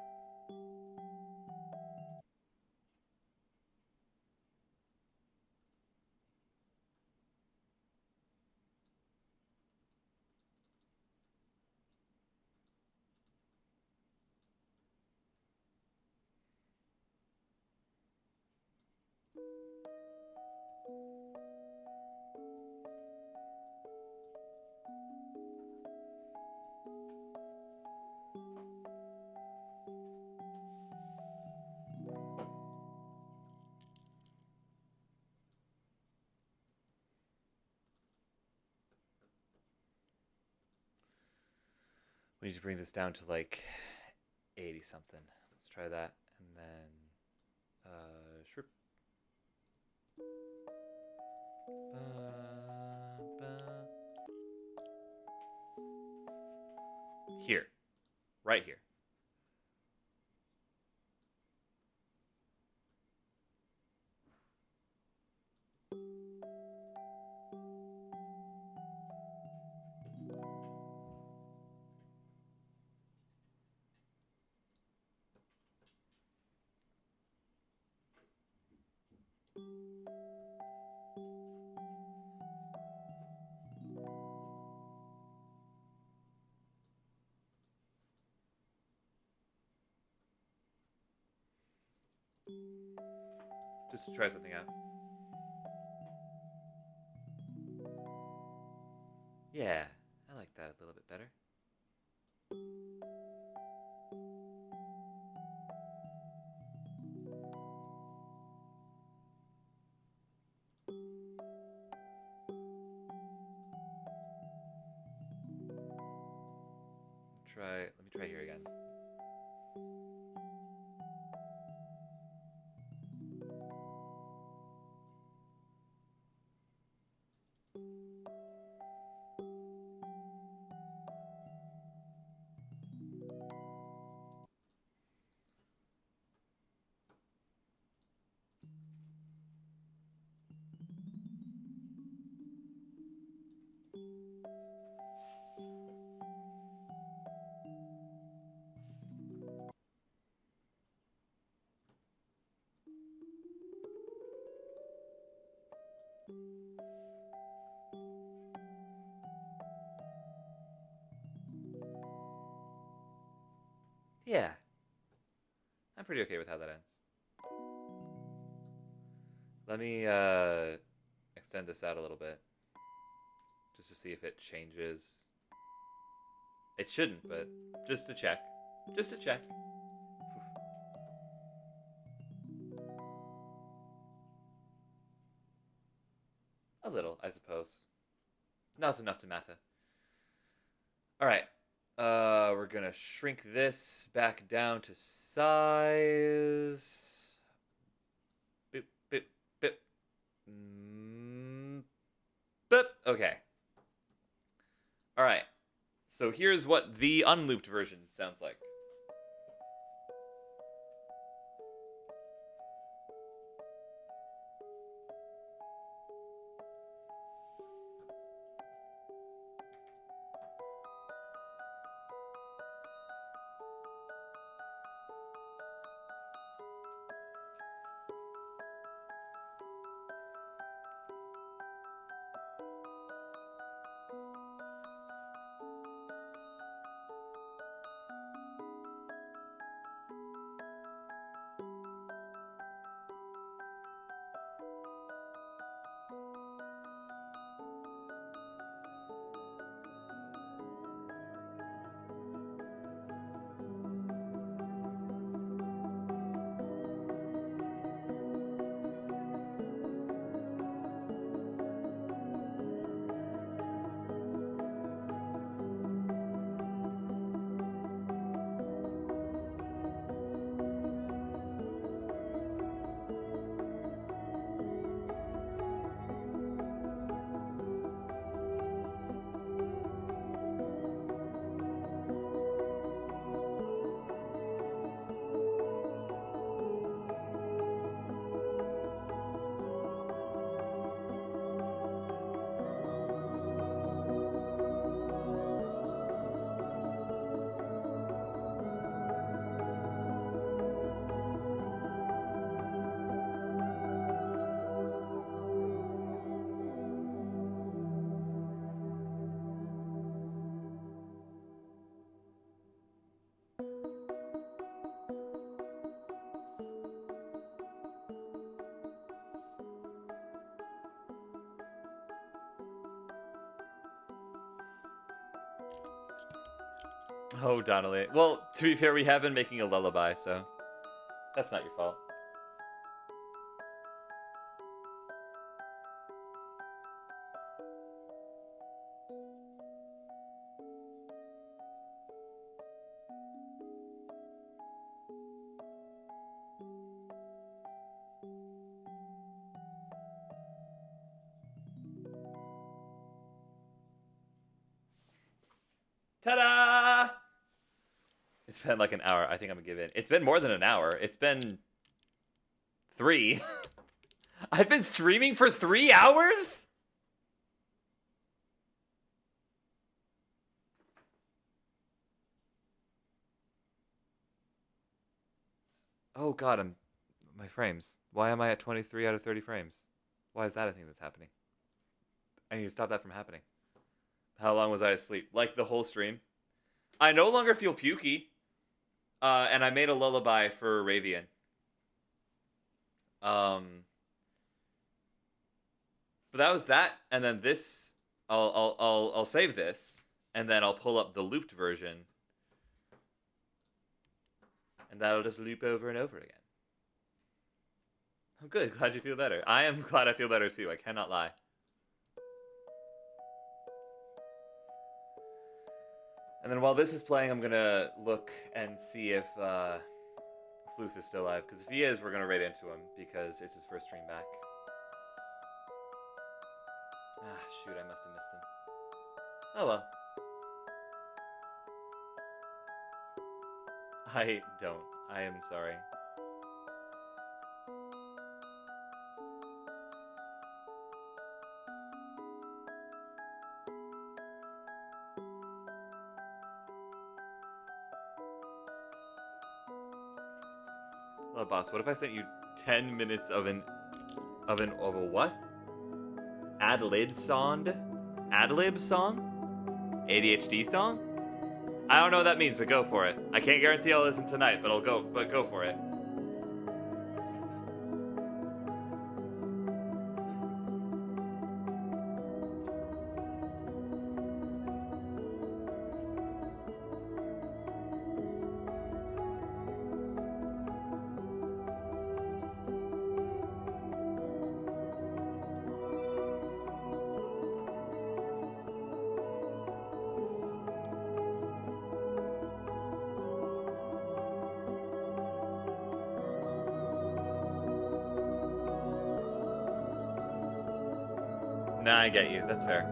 We need to bring this down to like 80 something. Let's try that. And then, sure. Here. Right here. Just to try something out. Yeah, I like that a little bit better. Let me try here again. Yeah. I'm pretty okay with how that ends. Let me extend this out a little bit. Just to see if it changes. It shouldn't, but just to check. Just to check. A little, I suppose. Not enough to matter. Alright. We're gonna shrink this back down to size. Boop, boop, boop. Boop. Okay. Alright. So here's what the unlooped version sounds like. Oh, Donnelly. Well, to be fair, we have been making a lullaby, so that's not your fault. Ta-da! It's been like an hour. I think I'm gonna give in. It's been more than an hour. It's been 3. I've been streaming for 3 hours? Oh god, my frames. Why am I at 23 out of 30 frames? Why is that a thing that's happening? I need to stop that from happening. How long was I asleep? Like the whole stream? I no longer feel pukey. And I made a lullaby for Ravian. But that was that, and then this. I'll save this, and then I'll pull up the looped version, and that'll just loop over and over again. I'm good. Glad you feel better. I am glad I feel better too. I cannot lie. And then while this is playing, I'm gonna look and see if Floof is still alive. Because if he is, we're gonna raid into him because it's his first stream back. Ah, shoot! I must have missed him. Oh well. I don't. I am sorry. Hello, boss. What if I sent you 10 minutes of a what? Ad-lib song? ADHD song? I don't know what that means, but go for it. I can't guarantee I'll listen tonight, but go for it. Nah, I get you. That's fair.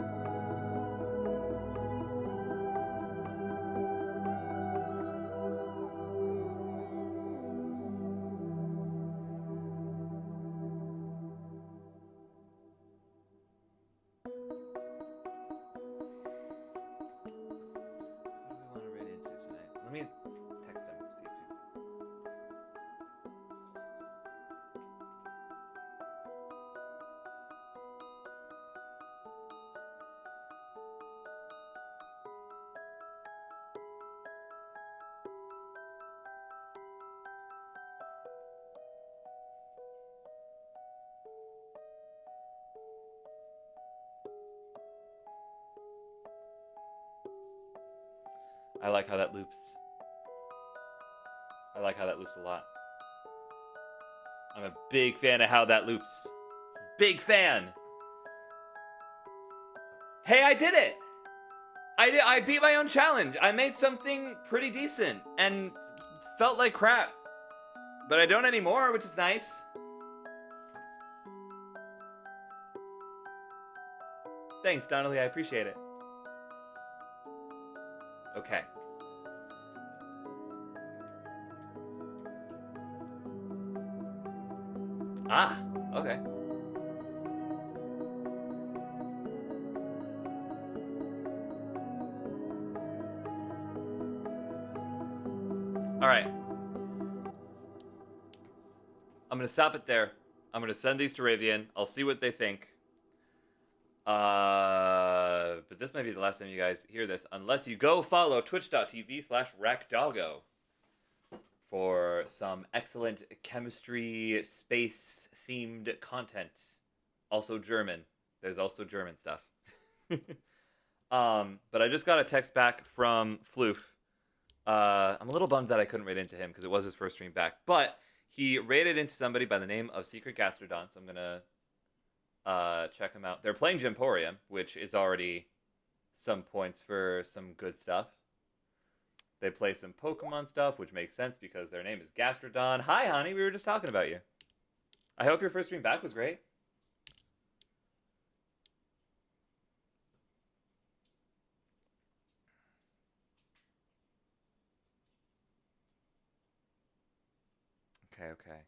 What do we want to read into tonight? Let me text him, see if he... I like how that loops. I like how that loops a lot. I'm a big fan of how that loops. Big fan! Hey, I did it! I beat my own challenge. I made something pretty decent and felt like crap. But I don't anymore, which is nice. Thanks, Donnelly. I appreciate it. Okay. Ah, okay. All right. I'm going to stop it there. I'm going to send these to Ravian. I'll see what they think. But this might be the last time you guys hear this, unless you go follow twitch.tv/rackdoggo for some excellent chemistry space themed content. Also German. There's also German stuff. But I just got a text back from Floof. I'm a little bummed that I couldn't raid into him because it was his first stream back, but he raided into somebody by the name of Secret Gastrodon, so I'm gonna check him out. They're playing Gemporium, which is already some points for some good stuff. They play some Pokemon stuff, which makes sense because their name is Gastrodon. Hi, honey. We were just talking about you. I hope your first stream back was great. Okay.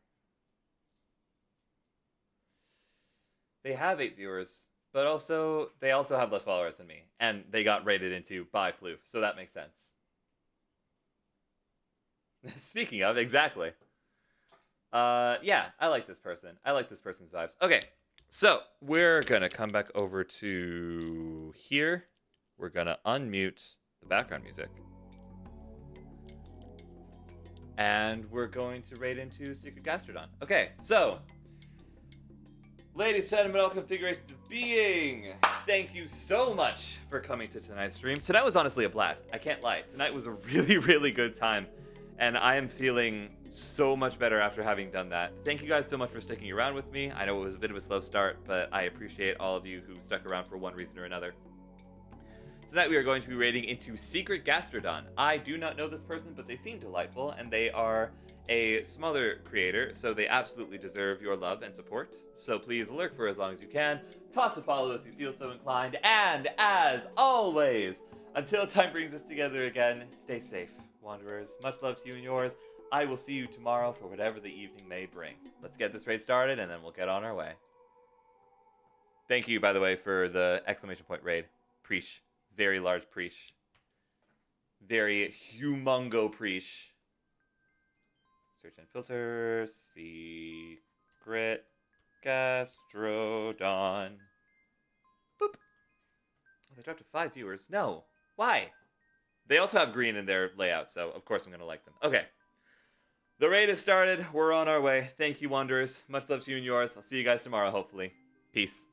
They have 8 viewers, but they also have less followers than me, and they got raided into by Floof, so that makes sense. Speaking of, exactly. Yeah, I like this person. I like this person's vibes. Okay, so we're gonna come back over to here. We're gonna unmute the background music. And we're going to raid into Secret Gastrodon. Okay, so, ladies, gentlemen, all configurations of being, thank you so much for coming to tonight's stream. Tonight was honestly a blast. I can't lie. Tonight was a really, really good time. And I am feeling so much better after having done that. Thank you guys so much for sticking around with me. I know it was a bit of a slow start, but I appreciate all of you who stuck around for one reason or another. Tonight we are going to be raiding into Secret Gastrodon. I do not know this person, but they seem delightful, and they are a smaller creator, so they absolutely deserve your love and support. So please lurk for as long as you can, toss a follow if you feel so inclined, and as always, until time brings us together again, stay safe, Wanderers. Much love to you and yours. I will see you tomorrow for whatever the evening may bring. Let's get this raid started, and then we'll get on our way. Thank you, by the way, for the exclamation point raid. Preach. Very large preach. Very humongo preach. Search and filter. Secret Gastrodon. Boop. Oh, they dropped to 5 viewers. No. Why? They also have green in their layout, so of course I'm going to like them. Okay. The raid has started. We're on our way. Thank you, Wanderers. Much love to you and yours. I'll see you guys tomorrow, hopefully. Peace.